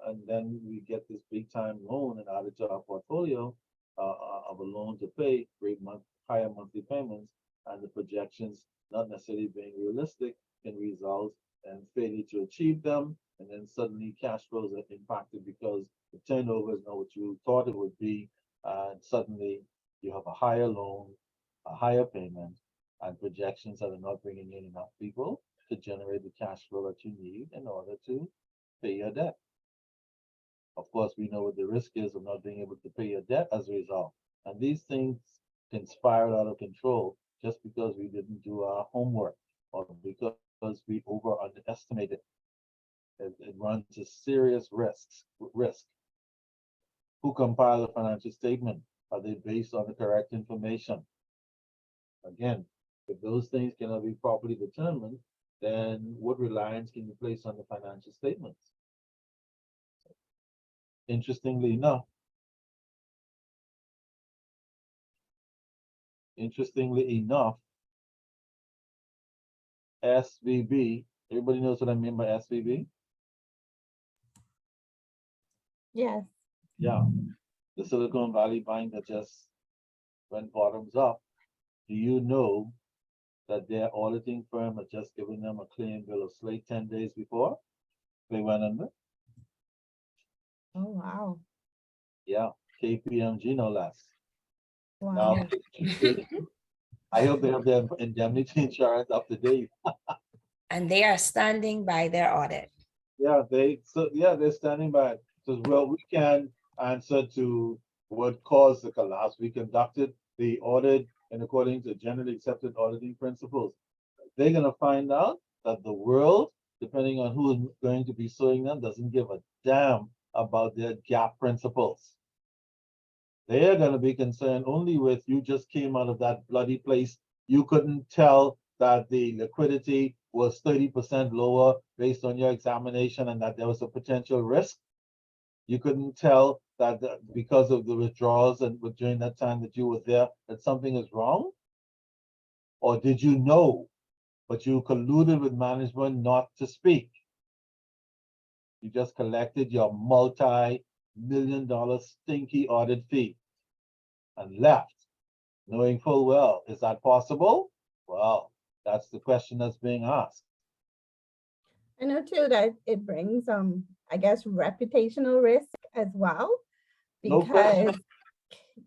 And then we get this big time loan and added to our portfolio of a loan to pay, higher monthly payments, and the projections not necessarily being realistic can result in failure to achieve them. And then suddenly cash flows are impacted because the turnover is not what you thought it would be. And suddenly you have a higher loan, a higher payment, and projections that are not bringing in enough people to generate the cash flow that you need in order to pay your debt. Of course, we know what the risk is of not being able to pay your debt as a result. And these things can spiral out of control just because we didn't do our homework or because we underestimated. It runs a serious risk. Who compiled the financial statement? Are they based on the correct information? Again, if those things cannot be properly determined, then what reliance can you place on the financial statements? Interestingly enough, SVB, everybody knows what I mean by SVB? Yes. Yeah, the Silicon Valley Bank that just when bottoms up, do you know that their auditing firm had just given them a clean bill of slate 10 days before they went under? Oh, wow. Yeah, KPMG no less. Wow. Now, I hope they have their indemnity insurance up to date. And they are standing by their audit. Yeah, they're standing by it. Says, well, we can answer to what caused the collapse. We conducted the audit and according to generally accepted auditing principles. They're gonna find out that the world, depending on who is going to be suing them, doesn't give a damn about their gap principles. They are gonna be concerned only with you just came out of that bloody place. You couldn't tell that the liquidity was 30% lower based on your examination and that there was a potential risk. You couldn't tell that because of the withdrawals and during that time that you were there, that something is wrong? Or did you know, but you colluded with management not to speak? You just collected your multi-million-dollar stinky audit fee and left, knowing full well, is that possible? Well, that's the question that's being asked. I know too that it brings, I guess, reputational risk as well. No question. Because,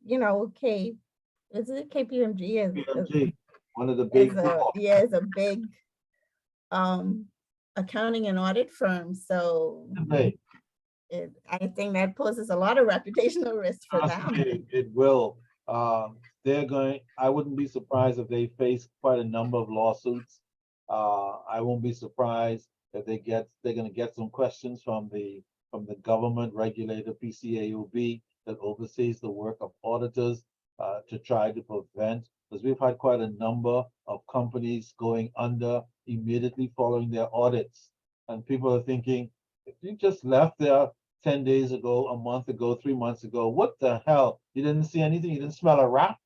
you know, is it KPMG KPMG, one of the big four. is a big accounting and audit firm. So Hey, I think that poses a lot of reputational risk for trust them. me, it will. I wouldn't be surprised if they face quite a number of lawsuits. I won't be surprised if they're gonna get some questions from the government regulator, PCAOB, that oversees the work of auditors, to try to prevent, because we've had quite a number of companies going under immediately following their audits. And people are thinking, if you just left there 10 days ago, a month ago, 3 months ago, what the hell? You didn't see anything? You didn't smell a rat,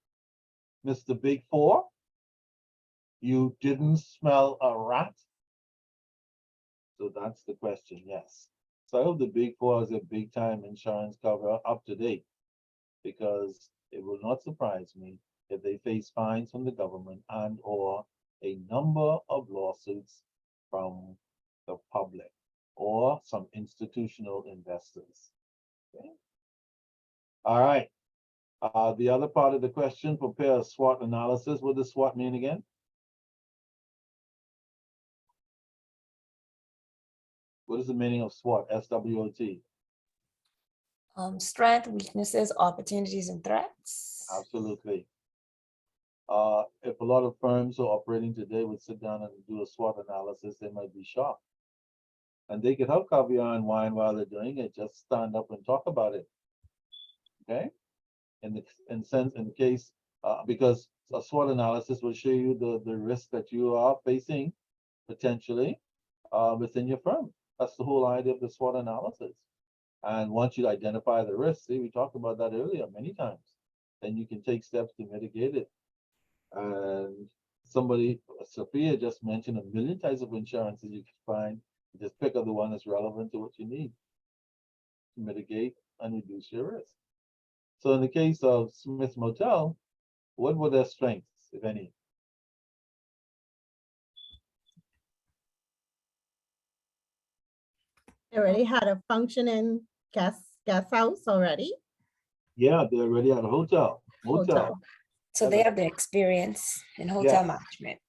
Mr. Big Four? You didn't smell a rat? So that's the question, yes. So I hope the Big Four has a big time insurance cover up to date, because it will not surprise me if they face fines from the government and or a number of lawsuits from the public or some institutional investors. Okay. All right. The other part of the question, prepare a SWOT analysis. What does SWOT mean again? What is the meaning of SWOT? SWOT. Strength, weaknesses, opportunities, and threats. Absolutely. If a lot of firms who are operating today would sit down and do a SWOT analysis, they might be shocked. And they could have caviar and wine while they're doing it. Just stand up and talk about it. Okay. Because a SWOT analysis will show you the risk that you are facing potentially within your firm. That's the whole idea of the SWOT analysis. And once you identify the risk, see, we talked about that earlier many times, then you can take steps to mitigate it. And Sophia just mentioned 1 million types of insurance that you can find. You just pick up the one that's relevant to what you need to mitigate and reduce your risk. So in the case of Smith Motel, what were their strengths, if any? They already had a functioning guest house already. Yeah, they already had a motel. So they have the experience in hotel Yes. management.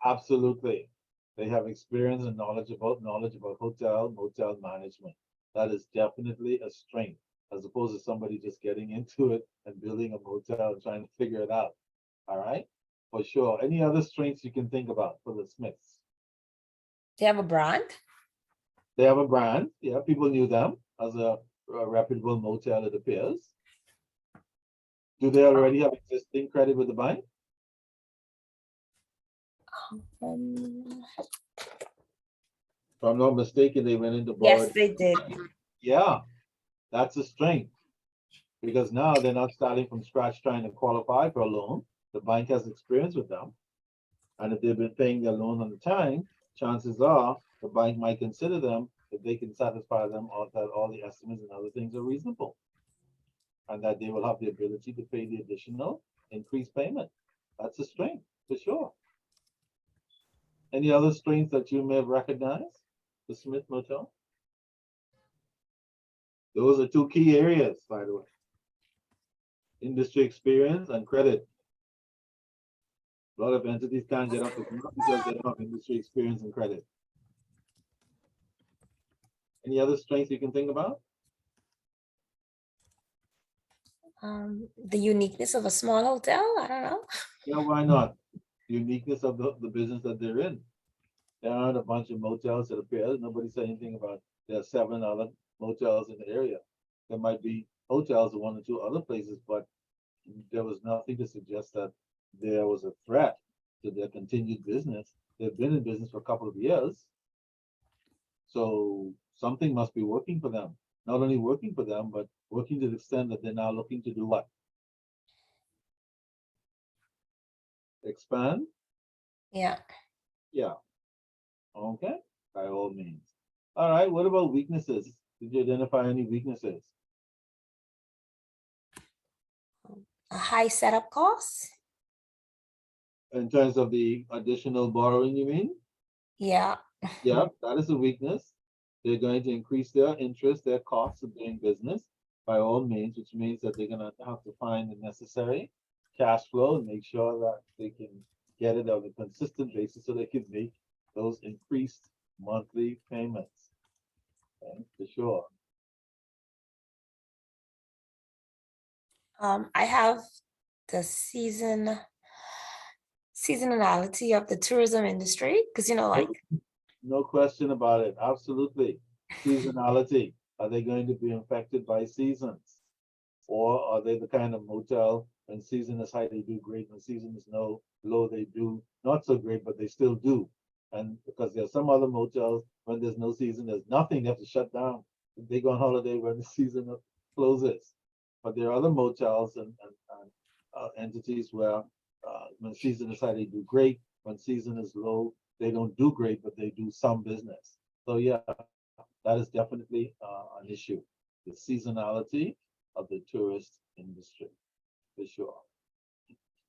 Absolutely. They have experience and knowledge about hotel, motel management. That is definitely a strength, as opposed to somebody just getting into it and building a motel and trying to figure it out. All right, for sure. Any other strengths you can think about for the Smiths? They have a brand. They have a brand. Yeah, people knew them as a reputable motel, it appears. Do they already have existing credit with the bank? If I'm not mistaken, they went into borrowed. Yes, they did. Yeah, that's a strength. Because now they're not starting from scratch trying to qualify for a loan. The bank has experience with them. And if they've been paying their loan on the time, chances are the bank might consider them if they can satisfy them or that all the estimates and other things are reasonable. And that they will have the ability to pay the additional increased payment. That's a strength, for sure. Any other strengths that you may have recognized, the Smith Motel? Those are two key areas, by the way. Industry experience and credit. A lot of entities can't get up to snuff because they don't have industry experience and credit. Any other strengths you can think about? The uniqueness of a small hotel, I don't know. Yeah, why not? Uniqueness of the business that they're in. There aren't a bunch of motels that appear. Nobody said anything about there are 7 other motels in the area. There might be hotels in 1 or 2 other places, but there was nothing to suggest that there was a threat to their continued business. They've been in business for a couple of years. So something must be working for them. Not only working for them, but working to the extent that they're now looking to do what? Expand? Yeah. Yeah. Okay, by all means. All right, what about weaknesses? Did you identify any weaknesses? A high setup cost. In terms of the additional borrowing, you mean? Yeah. Yeah, that is a weakness. They're going to increase their interest, their costs of doing business by all means, which means that they're gonna have to find the necessary cash flow and make sure that they can get it on a consistent basis so they can make those increased monthly payments. Okay, for sure. I have the seasonality of the tourism industry, because like No question about it. Absolutely. Seasonality. Are they going to be affected by seasons? Or are they the kind of motel when season is high, they do great, when season is low, they do not so great, but they still do. And because there are some other motels, when there's no season, there's nothing, they have to shut down. They go on holiday when the season closes. But there are other motels and entities where when season is high, they do great. When season is low, they don't do great, but they do some business. So yeah, that is definitely an issue. The seasonality of the tourist industry, for sure.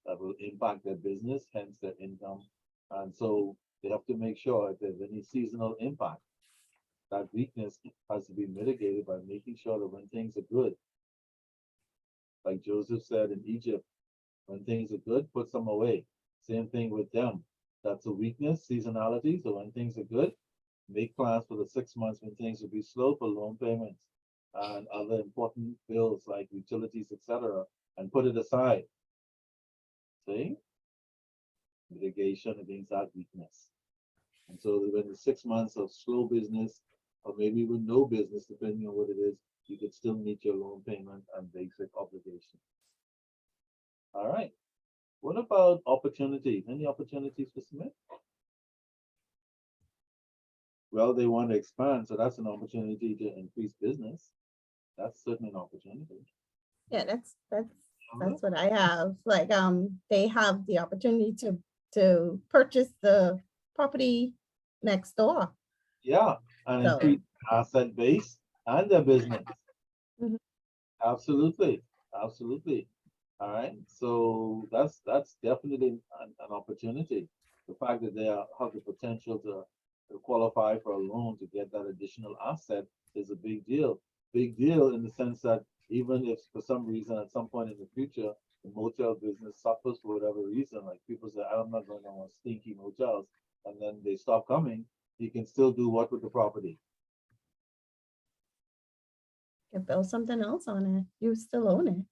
That will impact their business, hence their income. And so they have to make sure if there's any seasonal impact, that weakness has to be mitigated by making sure that when things are good, like Joseph said in Egypt, when things are good, put some away. Same thing with them. That's a weakness, seasonality. So when things are good, make plans for the 6 months when things will be slow for loan payments and other important bills like utilities, etc., and put it aside. See? Mitigation against that weakness. And so when the 6 months of slow business, or maybe even no business, depending on what it is, you could still meet your loan payment and basic obligations. All right. What about opportunities? Any opportunities for Smith? Well, they want to expand, so that's an opportunity to increase business. That's certainly an opportunity. Yeah, that's what I have. Like, they have the opportunity to purchase the property next door. Yeah, and So- increase asset base and their business. Mhm. Absolutely, absolutely. All right, so that's definitely an opportunity. The fact that they have the potential to qualify for a loan to get that additional asset is a big deal. Big deal in the sense that even if for some reason at some point in the future the motel business suffers for whatever reason, like people say, I'm not going to want stinky motels, and then they stop coming, you can still do what with the property? Can build something else on it. You still own it.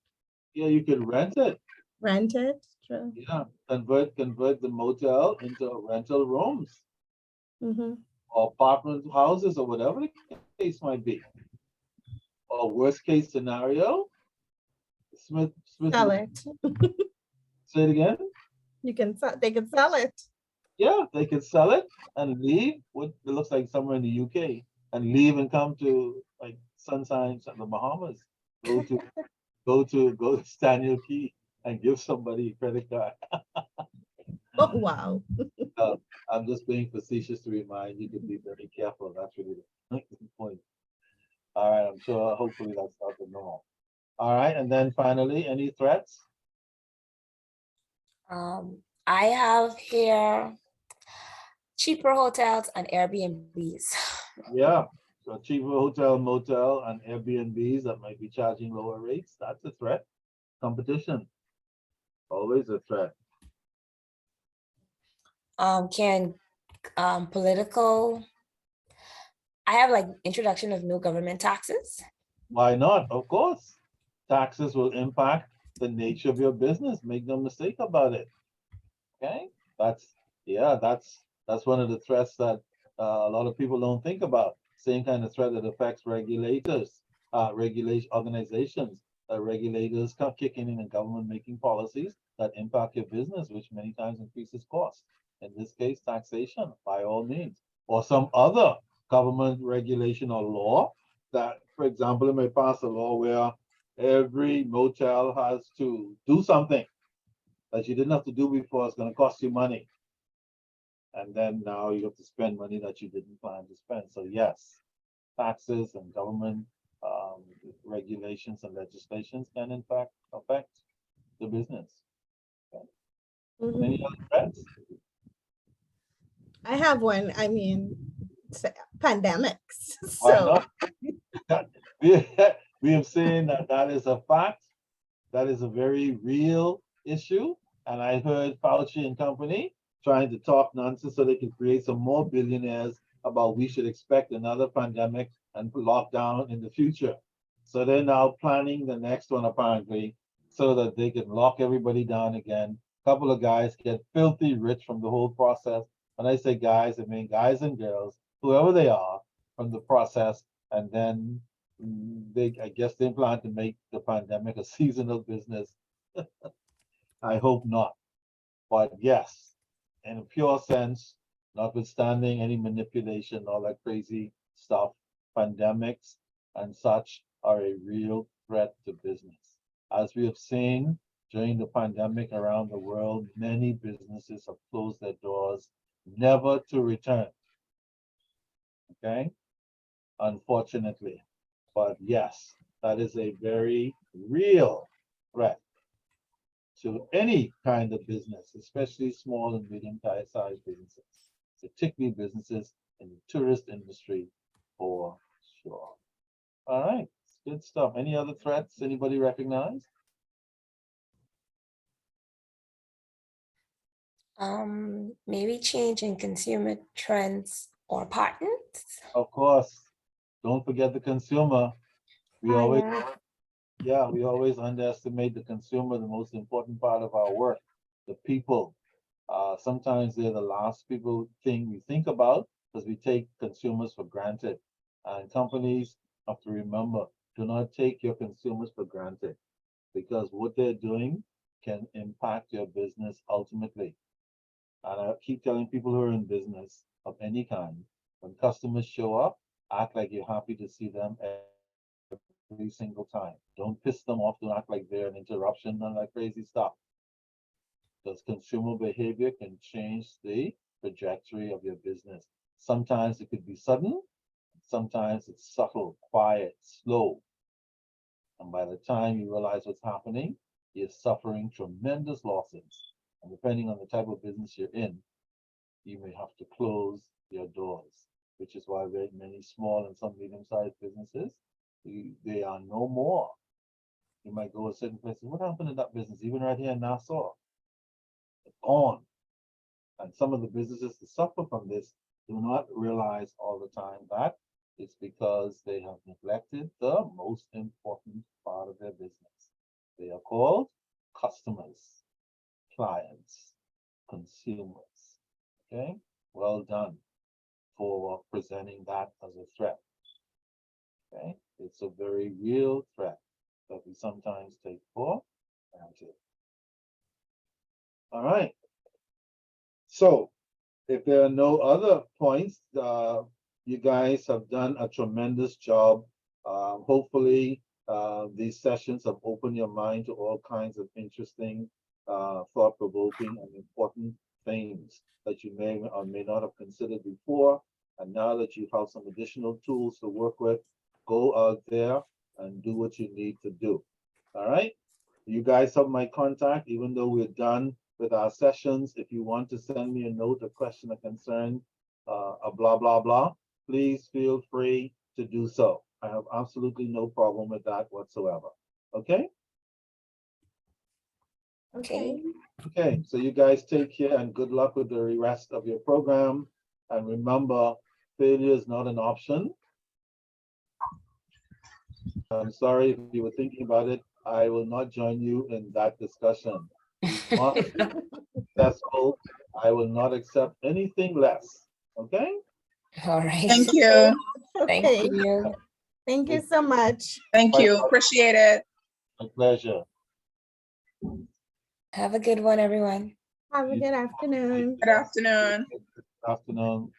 Yeah, you could rent it. Rent it. True. Yeah, convert the motel into rental rooms Mm-hmm. or apartment houses or whatever the case might be. Or worst case scenario, Smith, Sell it. say it again. You can sell. They can sell it. Yeah, they could sell it and leave. What it looks like somewhere in the UK, and leave and come to like Sunshine, the Bahamas. Go to Daniel Key and give somebody a credit card. Oh wow. I'm just being facetious to remind you to be very careful. That's really the point. All right, I'm sure hopefully that's not the norm. All right, and then finally, any threats? I have here cheaper hotels and Airbnbs. Yeah, so cheaper hotel, motel, and Airbnbs that might be charging lower rates, that's a threat. Competition, always a threat. Can political, I have like introduction of new government taxes. Why not? Of course. Taxes will impact the nature of your business. Make no mistake about it. Okay? That's yeah, that's one of the threats that a lot of people don't think about. Same kind of threat that affects regulators, regulation organizations, regulators kicking in and government making policies that impact your business, which many times increases costs. In this case, taxation, by all means, or some other government regulation or law that, for example, it may pass a law where every motel has to do something that you didn't have to do before. It's going to cost you money. And then now you have to spend money that you didn't plan to spend. So yes, taxes and government regulations and legislations can in fact affect the business. Mhm. Any other threats? I have one. I mean, pandemics. Why So, not? We have seen that that is a fact. That is a very real issue. And I heard Fauci and company trying to talk nonsense so they can create some more billionaires about we should expect another pandemic and lockdown in the future. So they're now planning the next one apparently so that they can lock everybody down again. A couple of guys get filthy rich from the whole process. When I say guys, I mean guys and girls, whoever they are from the process. And then I guess they plan to make the pandemic a seasonal business. I hope not. But yes, in a pure sense, notwithstanding any manipulation, all that crazy stuff, pandemics and such are a real threat to business. As we have seen during the pandemic around the world, many businesses have closed their doors, never to return. Okay, unfortunately. But yes, that is a very real threat to any kind of business, especially small and medium-sized businesses, particularly businesses in the tourist industry for sure. All right, good stuff. Any other threats anybody recognize? Maybe change in consumer trends or patterns. Of course, don't forget the consumer. We always, yeah, we always underestimate the consumer, the most important part of our work, the people. Sometimes they're the last thing we think about because we take consumers for granted. And companies have to remember, do not take your consumers for granted because what they're doing can impact your business ultimately. And I keep telling people who are in business of any kind, when customers show up, act like you're happy to see them every single time. Don't piss them off. Don't act like they're an interruption and that crazy stuff. Because consumer behavior can change the trajectory of your business. Sometimes it could be sudden, sometimes it's subtle, quiet, slow. And by the time you realize what's happening, you're suffering tremendous losses. And depending on the type of business you're in, you may have to close your doors, which is why very many small and some medium-sized businesses, they are no more. You might go to certain places, what happened to that business? Even right here in Nassau, it's gone. And some of the businesses that suffer from this do not realize all the time that it's because they have neglected the most important part of their business. They are called customers, clients, consumers. Okay, well done for presenting that as a threat. Okay, it's a very real threat that we sometimes take for granted. All right. So if there are no other points, you guys have done a tremendous job. Hopefully, these sessions have opened your mind to all kinds of interesting, thought-provoking, and important things that you may or may not have considered before. And now that you have some additional tools to work with, go out there and do what you need to do. All right? You guys have my contact, even though we're done with with our sessions. If you want to send me a note, a question, a concern, a blah, blah, blah, please feel free to do so. I have absolutely no problem with that whatsoever. Okay? Okay. Okay, so you guys take care and good luck with the rest of your program. And remember, failure is not an option. I'm sorry if you were thinking about it. I will not join you in that discussion. You must be successful. I will not accept anything less. Okay? All right. Thank you. Thank Okay, you. thank you so much. Thank you. Appreciate it. My pleasure. Have a good one, everyone. Have a You- good afternoon. Good afternoon. Afternoon.